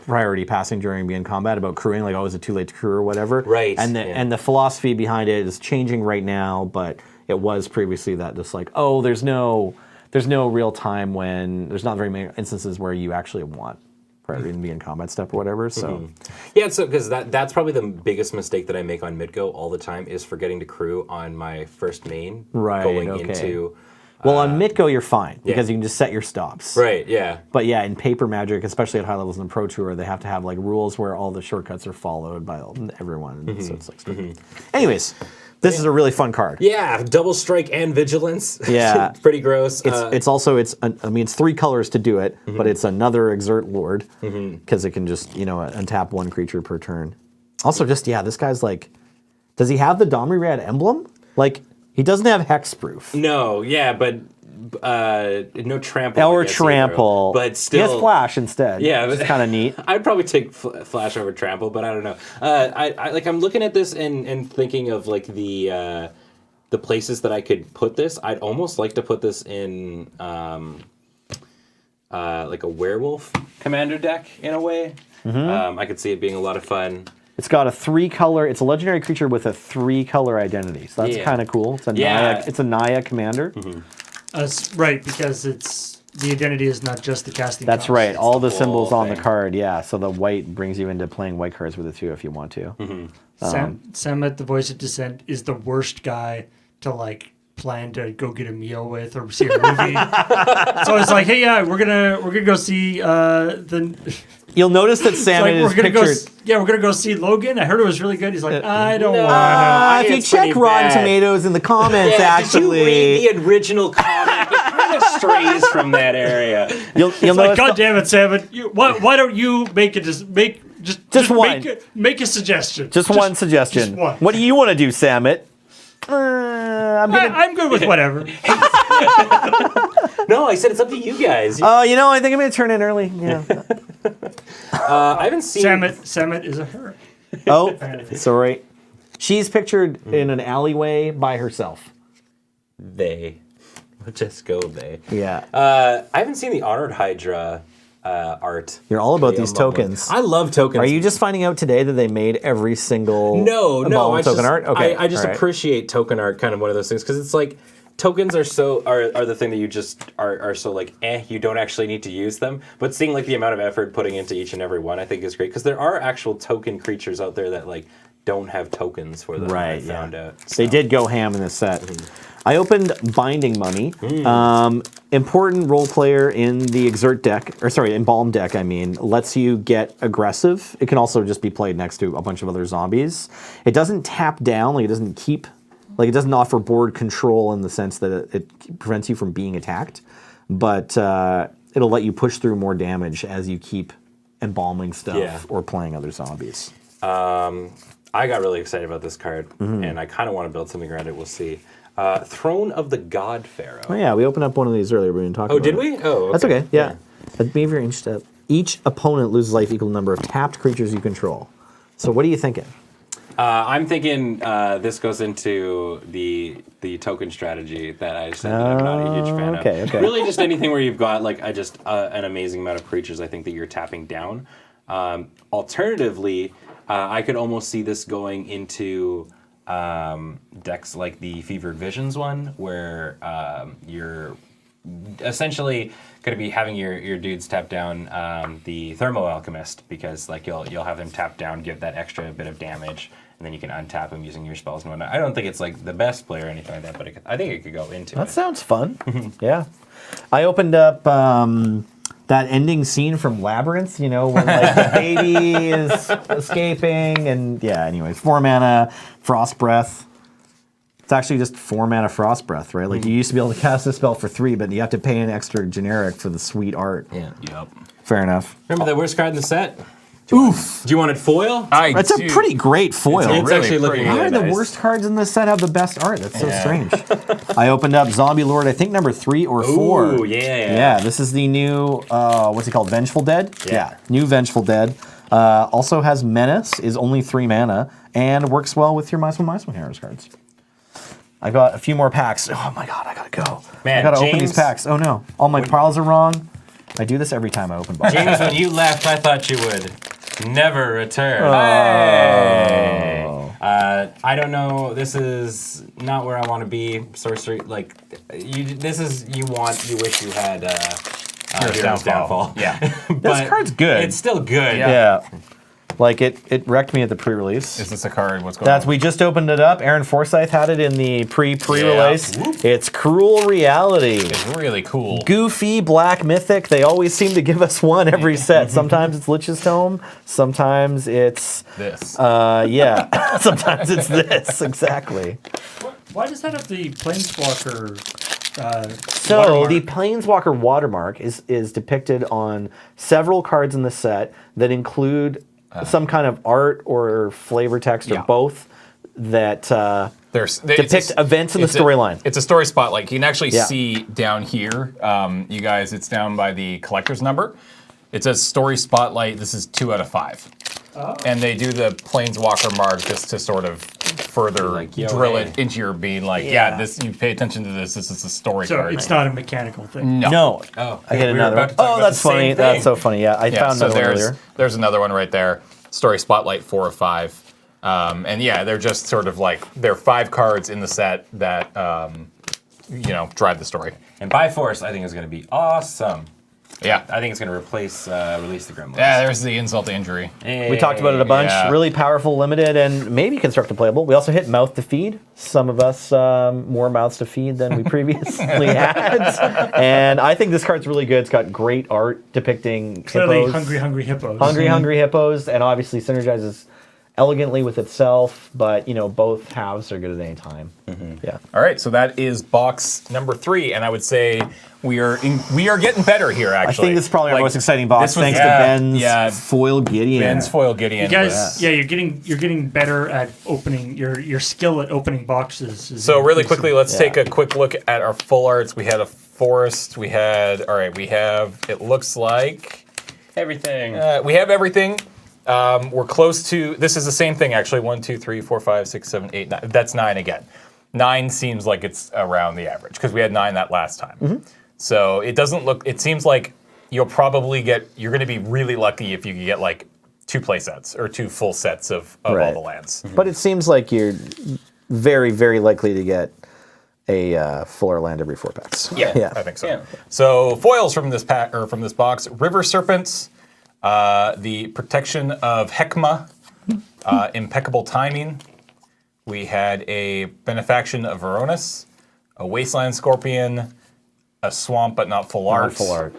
priority passing during begin combat, about crewing, like, oh, is it too late to crew or whatever? Right. And the philosophy behind it is changing right now, but it was previously that just like, oh, there's no real time when, there's not very many instances where you actually want priority in begin combat step or whatever, so. Yeah, so because that's probably the biggest mistake that I make on mid-go all the time is forgetting to crew on my first main going into... Well, on Mitko, you're fine, because you can just set your stops. Right, yeah. But yeah, in Paper Magic, especially at high levels in the Pro Tour, they have to have like rules where all the shortcuts are followed by everyone. So it's like strict. Anyways, this is a really fun card. Yeah, double strike and vigilance. Yeah. Pretty gross. It's 3 colors to do it, but it's another Exert Lord, because it can just, untap 1 creature per turn. Also, this guy's like, does he have the Domri Red emblem? Like, he doesn't have hexproof. No, yeah, but no trample. Or I guess, trample. But still, he has flash instead. Yeah, which is kind of neat. I'd probably take flash over trample, but I don't know. I'm looking at this and thinking of like the places that I could put this. I'd almost like to put this in like a werewolf commander deck in a way. I could see it being a lot of fun. It's got a 3-color. It's a legendary creature with a 3-color identity, so that's kind of cool. It's a Naya. It's a Naya commander. Right, because the identity is not just the casting. That's cost. right. All the whole symbols on the thing. card. Yeah. So the white brings you into playing white cards with it too, if you want to. Sam at the Voice of Dissent is the worst guy to like plan to go get a meal with or see a movie. So it's like, hey, yeah, we're gonna go see the. You'll notice that Salmon is we're pictured. gonna go see Logan. I heard it was really good. He's like, I don't No. want If you It's check pretty Rotten bad. Tomatoes in the comments, Yeah, actually, did you read the original comic? It kind of strays from that area. you'll to. Like, notice. God damn it, Sam! Why don't you make it? Just one. Make a suggestion. Just one suggestion. just one. What do you want to do, Samet? I'm good with whatever. No, I said it's up to you guys. I think I'm gonna turn in early. Yeah. I haven't seen. Samet is a her. Oh, sorry. She's pictured in an alleyway by herself. They. Let's just go they. Yeah. I haven't seen the Honored Hydra art. You're all about The these Amonkhet. tokens. I love tokens. Are you just finding out today that they made every single No. Embalmed I token just, art? Okay, I just all right. appreciate token art, kind of one of those things, because it's like tokens are the thing that you just are so like you don't actually need to use them. But seeing like the amount of effort putting into each and every one, I think is great, because there are actual token creatures out there that like don't have tokens for them. Right, I found out. They did go ham in this set. I opened Binding Mummy. Important role player in the Exert deck, or sorry, Embalm deck, I mean, lets you get aggressive. It can also just be played next to a bunch of other zombies. It doesn't tap down, like it doesn't keep, like it doesn't offer board control in the sense that it prevents you from being attacked, but it'll let you push through more damage as you keep embalming stuff or playing other zombies. I got really excited about this card, and I kind of want to build something around it. We'll see. Throne of the God Pharaoh. Oh yeah, we opened up one of these earlier. We didn't talk about did it. we? Oh, okay. That's okay. Yeah. Behavior each opponent loses life equal to the number of tapped creatures you control. So what are you thinking? I'm thinking this goes into the token strategy that I said that I'm not a huge fan of. Okay. Really, just anything where you've got like an amazing amount of creatures. I think that you're tapping down. Alternatively, I could almost see this going into decks like the Fevered Visions one, where you're essentially going to be having your dudes tap down the Thermo Alchemist, because like you'll have them tap down, give that extra bit of damage, and then you can untap them using your spells and whatnot. I don't think it's like the best play or anything like that, but I think it could go into That it. sounds fun. Yeah. I opened up that ending scene from Labyrinth, when like the baby is escaping, and yeah, anyways, 4 mana Frost Breath. It's actually just 4 mana Frost Breath, right? Like you used to be able to cast this spell for 3, but you have to pay an extra generic for the sweet art. Yeah. Yep. Fair enough. Remember the worst card in the set? Oof. Do you want it foil? That's a pretty great foil. It's really actually looking pretty. How really are the nice. worst cards in this set have the best art? That's so strange. I opened up Zombie Lord, I think number 3 or 4. Ooh, yeah. Yeah, this is the new, what's it called, Vengeful Dead? Yeah. New Vengeful Dead. Also has Menace, is only 3 mana, and works well with your Maismo Heroes cards. I got a few more packs. Oh my god, I gotta go. Man, I gotta open James- these packs. Oh no, all my piles are wrong. I do this every time I open boxes. James, when you left, I thought you would never return. I don't know. This is not where I want to be. Sorcery, like you wish you had Hero's Downfall. Yeah. But card's good. It's still good. Yeah. Like it wrecked me at the pre-release. Is this a card? What's going on? We just opened it up. Aaron Forsyth had it in the pre-release. Yeah. It's Cruel Reality. It's really cool. Goofy Black Mythic. They always seem to give us one every set. Sometimes it's Lich's Tome. Sometimes it's This. yeah. Sometimes it's this. Exactly. Why does that have the Planeswalker? So watermark? the Planeswalker watermark is depicted on several cards in the set that include some kind of art or flavor text or Yeah. both that depict events in the storyline. It's a story spotlight. You can actually Yeah. see down here, you guys, it's down by the collector's number. It says story spotlight. This is 2 out of 5. Oh. And they do the Planeswalker mark just to sort of further Like, yo, drill hey. it into your being like, Yeah. this. You pay attention to this. This is a story So card. it's not a mechanical thing. No. Oh, I get we were another about one. to talk Oh, about that's the same funny. thing. That's so funny. Yeah, I Yeah, found so another one earlier. there's another one right there. Story spotlight 4 of 5. And yeah, they're just sort of like they're 5 cards in the set that drive the story. And by force, I think is going to be awesome. Yeah. I think it's going to replace Release the Gremlins. Yeah, there's the insult to injury. We talked about it a bunch. Yeah. Really powerful, limited, and maybe constructed playable. We also hit Mouth to Feed. Some of us more mouths to feed than we previously had. And I think this card's really good. It's got great art depicting Clearly, hippos. hungry hippos. Hungry hippos, and obviously synergizes elegantly with itself, but both halves are good at any time. Yeah. All right, so that is box number 3, and I would say we are getting better here. I Actually, think this is probably our Like, most exciting box, this was- thanks yeah, to Ben's yeah. foil Gideon. Ben's foil Gideon. You guys, was- yeah, you're getting better at opening your skill at opening boxes. is So really increasing. quickly, let's Yeah. take a quick look at our full arts. We had a forest. We have. It looks like Everything. we have everything. We're close to. This is the same thing actually. 1, 2, 3, 4, 5, 6, 7, 8, 9. That's 9 again. 9 seems like it's around the average because we had 9 that last time. So it doesn't look. It seems like you're going to be really lucky if you can get like 2 play sets or 2 full sets of all Right. the lands. But it seems like you're very, very likely to get a fuller land every 4 packs. I think so. Yeah. So foils from this pack or from this box: River Serpents, the Protection of Hekma, Impeccable Timing. We had a Benefaction of Veronis, a Wasteland Scorpion, a Swamp but not full art, Full art.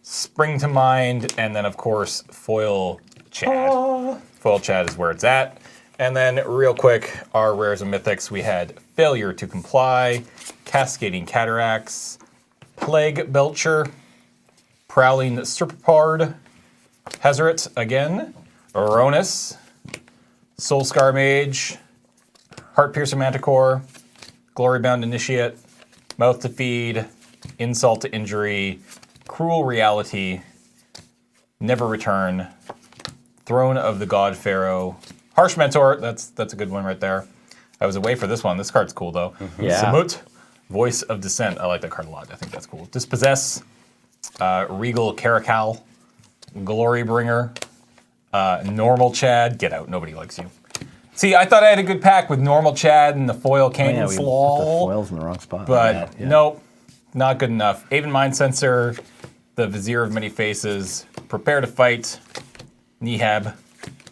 Spring to Mind, and then of course Foil Chad. Foil Chad is where it's at. And then real quick, our rares and mythics, we had Failure to Comply, Cascading Cataracts, Plague Belcher, Prowling Serpapard, Hazaret again, Aronis, Soulscar Mage, Heartpiercer Manticore, Glorybound Initiate, Mouth to Feed, Insult to Injury, Cruel Reality, Never Return, Throne of the God Pharaoh, Harsh Mentor, that's a good one right there. I was away for this one. This card's cool though. Yeah. Samut, Voice of Dissent. I like that card a lot. I think that's cool. Dispossess, Regal Caracal, Glorybringer, Normal Chad. Get out. Nobody likes you. See, I thought I had a good pack with Normal Chad and the Foil Canyon we put the Slaw. foils in the wrong spot. But Yeah. nope, not good enough. Aven Mind Sensor, the Vizier of Many Faces, Prepare to Fight, Nehab,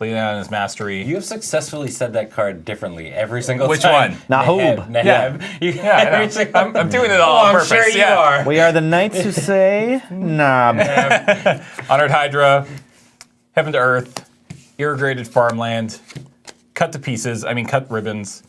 Lay Down His Mastery. You have successfully said that card differently every single Which time. one? Neheb. Yeah. You- I know. every single- I'm doing it all Oh, on I'm purpose. sure you yeah. are. We are the knights who say, nah. Honored Hydra, Heaven to Earth, Irrigated Farmland, Cut to Pieces. I mean, cut ribbons.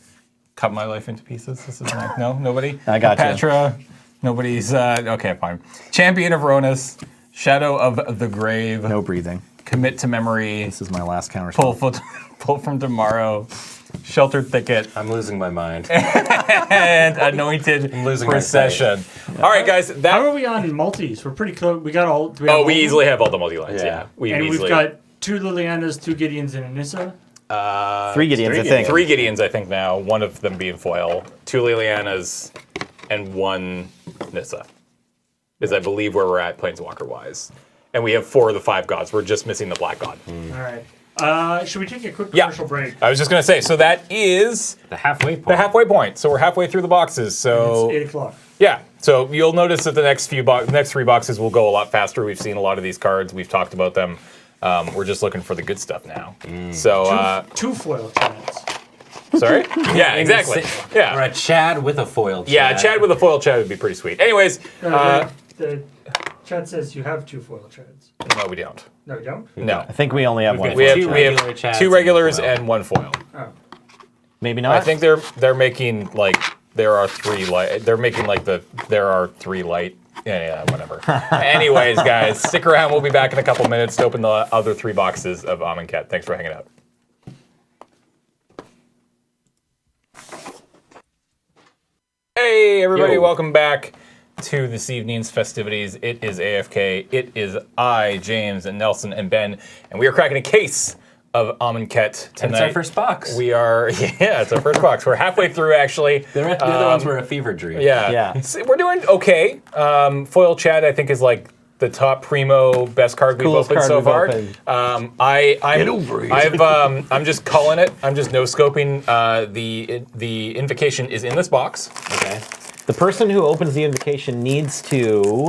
Cut my life into pieces. This is like, no, nobody. I got you. Patra. Nobody's. Okay, fine. Champion of Ronus, Shadow of the Grave. No breathing. Commit to Memory. This is my last counter. Pull from Tomorrow. Sheltered Thicket. I'm losing my mind. And Anointed losing my Procession. All right, guys. How are we on multis? We're pretty close. We got all. Do we have all We of them? easily have all the multi-lines. Yeah. Yeah. And easily we've got 2 Lilianas, 2 Gideons, and a Nissa. 3 Gideons, I think. 3 Gideons, I think now. One of them being foil. 2 Lilianas, and 1 Nissa. Is I believe where we're at Planeswalker wise. And we have 4 of the 5 gods. We're just missing the Black God. All right. Should we take a quick Yeah. commercial break? I was just gonna say. So that is The halfway point. the halfway point. So we're halfway through the boxes. So It's 8 o'clock. yeah. So you'll notice that the next 3 boxes will go a lot faster. We've seen a lot of these cards. We've talked about them. We're just looking for the good stuff now. So 2 foil chats. sorry. Yeah. Exactly. Or Yeah. a Chad with a foil Chad. Yeah. Chad with a foil Chad would be pretty sweet. Anyways. The chat says you have 2 foil chads. No, we don't. No, you don't? No. I think we only have one. We have, Two we regular have Chads 2 and regulars one foil. and 1 foil. Oh. Maybe not. I think they're making like there are 3 light. They're making like there are 3 light. Yeah, whatever. Anyways, guys, stick around. We'll be back in a couple minutes to open the other 3 boxes of Amonkhet. Thanks for hanging out. Hey, everybody, Yo. welcome back to this evening's festivities. It is AFK. It is I, James, and Nelson, and Ben, and we are cracking a case of Amonkhet tonight. And it's our first box. We are, yeah, it's our first box. We're halfway through, actually. The other ones were a fever dream. Yeah. Yeah. So we're doing okay. Foil Chad, I think, is like the top primo best card we've Coolest opened card so we've far. opened. Get over it. I'm just calling it. I'm just no scoping. The invocation is in this box. Okay. The person who opens the invocation needs to.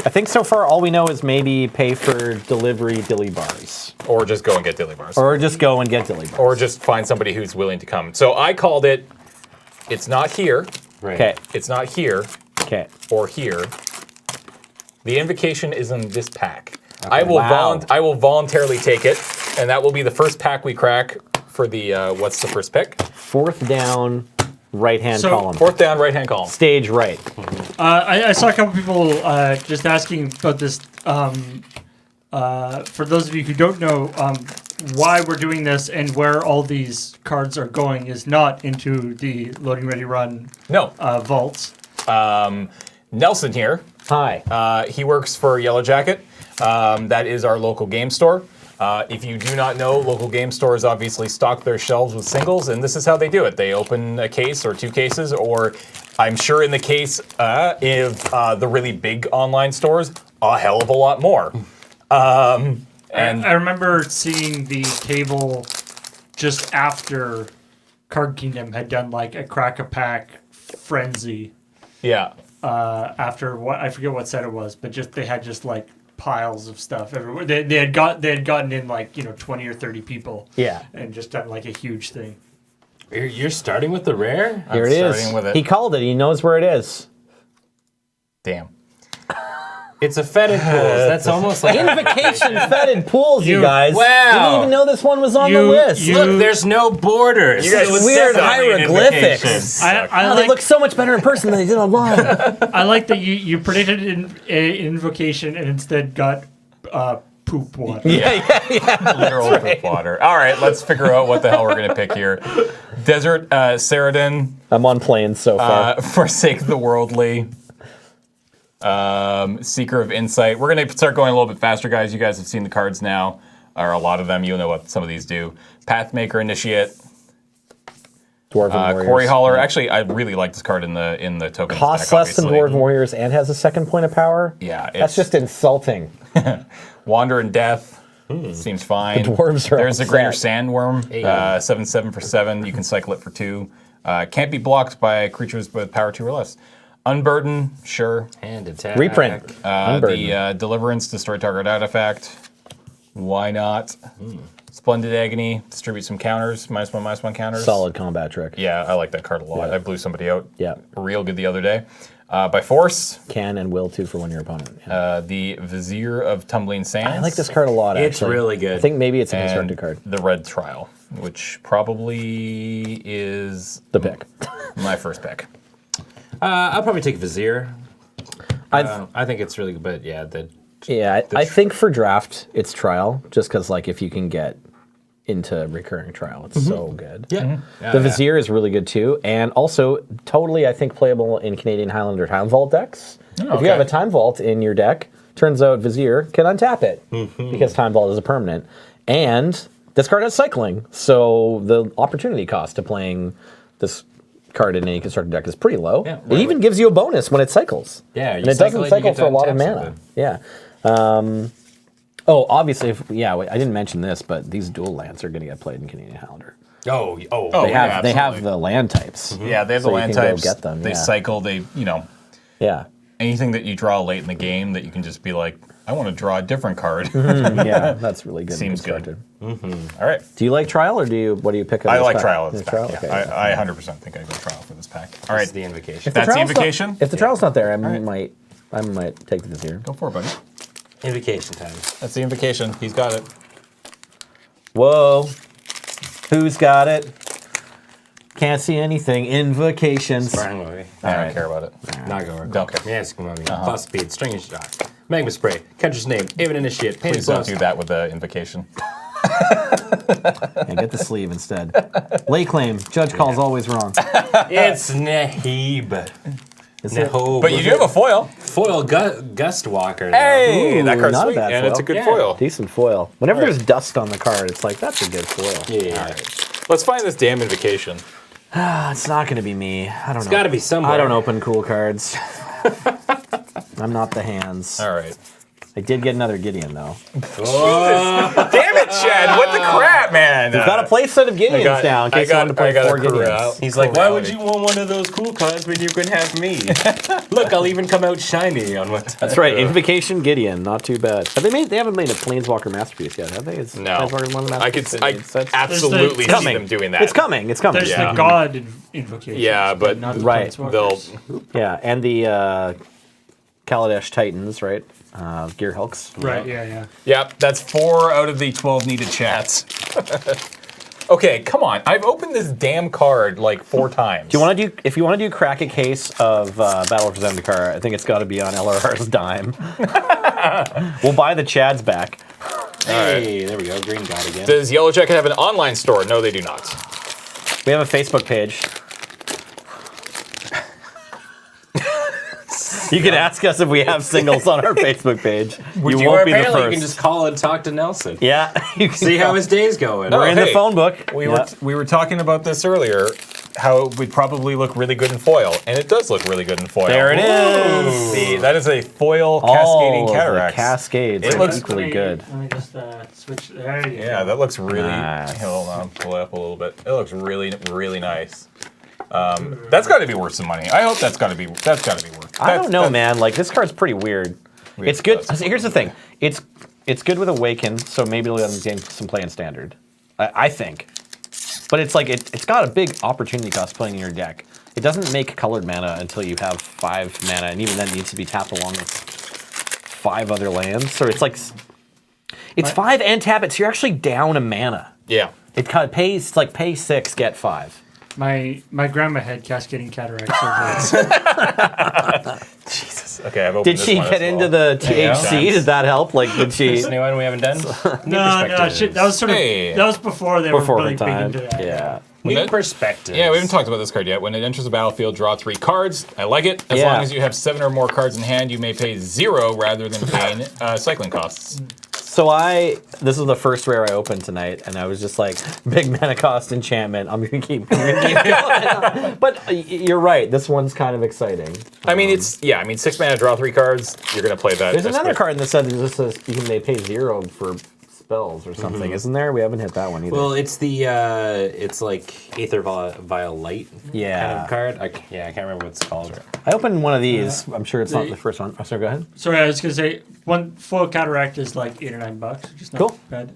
I think so far all we know is maybe pay for delivery dilly bars. Or just go and get dilly bars. Or just go and get dilly bars. Or just find somebody who's willing to come. So I called it, it's not here, Right. Okay. it's not here, Okay. or here. The invocation is in this pack. I will Wow. I will voluntarily take it, and that will be the first pack we crack for the, what's the first pick? 4th down, right hand So, column. 4th down, right-hand column. Stage right. I saw a couple people just asking about this. For those of you who don't know, why we're doing this and where all these cards are going is not into the loading ready run No. vaults. Nelson here. Hi. He works for Yellow Jacket. That is our local game store. If you do not know, local game stores obviously stock their shelves with singles, and this is how they do it. They open a case or 2 cases, or I'm sure in the case of the really big online stores, a hell of a lot more. And I remember seeing the table just after Card Kingdom had done like a crack-a-pack frenzy. yeah, After what I forget what set it was, but just they had just like piles of stuff everywhere. They had gotten in like 20 or 30 people. Yeah. And just done like a huge thing. You're starting with the rare? Here it is. starting with it. He called it. He knows where it is. damn. It's a fetid pools. That's almost like Invocation fetid pools, you guys. Wow. Didn't even know this one was on the list. look. There's no borders. You guys It's would weird definitely hieroglyphics. invocation. I Oh, they look so much better in person than they did online. I like that you predicted invocation and instead got poop water. Literal poop water. All right, let's figure out what the hell we're gonna pick here. Desert Ceradan, I'm on planes so far. Forsake the Worldly, Seeker of Insight. We're gonna start going a little bit faster, guys. You guys have seen the cards now, or a lot of them. You know what some of these do. Pathmaker, Initiate, Dwarven Warriors. Quarry Hauler. Actually, I really like this card in the token. Costs stack, less than obviously. Dwarven Warriors and has a second point of power. Yeah, That's it's- just insulting. Wander in Death. Seems fine. The dwarves are There's all a Greater set. Sandworm, 7/7 for 7. You can cycle it for 2. Can't be blocked by creatures with power 2 or less. Unburden, sure. Hand attack. Reprint. Unburden. The Deliverance, destroy target artifact. Why not? Splendid Agony, distribute some counters, -1/-1 counters. Solid combat trick. Yeah, I like that card a lot. I blew somebody out Yeah. real good the other day. By Force, Can and will too for one of your opponent. Yeah. the Vizier of Tumbling Sands. I like this card a lot, actually. It's really good. I think maybe it's a and constructed card. the Red Trial, which probably is The pick. my first pick. I'll probably take Vizier. I I think it's really good, but yeah, I think for draft it's trial, just because like if you can get into recurring trial, it's so good. yeah. The Vizier is really good too, and also totally I think playable in Canadian Highlander Time Vault decks. If okay. you have a Time Vault in your deck, turns out Vizier can untap it because Time Vault is a permanent, and this card has cycling, so the opportunity cost to playing this card in any constructed deck is pretty low. Yeah, it even gives you a bonus when it cycles. Yeah, you and it cycle doesn't it, you cycle get for a to lot of untap mana. something. Yeah. Oh, obviously, I didn't mention this, but these dual lands are going to get played in Canadian Highlander. Oh, Oh, They have yeah, they have absolutely. the land types. Yeah, they have So the you land can go types. get them, They yeah. cycle. They, Yeah. anything that you draw late in the game that you can just be like, I want to draw a different card. Yeah, that's really good. Seems good. constructed. All right. Do you like trial or what do you pick up? I this like pack? trial. Of You this like pack. trial? Yeah, Okay. I 100% think I go trial for this pack. All right. It's the invocation. If the That's the trial's not- invocation? if the trial's not there, I might take the Vizier. Go for it, buddy. Invocation time. That's the invocation. He's got it. Whoa. Who's got it? Can't see anything. Invocations. Brian Movie. I don't care about it. Nagar. Don't care. Yes, come on. Plus speed, stringing shot. Magma spray. Catcher's name. Even initiate. Painted Please don't blast. do that with the invocation. Yeah, get the sleeve instead. Lay claim. Judge calls always wrong. It's Nahib. Is it? Nahib. But you do have a foil. foil Gust Walker. though. Hey, that Ooh, card's not a sweet, bad and it's a foil. good Yeah. foil. Decent foil. Whenever All right. there's dust on the card, it's like, that's a good foil. Yeah. Let's find this damn invocation. It's not going to be me. I don't know. It's got to be somewhere. I don't open cool cards. I'm not the hands. All right. I did get another Gideon, though. Damn it, Chad! What the crap, man? We've got a play set of Gideons now in case you want to play 4 Gideons. He's like, why would you want one of those cool cards when you can have me? Look, I'll even come out shiny on what. That's right. Invocation Gideon. Not too bad. Have they haven't made a Planeswalker masterpiece yet, have they? Is No. Planeswalker one of the I could masterpieces? I absolutely It's see them doing that. It's coming. It's coming. There's Yeah. the God invocation. Yeah, but not the right, Planeswalkers. They'll Yeah, and the Kaladesh Titans, right? Gear Hulks. Right, yeah. Yep, that's 4 out of the 12 needed chats. Okay, come on. I've opened this damn card like 4 times. Do you want to do? If you want to do crack a case of Battle for Zendikar, I think it's got to be on LRR's dime. We'll buy the Chads back. Hey, there we go. Green God again. Does Yellow Jacket have an online store? No, they do not. We have a Facebook page. You can ask us if we have singles on our Facebook page. You Or won't be the apparently first. you can just call and talk to Nelson. Yeah, you can See how his day's going. No. We're in hey, the phone book. We Yeah. were talking about this earlier. how it would probably look really good in foil, and it does look really good in foil. There it is. See, that is a foil All cascading of the cataracts. cascades It are looks equally good. Let me just switch. There you Yeah, go. that looks really. Nice. Hold on, pull it up a little bit. It looks really, really nice. That's got to be worth some money. I hope that's got to be worth. I don't know, man. Like this card's pretty weird. It's good. Here's the thing. It's good with Awaken, so maybe it'll gain some play in Standard. I think. But it's like it's got a big opportunity cost playing in your deck. It doesn't make colored mana until you have 5 mana, and even then it needs to be tapped along with 5 other lands. So it's like it's 5 and tap it, so you're actually down a mana. Yeah. It kind of pays. It's like pay 6, get 5. My grandma had cascading cataract surgery. Jesus. Okay, I've opened Did this she one get as into well. the THC? Did that help? Like, did she? Is anyone we haven't done? no, shit. That was sort of Hey. that was before they Before were her really big time. into that. Yeah. New perspective. Yeah, we haven't talked about this card yet. When it enters the battlefield, draw 3 cards. I like it. As Yeah. long as you have 7 or more cards in hand, you may pay 0 rather than paying cycling costs. So this is the first rare I opened tonight, and I was just like, big mana cost enchantment. I'm gonna keep going. But you're right. This one's kind of exciting. I mean, 6 mana, draw 3 cards. You're gonna play that. There's as another quick. card in the set that just says they pay 0 for spells or something, isn't there? We haven't hit that one either. Well, it's the it's like Aether Vial Light kind of card. I can't remember what it's called. I opened one of these. I'm sure it's not the first one. Oh, sorry, go ahead. Sorry, I was gonna say one foil cataract is like $8 or $9, which is not Cool. bad.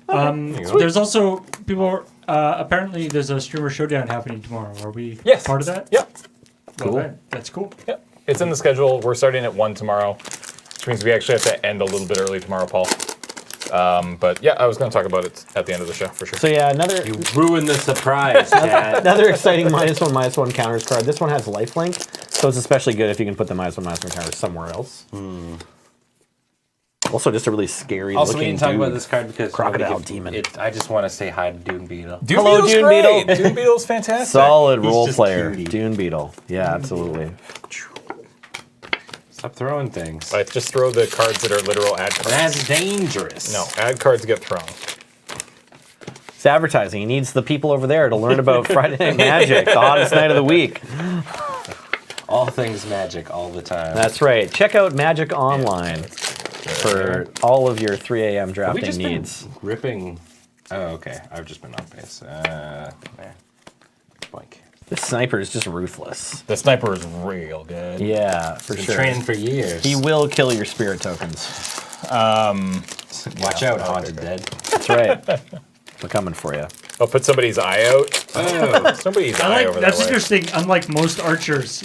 you go. There's also people. Apparently, there's a streamer showdown happening tomorrow. Are we Yes. part of that? Yep. Well, Cool. that's cool. Yep. It's in the schedule. We're starting at 1 tomorrow, which means we actually have to end a little bit early tomorrow, Paul. But yeah, I was going to talk about it at the end of the show for sure. So yeah, another You ruined the surprise, Dad. another exciting -1/-1 counters card. This one has lifelink, so it's especially good if you can put the -1/-1 counters somewhere else. Also, just a really scary Also, we looking didn't talk dude. about this card because Crocodile nobody demon. I just want to say hi to Dune Beetle. Dune Hello, Beetle's Dune great. Beetle. Dune Beetle's fantastic. Solid He's role just player, cutie. Dune Beetle. Yeah, absolutely. Stop throwing things. I just throw the cards that are literal ad cards. That's dangerous. No, ad cards get thrown. It's advertising. He needs the people over there to learn about Friday Night Magic, the hottest night of the week. All things magic all the time. That's right. Check out Magic Online for all of your 3 a.m. Have we drafting just needs. been ripping? Oh, okay. I've just been off base. There. Boink. This sniper is just ruthless. The sniper is real good. Yeah, for Been sure. training for years. He will kill your spirit tokens. Watch out, Haunted Dead. That's right. We're coming for you. I'll put somebody's eye out. Oh, Somebody's eye over That's that way. interesting. Unlike most archers,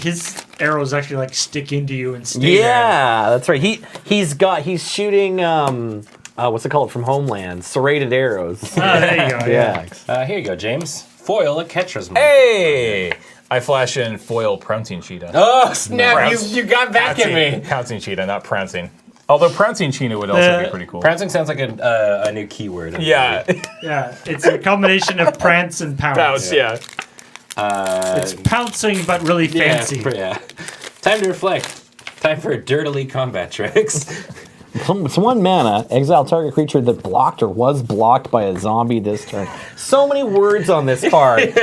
his arrows actually like stick into you and stay there. Yeah, that's right. He's shooting what's it called from Homeland? Serrated arrows. Ah, there you go. Yeah. here you go, James. Foil a catcher's mitt. Hey! I flash in foil Pouncing Cheetah. Oh, snap. Prounce. You got back at me. Pouncing Cheetah, not Prancing. Although Pouncing Cheetah would also be pretty cool. Prancing sounds like a new keyword. Yeah. Yeah, it's a combination of prance and pounce. Pounce, yeah. It's pouncing, but really fancy. Yeah. Time to reflect. Time for dirtily combat tricks. It's 1 mana. Exile target creature that blocked or was blocked by a zombie this turn. So many words on this card.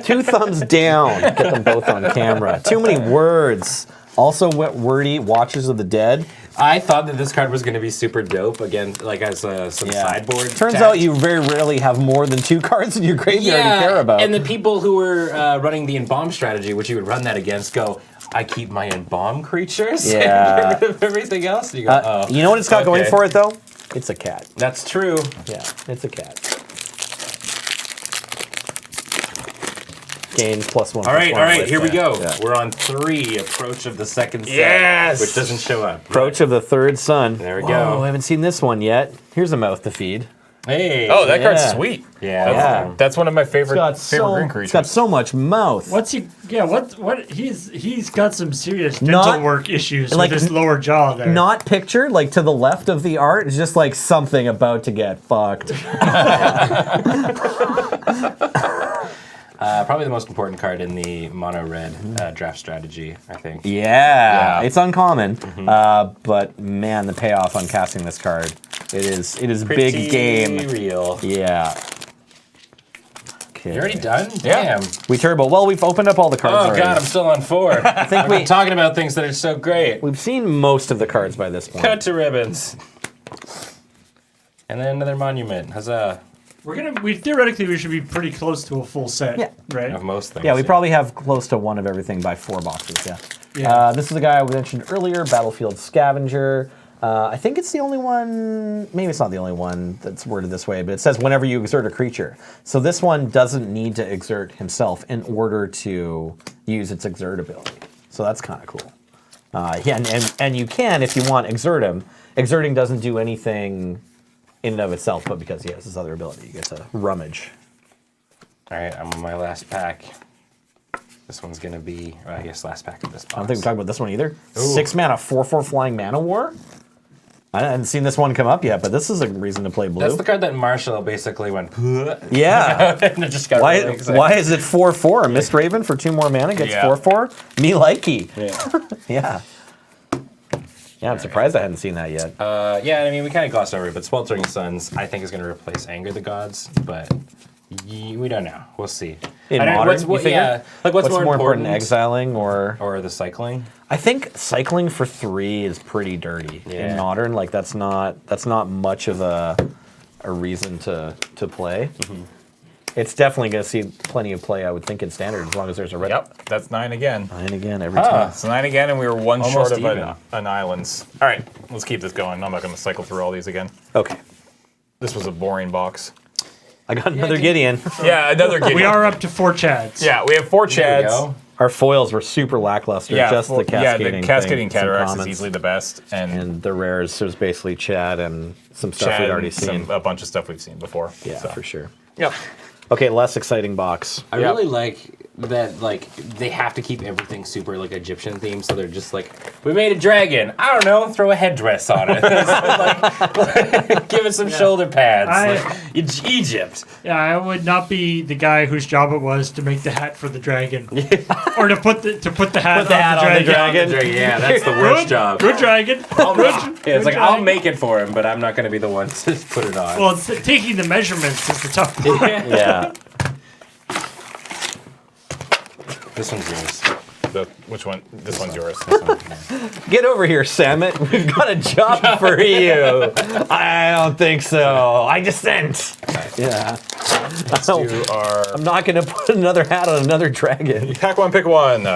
2 thumbs down. Get them both on camera. Too many words. Also wordy. Watchers of the Dead. I thought that this card was going to be super dope again, like as some sideboard. Turns tech. out you very rarely have more than 2 cards in your graveyard to care about. And the people who were running the embalm strategy, which you would run that against, go, I keep my embalm creatures Yeah. and get rid of everything else. And you go, oh. You know what it's got going okay. for it, though? It's a cat. That's true. Yeah, it's a cat. Gains +1. All right, here we go. Yeah. We're on 3, approach of the second set, Yes! which doesn't show up. Approach of the third sun. There we Whoa, go. I haven't seen this one yet. Here's a mouth to feed. Hey. Oh, that card's Yeah. sweet. Yeah. Yeah. That's one of my favorite It's got green it's creatures. got so much mouth. What's he? Yeah, what? He's got some serious dental Not- work issues like, with his lower jaw there. Not pictured, like to the left of the art, it's just like something about to get fucked. Probably the most important card in the mono red draft strategy, I think. Yeah, it's uncommon, Mm-hmm. but man, the payoff on casting this card, it is Pretty big game. real. Yeah. Okay. Okay. You already done? Yeah. Damn. We turbo. Well, we've opened up all the cards Oh already. god, I'm still on 4. I think we're talking about things that are so great. We've seen most of the cards by this point. Cut to ribbons. And then another monument. Huzzah. We theoretically we should be pretty close to a full set. Yeah. Right. Of most things. Yeah, we probably have close to one of everything by 4 boxes, yeah. Yeah. This is the guy I mentioned earlier, Battlefield Scavenger. I think it's the only one, maybe it's not the only one that's worded this way, but it says whenever you exert a creature. So this one doesn't need to exert himself in order to use its exert ability. So that's kind of cool. Yeah, and you can, if you want, exert him. Exerting doesn't do anything in and of itself, but because he has this other ability, you get to rummage. Alright, I'm on my last pack. This one's gonna be, well, I guess, last pack of this box. I don't think we talked about this one either. Ooh. 6 mana, 4/4 flying mana war. I haven't seen this one come up yet, but this is a reason to play blue. That's the card that Marshall basically went, Yeah. and it just got Why, really excited. why is it 4/4? Mist Raven for 2 more mana gets Yeah. 4/4? Me likey. Yeah. Yeah. Yeah, I'm surprised I hadn't seen that yet. Yeah, I mean, we kind of glossed over it, but Sweltering Suns, I think, is going to replace Anger the Gods, but we don't know. We'll see. In I don't- modern, what's, you figure? yeah, like what's more important, exiling or the cycling? I think cycling for 3 is pretty dirty Yeah. in modern. Like that's not much of a reason to play. It's definitely going to see plenty of play, I would think, in standard as long as there's a red. Yep, that's 9 again. 9 again every time. So 9 again, and we were one Almost short of even. an islands. All right, let's keep this going. I'm not going to cycle through all these again. Okay, This was a boring box. I got another Gideon. Yeah, another Gideon. We are up to 4 Chads. Yeah, we have 4 There we Chads. go. Our foils were super lackluster. Yeah, just the cascading. the cascading thing, some cataracts is commons. easily the best, And the rares, there's basically Chad and some stuff Chad we'd already and seen. a bunch of stuff we've seen before. Yeah, so. for sure. Yep. Okay, less exciting box. I Yep. really like that, like, they have to keep everything super, like, Egyptian themed, so they're just like, we made a dragon. I don't know, throw a headdress on it. like, give it some shoulder pads. Egypt. Yeah, I would not be the guy whose job it was to make the hat for the dragon, or to put the hat, on the dragon. Yeah, that's the worst job. Good dragon. Yeah, it's like, I'll dragon. make it for him, but I'm not going to be the one to put it on. Well, taking the measurements is the tough part. Yeah. This one's yours. Which one? This one's yours. Get over here, Samet. We've got a job for you. I don't think so. I dissent. Yeah. You are I'm not going to put another hat on another dragon. pack one, pick one.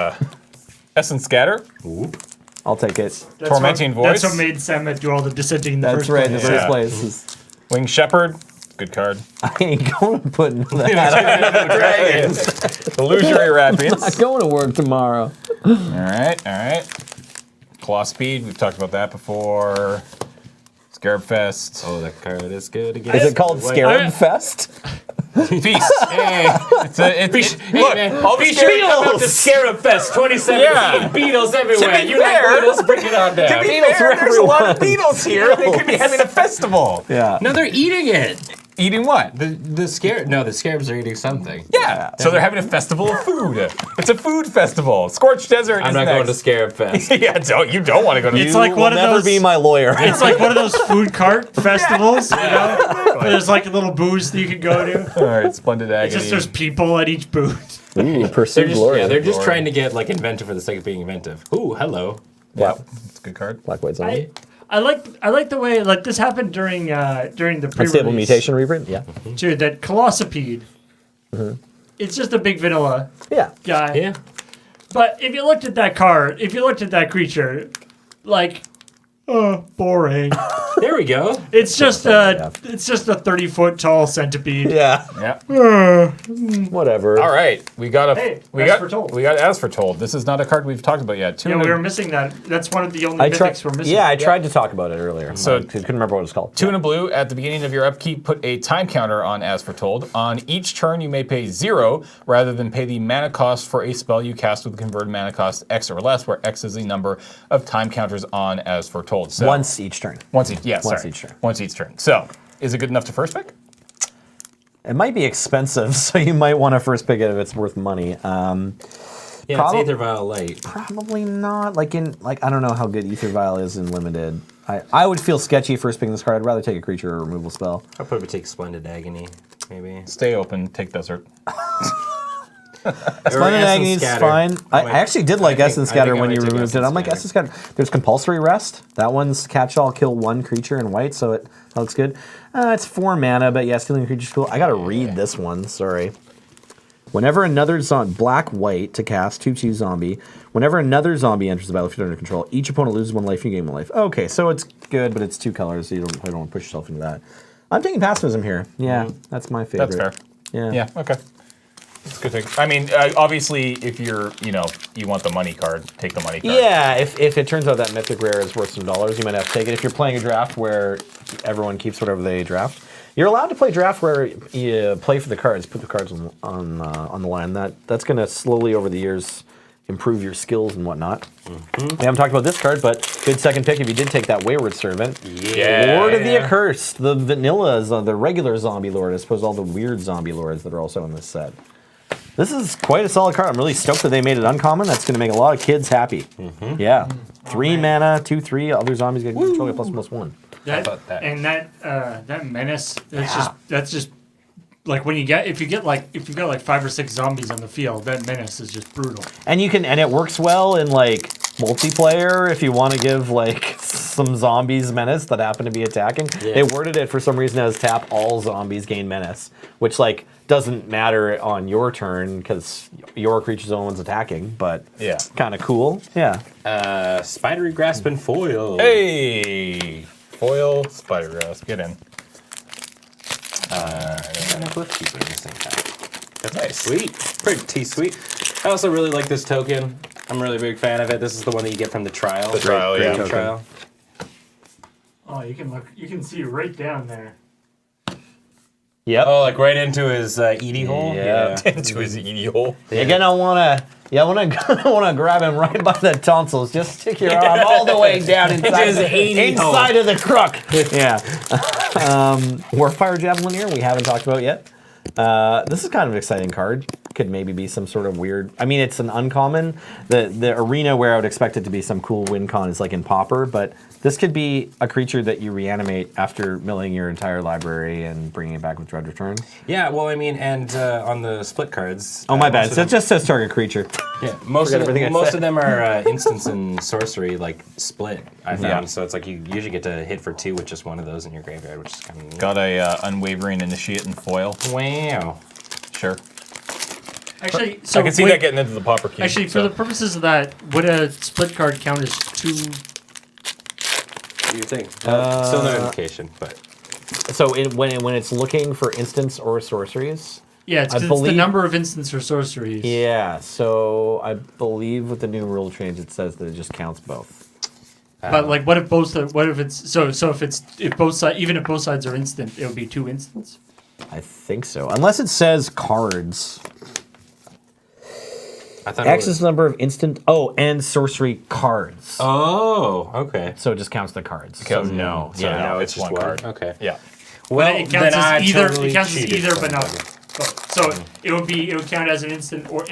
Essence Scatter, I'll take it. That's Tormenting what, Voice. That's what made Samet do all the dissenting in the That's first right in the place. first Yeah. place. Winged Shepherd, good card. I ain't going to put another hat on another dragon. Illusory Rapience. I'm going to work tomorrow. All right. Claw Speed, we've talked about that before. Scarab Fest. Oh, that card is good again. Is it called Wait. Scarab Fest? Feast. Hey, Hey, man, all the be sure to come out to Beatles! Scarab Fest 2017. Yeah. Beatles everywhere. To be You like fair- Beatles, bring it on down. To be Beatles fair, for there's a lot of everyone. Beatles here. They could be having a festival. Yeah. No, they're eating it. Eating what? The scarabs are eating something. Yeah. So they're having a festival of food. It's a food festival. Scorched Desert I'm is not next. going to Scarab Fest. Yeah, you don't want to go to It's the like You will one of never those- be my lawyer. It's like one of those food cart festivals, you know? Where there's like a little booth that you can go to. All right, Splendid It's Agony. just there's people at each booth. Ooh, pursue They're just Glory. trying to get like inventive for the sake of being inventive. Ooh, hello. Yeah, it's a good card. Black, white, zombie. I like the way like this happened during the pre-release. Unstable mutation reprint? Yeah. Dude, that Colossopede. It's just a big vanilla Yeah. guy. Yeah. But if you looked at that card, if you looked at that creature, like, boring. There we go. It's just a 30-foot tall centipede. Yeah. Yeah. Whatever. All right, we got As Foretold. we got As Foretold. This is not a card we've talked about yet. Yeah, we were missing that. That's one of the only mythics we're missing. Yeah, I tried to talk about it earlier. So- I couldn't remember what it was called. 2 and a blue. At the beginning of your upkeep, put a time counter on As Foretold. On each turn, you may pay 0 rather than pay the mana cost for a spell you cast with a converted mana cost X or less, where X is the number of time counters on As Foretold. So Once each turn. Once each. Yeah, Once sorry. each turn. Once each turn. So, is it good enough to first pick? It might be expensive, so you might want to first pick it if it's worth money. Yeah, Probably- it's Aether Vial Light. Probably not. Like I don't know how good Ether Vial is in limited. I would feel sketchy first picking this card. I'd rather take a creature or removal spell. I'll probably take Splendid Agony. maybe. Stay open, take desert. Splendid Agony's fine. I actually did like Essence Scatter when you I might take removed it. I'm like, Essence Scatter. There's Compulsory Rest. That one's catch-all, kill one creature in white, so it looks good. It's 4 mana, but yeah, stealing a creature's cool. I gotta read this one, sorry. Whenever another black-white to cast 2/2 zombie. Whenever another zombie enters the battlefield under control, each opponent loses 1 life and you gain 1 life. Okay, so it's good, but it's 2 colors, so you don't want to push yourself into that. I'm taking pacifism here. Yeah, that's my favorite. That's fair. Yeah. Yeah, okay. It's good thing. I mean, obviously, if you're, you want the money card, take the money card. Yeah, if it turns out that Mythic Rare is worth some dollars, you might have to take it. If you're playing a draft where everyone keeps whatever they draft, you're allowed to play draft where you play for the cards, put the cards on the line. That's going to slowly over the years improve your skills and whatnot. We haven't talked about this card, but good second pick if you did take that Wayward Servant. Yeah. Lord of the Accursed, the vanilla, the regular zombie lord, as opposed to all the weird zombie lords that are also in this set. This is quite a solid card. I'm really stoked that they made it uncommon. That's going to make a lot of kids happy. Yeah. 3 mana, 2/3. Other zombies get control, get +1/+1. And that menace. That's just like when if you've got like 5 or 6 zombies on the field, that menace is just brutal. And it works well in like multiplayer if you want to give like some zombies menace that happen to be attacking. Yeah. They worded it for some reason as tap all zombies gain menace, which like doesn't matter on your turn because your creature's the only one's attacking, but Yeah. kind of cool. Yeah. Spidery Grasp and Foil. Hey! Foil, Spider Grasp, get in. And a Cliffkeeper in the same time. That's Nice. sweet. Pretty sweet. I also really like this token. I'm really a big fan of it. This is the one that you get from the trial. The trial, Great yeah. trial. Oh, you can see right down there. Yep. Oh, like right into his Edie hole? Yeah. Into his Edie hole. You're gonna wanna grab him right by the tonsils. Just stick your arm all the way down inside, his 80 hole. inside of the crook. Yeah. Warfire Javelineer we haven't talked about yet. This is kind of an exciting card. Could maybe be some sort of weird. I mean, it's an uncommon. The arena where I would expect it to be some cool win con is like in Pauper, but this could be a creature that you reanimate after milling your entire library and bringing it back with dread return. Yeah, well, I mean, and on the split cards. Oh my bad. most So of it just says target creature. Yeah, most Forget everything I of said. them are instants and sorcery, like split. I found Yeah. so it's like you usually get to hit for 2 with just one of those in your graveyard, which is kind of neat. Got a Unwavering Initiate and Foil. Wow. Sure. Actually, so I can see that getting into the Pauper Cube. Actually, for the purposes of that, would a split card count as 2? What do you think? Still no indication, but So when it's looking for instants or sorceries. Yeah, it's, 'cause it's the number of instants or sorceries. Yeah, so I believe with the new rule change, it says that it just counts both. But like, what if it's if both sides, even if both sides are instant, it would be 2 instants. I think so, unless it says cards. I thought X is the number of instant. Oh, and sorcery cards. Oh, okay. So it just counts the cards. Counts- so no, so yeah, no, it's it's just one card. Okay. Yeah. Well, It counts then I as either. totally It counts as cheated either, but somebody. not both. So it would count as an instant or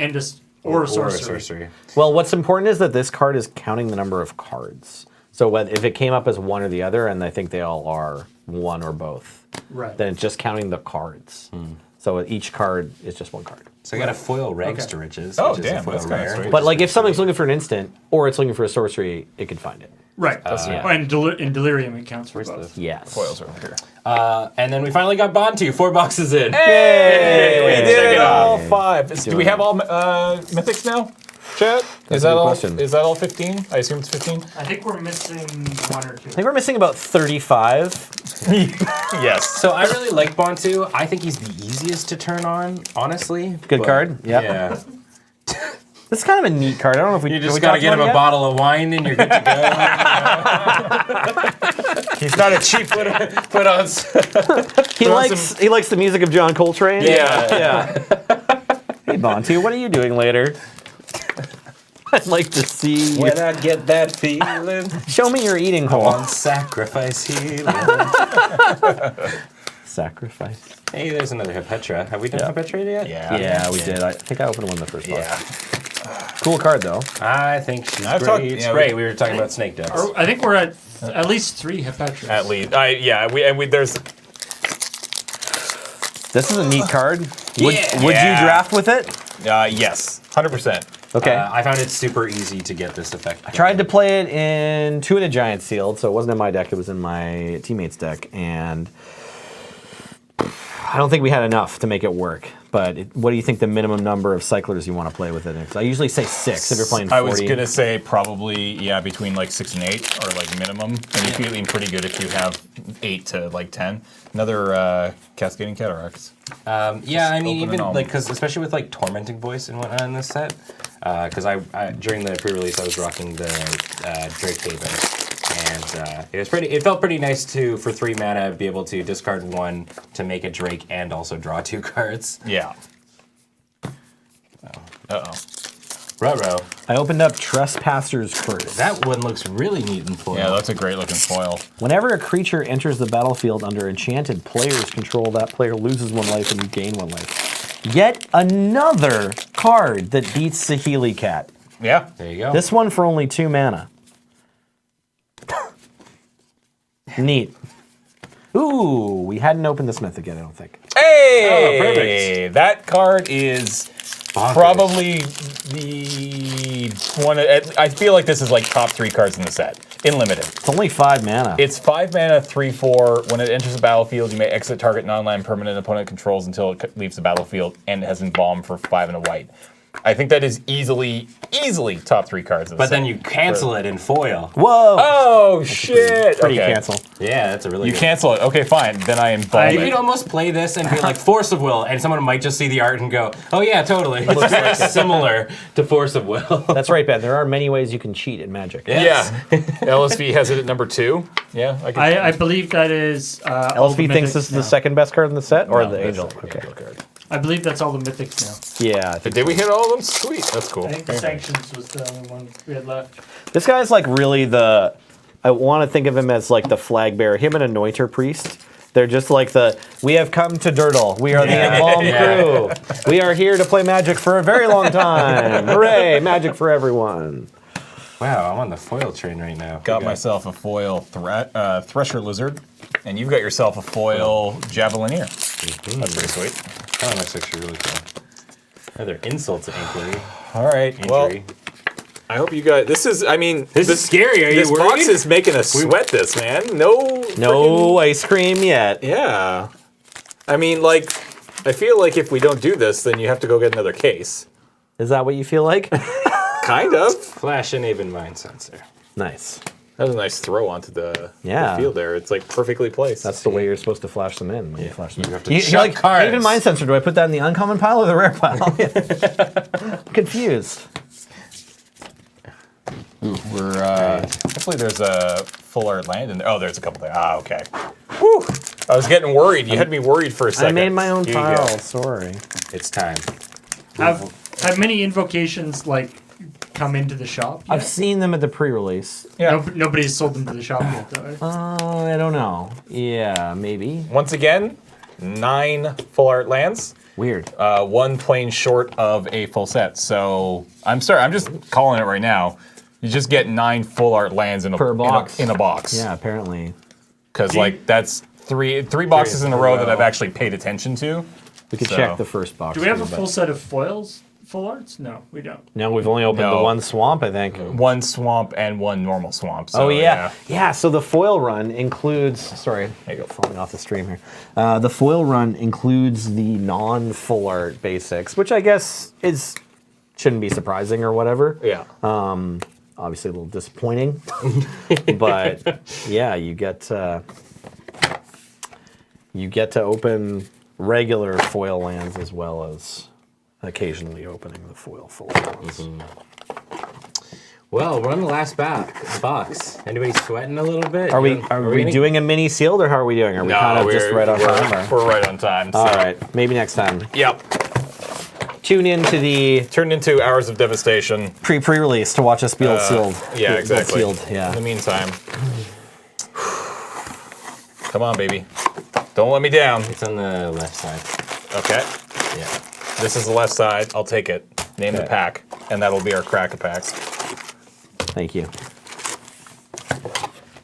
a sorcery. Well, what's important is that this card is counting the number of cards. So if it came up as one or the other, and I think they all are one or both, Right. then it's just counting the cards. So each card is just one card. So I got a foil Rags Okay. to Riches. Oh, which is a damn, foil that's kinda rare. sweet. But like if something's looking for an instant or it's looking for a sorcery, it could find it. Right. yeah. And in Delirium, it counts for both. Yes. Foils over here. And then we finally got Bantu, 4 boxes in. Hey, we Check did it all out. 5. Do we have all mythics now? Chat? That's a good question. Is that all 15? I assume it's 15. I think we're missing 1 or 2. I think we're missing about 35. Yes. So I really like Bantu. I think he's the easiest to turn on, honestly. Good but- card. Yep. Yeah. This is kind of a neat card. I don't know if we You have just we gotta talked get him about a it yet? bottle of wine and you're good to go. He's not a cheap Put on. He likes the music of John Coltrane. Yeah. Hey Bontu, what are you doing later? I'd like to see you. When I get that feeling, Show me your eating hole. on sacrifice healing. Sacrifice. Hey, there's another Hepetra. Have we done Hepetra yet? Yeah, we did. I think I opened one in the first box. Yeah. Cool card though. I think she's I've great. talked- It's yeah, great. We were talking about snake decks. I think we're at least 3 Hepetras. At least. We there's This is a neat card. Would Yeah. you draft with it? Yes, 100%. Okay. I found it super easy to get this effect. I tried to play it in Two-Headed Giant Sealed, so it wasn't in my deck, it was in my teammate's deck, and I don't think we had enough to make it work. But what do you think the minimum number of cyclers you want to play with it? Because I usually say 6 if you're playing 40. I was gonna say probably between like 6 and 8 or like minimum. And you're feeling pretty good if you have 8 to like 10. Another Cascading Cataracts. Yeah, I mean, open even and like, because especially with like Tormenting Voice and whatnot in this set, because I during the pre-release I was rocking the Drake Haven, and it was pretty. It felt pretty nice to for 3 mana be able to discard 1 to make a Drake and also draw 2 cards. Yeah. Uh-oh. Ruh-roh. I opened up Trespasser's Curse. That one looks really neat in foil. Yeah, that's a great looking foil. Whenever a creature enters the battlefield under enchanted player's control, that player loses 1 life and you gain 1 life. Yet another card that beats Saheeli Cat. Yeah. There you go. This one for only 2 mana. Neat. Ooh, we hadn't opened this mythic yet, I don't think. Hey! Oh, perfect. That card is Bonkers. probably the one. I feel like this is like top 3 cards in the set, in limited. It's only 5 mana. It's 5 mana, 3/4. When it enters the battlefield, you may exit target non-land permanent opponent controls until it leaves the battlefield, and it has embalm for 5 and a white. I think that is easily top 3 cards. But then you cancel it in foil. Whoa! Oh shit! Pretty Okay. cancel. Yeah, that's a really You good cancel it. Okay, fine. Then I embalm You it. could almost play this and be like Force of Will, and someone might just see the art and go, "Oh yeah, totally." It's very similar to Force of Will. That's right, Ben. There are many ways you can cheat in Magic. Yes. Yeah. LSV has it at number 2. Yeah. I believe that is. all the LSV thinks this is mythics the now. second best card in the set, or No, the that's Angel? the Okay. Angel card. I believe that's all the mythics now. Yeah. I think Did we hit all of them? Sweet. That's cool. I think the sanctions was the only one we had left. this guy's like really the. I want to think of him as like the flag bearer. Him and Anointer Priest. They're just like we have come to Dirtle. We are the embalmed crew. We are here to play Magic for a very long time. Hooray! Magic for everyone. Wow, I'm on the foil train right now. Got myself a foil Thresher Lizard, and you've got yourself a foil Javelineer. That's pretty sweet. That looks actually really cool. Another insult to inquiry. All right. Well, Injury. I hope you guys. This is. I mean, This is scary. Are you This worried? box is making us sweat. This man. No. No ice cream yet. Yeah. I mean, like, I feel like if we don't do this, then you have to go get another case. Is that what you feel like? Kind of. Flash and Aven Mind Sensor. Nice. That was a nice throw onto the Yeah. field there. It's like perfectly placed. That's the way you're supposed to flash them in when you flash them in. You have to You're chuck like, cards. Even Mind Sensor, do I put that in the uncommon pile or the rare pile? I'm confused. We're hopefully there's a full art land in there. Oh, there's a couple there. Ah, okay. Whew. I was getting worried. You had me worried for a I second. made my own Here you pile. go. Sorry. It's time. Have many invocations like come into the shop? I've yet? seen them at the pre-release. Yeah. Nobody's sold them to the shop yet, though. I don't know. Yeah, maybe. Once again, 9 full art lands. Weird. 1 plane short of a full set. So I'm sorry. I'm just calling it right now. You just get 9 full art lands in a Per box. In a box. Yeah, apparently. Because like that's three boxes in a row that I've actually paid attention to. We could So- check the first box. Do we have a too, full but- set of foils? Full arts? No, we don't. No, we've only opened the No. one swamp, I think. 1 swamp and 1 normal swamp. So, Oh yeah. Yeah, so the foil run includes, sorry, There you go. falling off the stream here. The foil run includes the non-full art basics, which I guess shouldn't be surprising or whatever. Yeah. Obviously a little disappointing, but yeah, you get to open regular foil lands as well as occasionally opening the foil full lands. Well, we're on the last box. Anybody sweating a little bit? Are we gonna- doing a mini sealed or how are we doing? Are we kind of just right on time? Or? We're right on time. So. All right, maybe next time. Yep. Tune in to the Turned into Hours of Devastation. pre-release to watch us build sealed. Yeah, Build exactly. Sealed, In yeah. the meantime, come on, baby. Don't let me down. It's on the left side. Okay. Yeah. This is the left side. I'll take it. Name the Okay. pack, and that'll be our crack-a-pack. Thank you.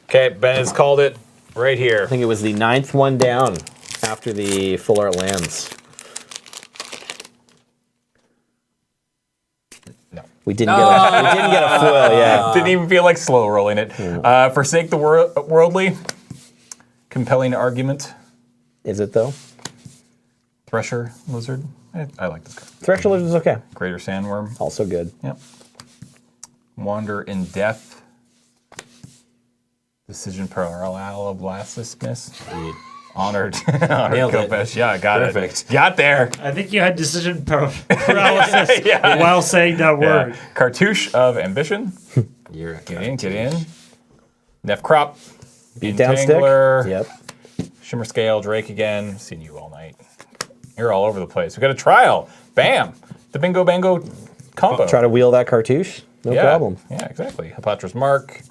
Okay, Ben has called it right I here. think it was the 9th one down. after the full art lands. No. We didn't get a foil, yeah. Didn't even feel like slow rolling it. Forsake the worldly. Compelling argument. Is it though? Thresher lizard. I like this card. Thresher Lizard is okay. Greater sandworm. Also good. Yep. Wander in death. Decision paralysis miss. Honored. Nailed it. Kopesh. Yeah, I got Perfect. it. Got there. I think you had decision paralysis Yeah. while saying that word. Cartouche of ambition. You're a Get in, get in. Neff Crop. Down stick. Entangler. Yep. Shimmer Scale, Drake again. Seen you all night. You're all over the place. We got a trial. Bam. The bingo bango combo. Try to wheel that cartouche. No problem. Yeah, exactly. Hepatra's Mark.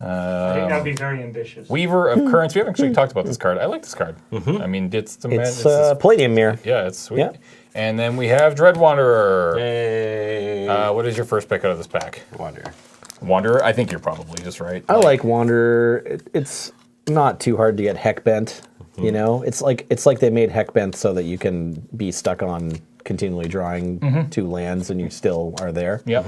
I think that'd be very ambitious. Weaver of Currents. We haven't actually talked about this card. I like this card. I mean, it's Palladium Mirror. yeah, it's sweet. Yeah. And then we have Dread Wanderer. Yay. What is your first pick out of this pack? Wander. Wanderer. I think you're probably just right. I like Wanderer. It's not too hard to get heck bent. You know, it's like they made heck bent so that you can be stuck on continually drawing 2 lands and you still are there. Yep.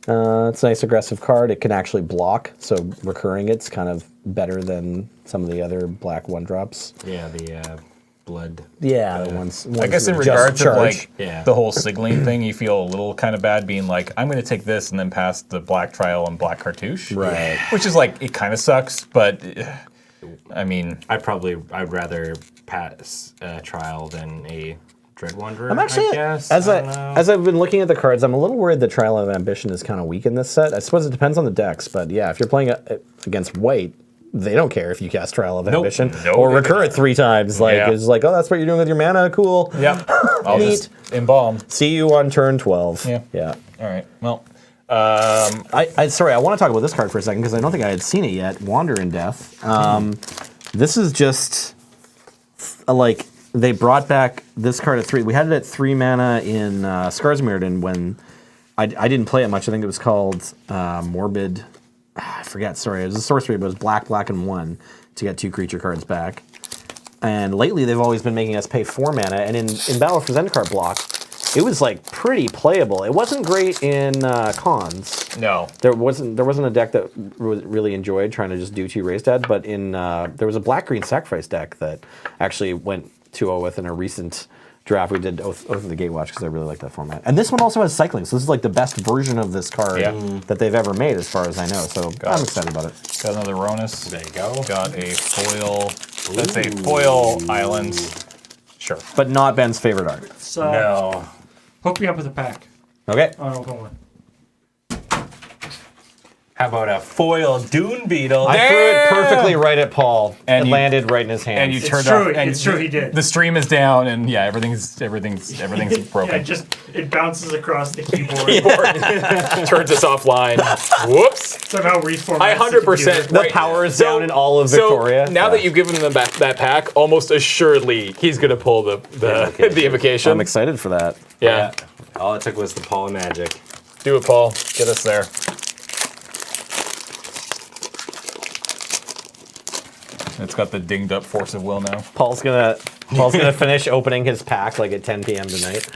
It's a nice aggressive card. It can actually block, so recurring it's kind of better than some of the other black 1-drops. Yeah, the blood. Yeah, the ones I guess in that just regards to charge. like Yeah. the whole signaling thing, you feel a little kind of bad being like, I'm going to take this and then pass the black trial and black cartouche. Right. Which is like, it kind of sucks, but I mean, I'd rather pass a trial than a Dread Wanderer. I'm actually, I guess. as I don't know. as I've been looking at the cards, I'm a little worried the Trial of Ambition is kind of weak in this set. I suppose it depends on the decks, but yeah, if you're playing against white, they don't care if you cast Trial of Ambition No, or they recur do it 3 times. Like Yeah. it's like, oh, that's what you're doing with your mana. Cool. yeah, I'll Neat. just embalm. See you on turn 12. Yeah. Yeah. All right. Well, Sorry, I want to talk about this card for a second because I don't think I had seen it yet. Wander in Death. This is just like they brought back this card at 3. We had it at 3 mana in Skarsmirdan when I didn't play it much. I think it was called Morbid. I forget. Sorry, it was a sorcery, but it was black, black, and 1 to get 2 creature cards back. And lately, they've always been making us pay 4 mana. And in Battle for Zendikar block, it was like pretty playable. It wasn't great in cons. no. There wasn't a deck that really enjoyed trying to just do 2 raised dead, but in there was a black-green sacrifice deck that actually went 2-0 with in a recent draft. We did Oath of the Gatewatch because I really like that format. And this one also has cycling, so this is like the best version of this card that they've ever made as far as I know, so I'm excited about it. Got another Ronus. There you go. Got a foil. That's a foil island. Sure. But not Ben's favorite art. So No. hook me up with a pack Okay. on Oklahoma. How about a foil Dune Beetle? I threw it Damn! perfectly right at Paul, And and you- landed right in his hand. And you It's turned true, off. And it's true, he did. The stream is down, and yeah, everything's broken. It bounces across the keyboard. Turns us offline. Whoops. Somehow reformats I the 100%. computer. The power is down in all of Victoria. So now that you've given them that pack, almost assuredly he's gonna pull the the invocation. I'm excited for that. Yeah. All it took was the Paul of Magic. Do it, Paul. Get us there. It's got the dinged up force of will now. Paul's gonna finish opening his pack like at 10 p.m. tonight.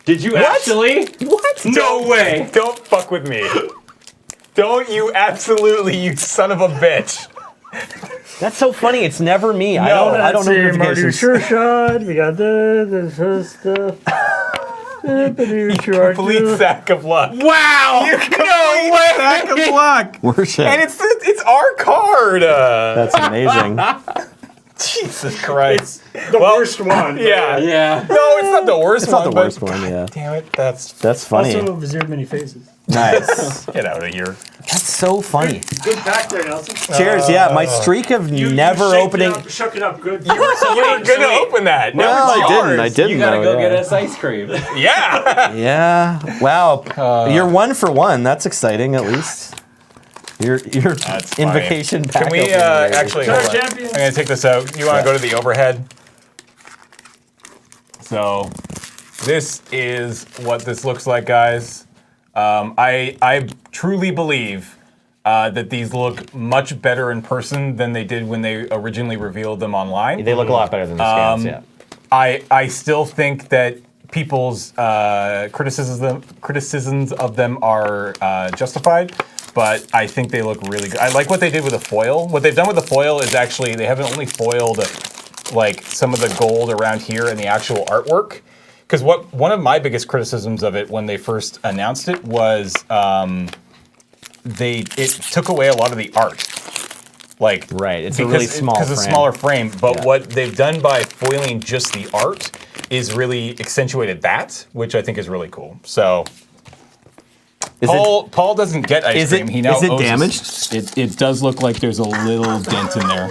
Did you actually? What? No way. Don't fuck with me. Don't you absolutely, you son of a bitch. That's so funny. It's never me. I don't know Marty notifications. Sure Shot. We got the stuff. Complete sack of luck. Wow. No way. Sack of luck. Worship. And it's our card. That's amazing. Jesus Christ. The worst one. Yeah. Yeah. No, it's not the worst It's one. not the but- worst one, yeah. Damn it, that's That's funny. Also, Vizier Many Faces. Nice. get out of here. That's so funny. Good pack there, Nelson. Cheers. Yeah, my streak of never opening. Shook it up good. You were gonna open that. Now Well, it's yours. I didn't. You gotta though, go yeah. get us ice cream. Yeah. Yeah. Wow. You're 1 for 1. That's exciting, at least. Your That's funny. invocation pack. Can we opening there. actually? Sorry, Hold on. champions. I'm gonna take this out. You want to go to the overhead? So, this is what this looks like, guys. I truly believe that these look much better in person than they did when they originally revealed them online. They look a lot better than the scans. Yeah. I still think that people's criticisms of them are justified, but I think they look really good. I like what they did with the foil. What they've done with the foil is actually they haven't only foiled like some of the gold around here and the actual artwork. Because one of my biggest criticisms of it when they first announced it was it took away a lot of the art. Like Right, it's a really small because it's a frame. smaller frame. But Yeah. what they've done by foiling just the art is really accentuated that, which I think is really cool. So Paul doesn't get ice cream. He now is it owes us- damaged? It does look like there's a little dent in there.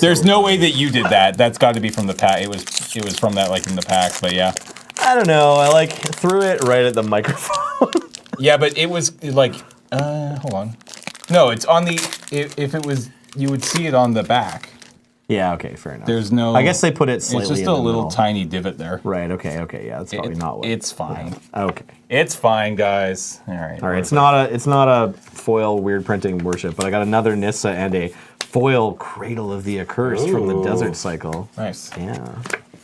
There's no way that you did that. That's got to be from the pack. It was from that like in the packs. But yeah, I don't know. I like threw it right at the microphone. yeah. But it was like hold on. No, it's on the. If it was, you would see it on the back. Yeah. Okay. Fair enough. There's no. I guess they put it slightly. It's just in a the little middle. tiny divot there. Right. Okay. Okay. Yeah. That's probably not what. It's fine. Okay. It's fine, guys. All right. All right. It's not a foil weird printing worship, but I got another Nissa and a foil Cradle of the Accursed from the Ooh. Desert Cycle. Nice. Yeah.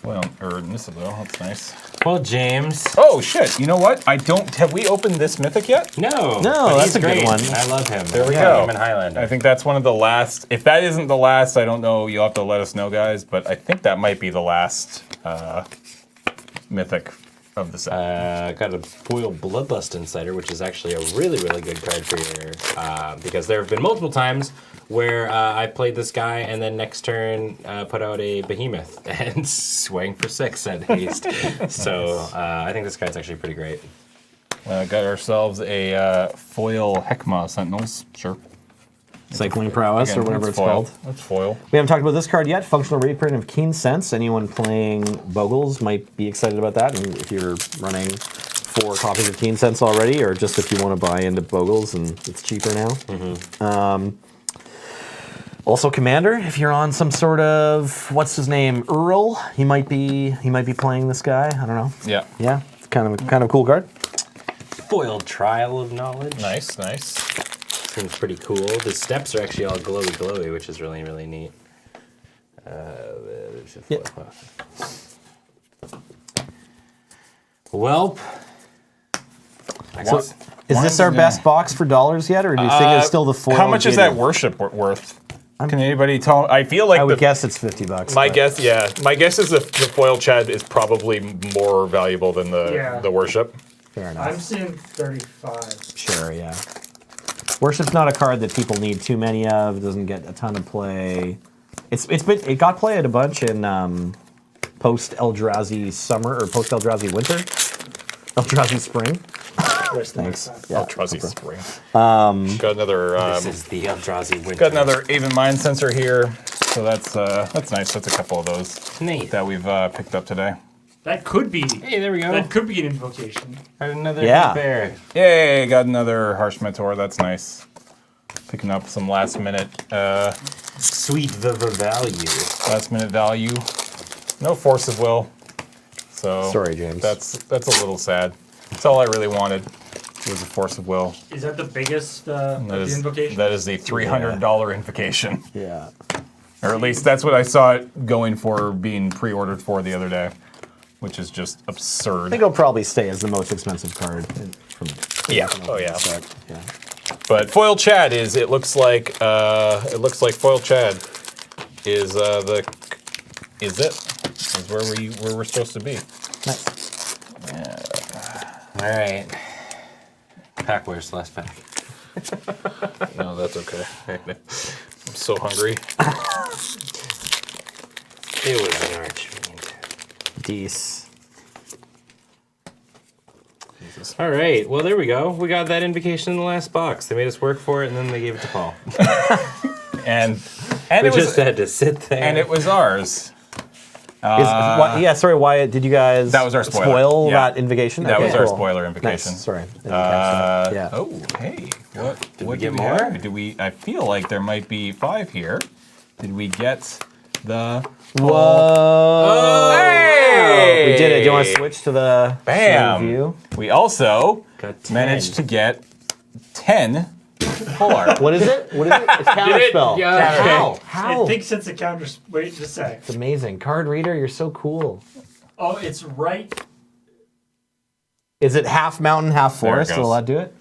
Well, or Nisabel, that's nice. Well, James. Oh shit! You know what? Have we opened this mythic yet? No. No, but that's he's a good great. one. I love him. There we I go. love him in Highlander. I think that's one of the last. If that isn't the last, I don't know. You'll have to let us know, guys. But I think that might be the last mythic of the set. Got a foil Bloodlust Insider, which is actually a really, really good card for your. Because there have been multiple times where I played this guy and then next turn put out a Behemoth and swang for 6 at haste. So I think this guy's actually pretty great. Got ourselves a foil Heckma Sentinels. Sure. Cycling Prowess or whatever it's foil. called. That's foil. We haven't talked about this card yet. Functional reprint of Keen Sense. Anyone playing Bogles might be excited about that. And if you're running 4 copies of Keen Sense already, or just if you want to buy into Bogles and it's cheaper now. Also, Commander, if you're on some sort of what's his name, Earl, he might be playing this guy. I don't know. Yeah. Yeah, it's kind of a cool card. Foiled Trial of Knowledge. Nice, nice. Seems pretty cool. The steps are actually all glowy, which is really, really neat. Welp. So, is this our best box for dollars yet, or do you think it's still the foil? How much is gated? that worship worth? Can anybody tell? I feel like I would guess it's $50. My but- guess, yeah. My guess is the foil Chad is probably more valuable than the worship. Fair enough. I'm seeing 35. Sure, yeah. Worship's not a card that people need too many of. It doesn't get a ton of play. It got played a bunch in post Eldrazi summer or post Eldrazi winter, Eldrazi spring. Thanks. Yeah, Eldrazi Spring. Got another. This is the Eldrazi winter. Got another Aven Mind Sensor here. So that's nice. That's a couple of those Neat. that we've picked up today. That could be. Hey, there we go. That could be an invocation. Got another Yeah. bear. Yay! Got another Harsh Mentor. That's nice. Picking up some last minute Sweet value. No Force of Will. So Sorry, James. That's a little sad. That's all I really wanted was a Force of Will. Is that the biggest of That the is invocation? that is the $300 invocation, Yeah. or at least that's what I saw it going for, being pre-ordered for the other day, which is just I absurd. think it'll probably stay as the most expensive card. From Yeah. Oh yeah. Yeah. But foil Chad is. It looks like foil Chad is where we're supposed to be. Nice. All right. Pack, where's the last pack? No, that's okay. I'm so hungry. It was an Archfiend. Dece. Jesus. All right. Well, there we go. We got that invocation in the last box. They made us work for it, and then they gave it to Paul. And We it was just had to sit there. and it was ours. Sorry, why did you guys... That was our spoiler. Spoil Yeah. that invocation? That Okay, was our cool. spoiler invocation. Nice. Sorry. Didn't catch that. Yeah. Oh, hey. What we did get we more? have? Did we? I feel like there might be 5 here. Did we get the? Whoa! Hey! We did it. Do you want to switch to the Bam. view? We also Got 10. managed to get 10 full art. What is it? What is it? It's counterspell. Yeah. How? It How? thinks it's a counter. Wait just a sec. It's amazing. Card reader, you're so cool. Oh, it's right. Is it half mountain, half There it forest? goes. Will that do it?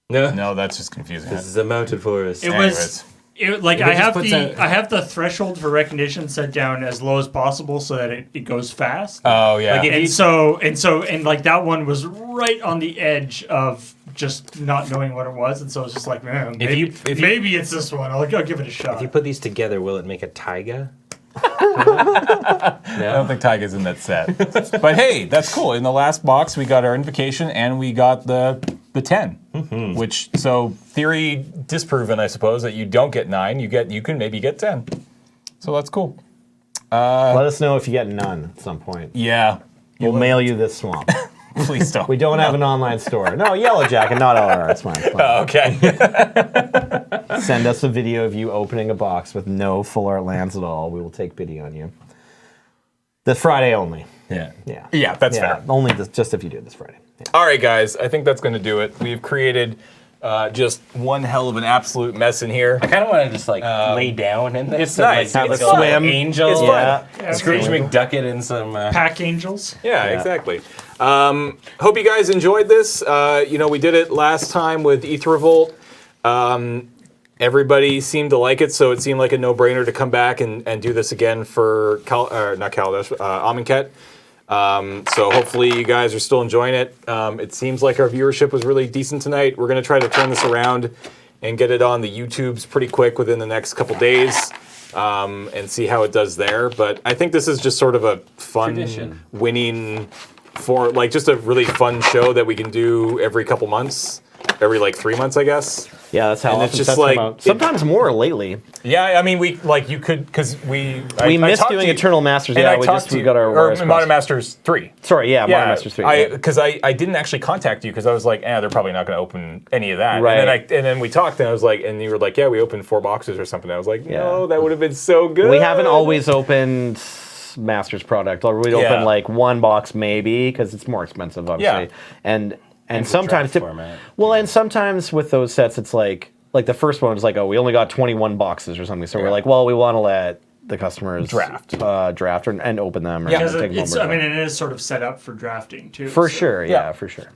No. No, that's just confusing. This is a mountain forest. It Anyways. was. It, like If I it just have puts the a- I have the threshold for recognition set down as low as possible so that it goes fast. Oh, yeah. Like if And like that one was right on the edge of just not knowing what it was, and so I was just like, man, maybe, maybe it's this one. I'll give it a shot. If you put these together, will it make a taiga? I don't think Tyga's in that set. But hey, that's cool. In the last box, we got our invocation and we got the 10. Which, so theory disproven, I suppose, that you don't get 9. You can maybe get 10. So that's cool. Let us know if you get none at some point. Yeah. We'll mail you this swamp. Please don't. We don't have an online store. No, Yellow Jacket, not LR. It's fine. It's fine. Okay. Send us a video of you opening a box with no full art lands at all. We will take pity on you. This Friday only. Yeah. Yeah. Yeah, that's fair. Only just if you do it this Friday. Yeah. All right, guys. I think that's going to do it. We've created just one hell of an absolute mess in here. I kind of want to just like lay down in this. it's and, nice. Like, Have it's a like swim. Angel. It's fun. Yeah, Scrooge okay. McDucket and some. Pack angels. Yeah, exactly. Hope you guys enjoyed this. We did it last time with Ether Revolt. Everybody seemed to like it, so it seemed like a no-brainer to come back and do this again for Amonkhet. So hopefully you guys are still enjoying it. It seems like our viewership was really decent tonight. We're going to try to turn this around and get it on the YouTubes pretty quick within the next couple days. And see how it does there. But I think this is just sort of a fun, Tradition. winning, for like just a really fun show that we can do every couple months, every like 3 months, I guess. Yeah, that's how And often it's just sets like- come out. Sometimes more lately. Yeah, I mean, you could because we missed talked doing to you- Eternal Masters. and Yeah, I we talked to got our wires Modern crossed. Masters 3. Sorry, yeah, Modern Masters 3. yeah. Because I didn't actually contact you because I was like, they're probably not going to open any of that. Right. And then we talked and I was like, and you were like, yeah, we opened 4 boxes or something. I was like, no, Yeah. that would have been so good. We haven't always opened Masters product, or we'd Yeah. open like one box maybe because it's more expensive, obviously. Yeah. And sometimes, draft format. well, and sometimes with those sets, it's like the first one was like, oh, we only got 21 boxes or something, so Yeah. we're like, well, we want to let the customers Draft. and open them. Or Yeah. Because take them it's, over. I mean, it is sort of set up for drafting too. for so- sure, Yeah. yeah, for sure.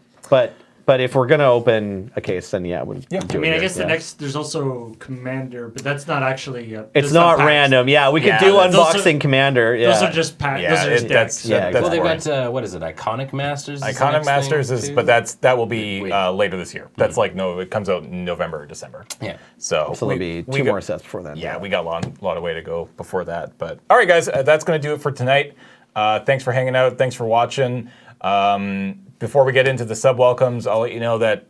But if we're gonna open a case, then yeah, we'll Yeah. do I mean, it I here, guess the yeah. next there's also Commander, but that's not actually. It's that's not packs. random. Yeah, we could Yeah, do those unboxing Commander. Yeah. Those are just packs. Yeah, those are just it- decks. Yeah, that's Well, they've exactly. got what is it? Iconic Masters. is the Iconic next thing, Masters is, too? but that will be Wait. later this year. That's like it comes out in November or December. Yeah. So So there'll be two more sets before then. Yeah, we got a lot of way to go before that. But all right, guys, that's going to do it for tonight. Thanks for hanging out. Thanks for watching. Before we get into the sub welcomes, I'll let you know that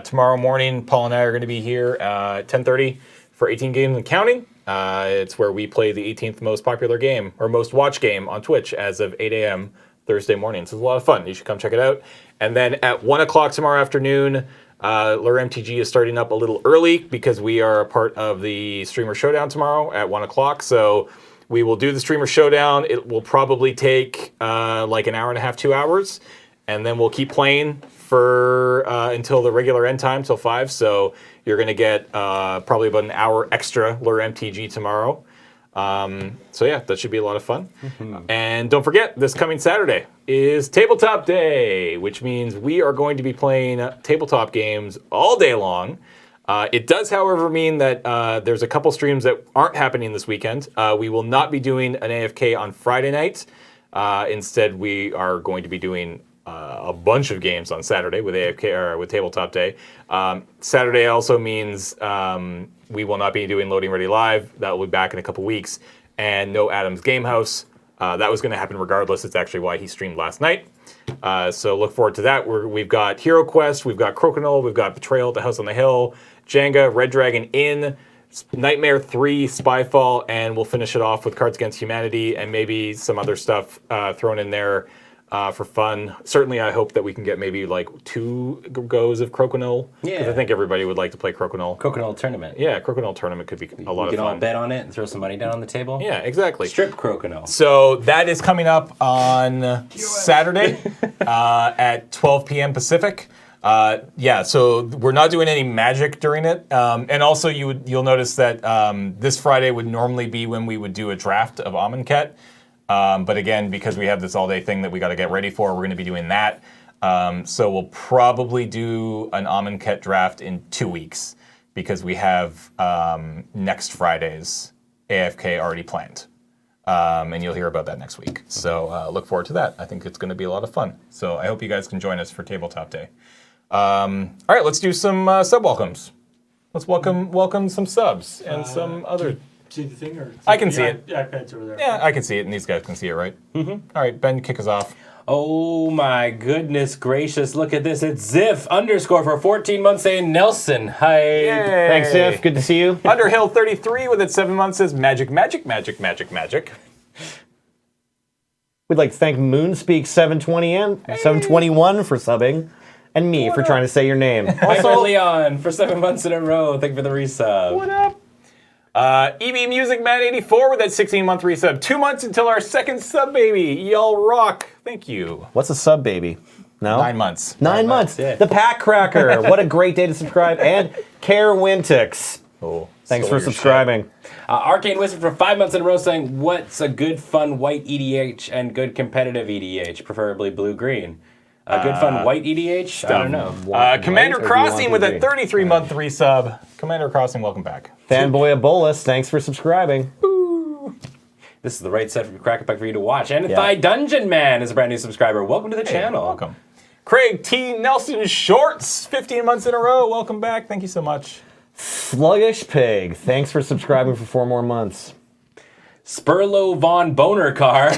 tomorrow morning, Paul and I are going to be here at 10:30 for 18 Games and Counting. It's where we play the 18th most popular game or most watched game on Twitch as of 8 a.m. Thursday morning. So it's a lot of fun. You should come check it out. And then at 1 o'clock tomorrow afternoon, Lure MTG is starting up a little early because we are a part of the Streamer Showdown tomorrow at 1 o'clock. So we will do the Streamer Showdown. It will probably take like an hour and a half, 2 hours. And then we'll keep playing for until the regular end time, till 5. So you're going to get probably about an hour extra Lure MTG tomorrow. So yeah, that should be a lot of fun. And don't forget, this coming Saturday is Tabletop Day, which means we are going to be playing tabletop games all day long. It does, however, mean that there's a couple streams that aren't happening this weekend. We will not be doing an AFK on Friday night. Instead, we are going to be doing a bunch of games on Saturday with AFK or with Tabletop Day. Saturday also means we will not be doing Loading Ready Live. That will be back in a couple weeks, and no Adam's Game House. That was going to happen regardless. It's actually why he streamed last night. So look forward to that. We've got Hero Quest, we've got Crokinole, we've got Betrayal at the House on the Hill, Jenga, Red Dragon Inn, Nightmare 3, Spyfall, and we'll finish it off with Cards Against Humanity and maybe some other stuff thrown in there for fun. Certainly, I hope that we can get maybe like 2 goes of Crokinole. Because I Yeah. think everybody would like to play Crokinole. Coconut tournament. Yeah, Crokinole tournament could be a lot We of can all fun. bet on it and throw some money down on the table. Yeah, exactly. Strip crokinole. So that is coming up on Saturday at 12 p.m. Pacific. Yeah, so we're not doing any magic during it, and also you'll notice that this Friday would normally be when we would do a draft of Amonkhet, but again, because we have this all-day thing that we got to get ready for, we're going to be doing that. So we'll probably do an Amonkhet draft in 2 weeks because we have next Friday's AFK already planned. And you'll hear about that next week. So look forward to that. I think it's going to be a lot of fun. So I hope you guys can join us for Tabletop Day. All right, let's do some sub welcomes. Let's welcome some subs and some other. See the thing? Or I can see it. iPad's over there. Yeah, I can see it, and these guys can see it, right? Mm-hmm. All right, Ben, kick us off. Oh my goodness gracious, look at this. It's Ziff _ for 14 months saying Nelson. Hi. Yay. Thanks, Ziff. Good to see you. Underhill 33 with its 7 months says magic. We'd like to thank Moonspeak 720 and 721 for subbing, and me for trying to say your name. Also, Leon for 7 months in a row. Thank you for the resub. What up? EB Music Man 84 with that 16-month resub. 2 months until our second sub baby. Y'all rock. Thank you. What's a sub, baby? No? 9 months. 9 months. yeah. The Pack Cracker. What a great day to subscribe. And Care Wintix. Oh, Thanks stole for your subscribing. Arcane Wizard for 5 months in a row saying, what's a good fun white EDH and good competitive EDH, preferably blue-green? A good fun white EDH? I don't know. Commander or do you Crossing want with to a be? 33-month resub. Commander Crossing, welcome back. Fanboy Abolus, thanks for subscribing. This is the right set for Crack Pack for you to watch. And Thigh Dungeon Man is a brand new subscriber. Welcome to the channel. Welcome. Craig T. Nelson Shorts, 15 months in a row. Welcome back. Thank you so much. Sluggish Pig, thanks for subscribing for 4 more months. Spurlo Von Boner Car.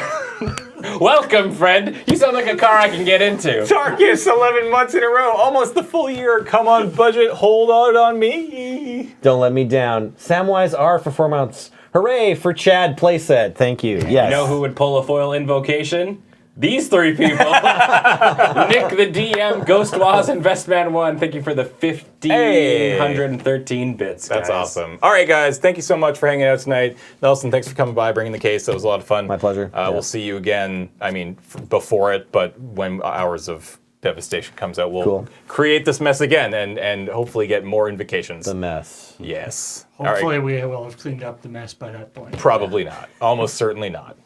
Welcome, friend. You sound like a car I can get into. Tarkus, 11 months in a row. Almost the full year. Come on, budget. Hold on me. Don't let me down. Samwise R for 4 months. Hooray for Chad Playset. Thank you. Yes. You know who would pull a foil invocation? These 3 people. Nick the DM, Ghost Waz, and Vestman1. Thank you for the 1,513 bits, guys. That's awesome. All right, guys. Thank you so much for hanging out tonight. Nelson, thanks for coming by, bringing the case. That was a lot of fun. My pleasure. We'll see you again. I mean, before it, but when Hours of Devastation comes out, we'll create this mess again and hopefully get more invocations. The mess. Yes. Hopefully All right. we will have cleaned up the mess by that point. Probably not. Almost certainly not.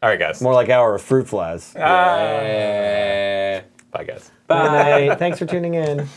All right, guys. More like Hour of Fruit Flies. Bye, guys. Bye. Good night. Thanks for tuning in.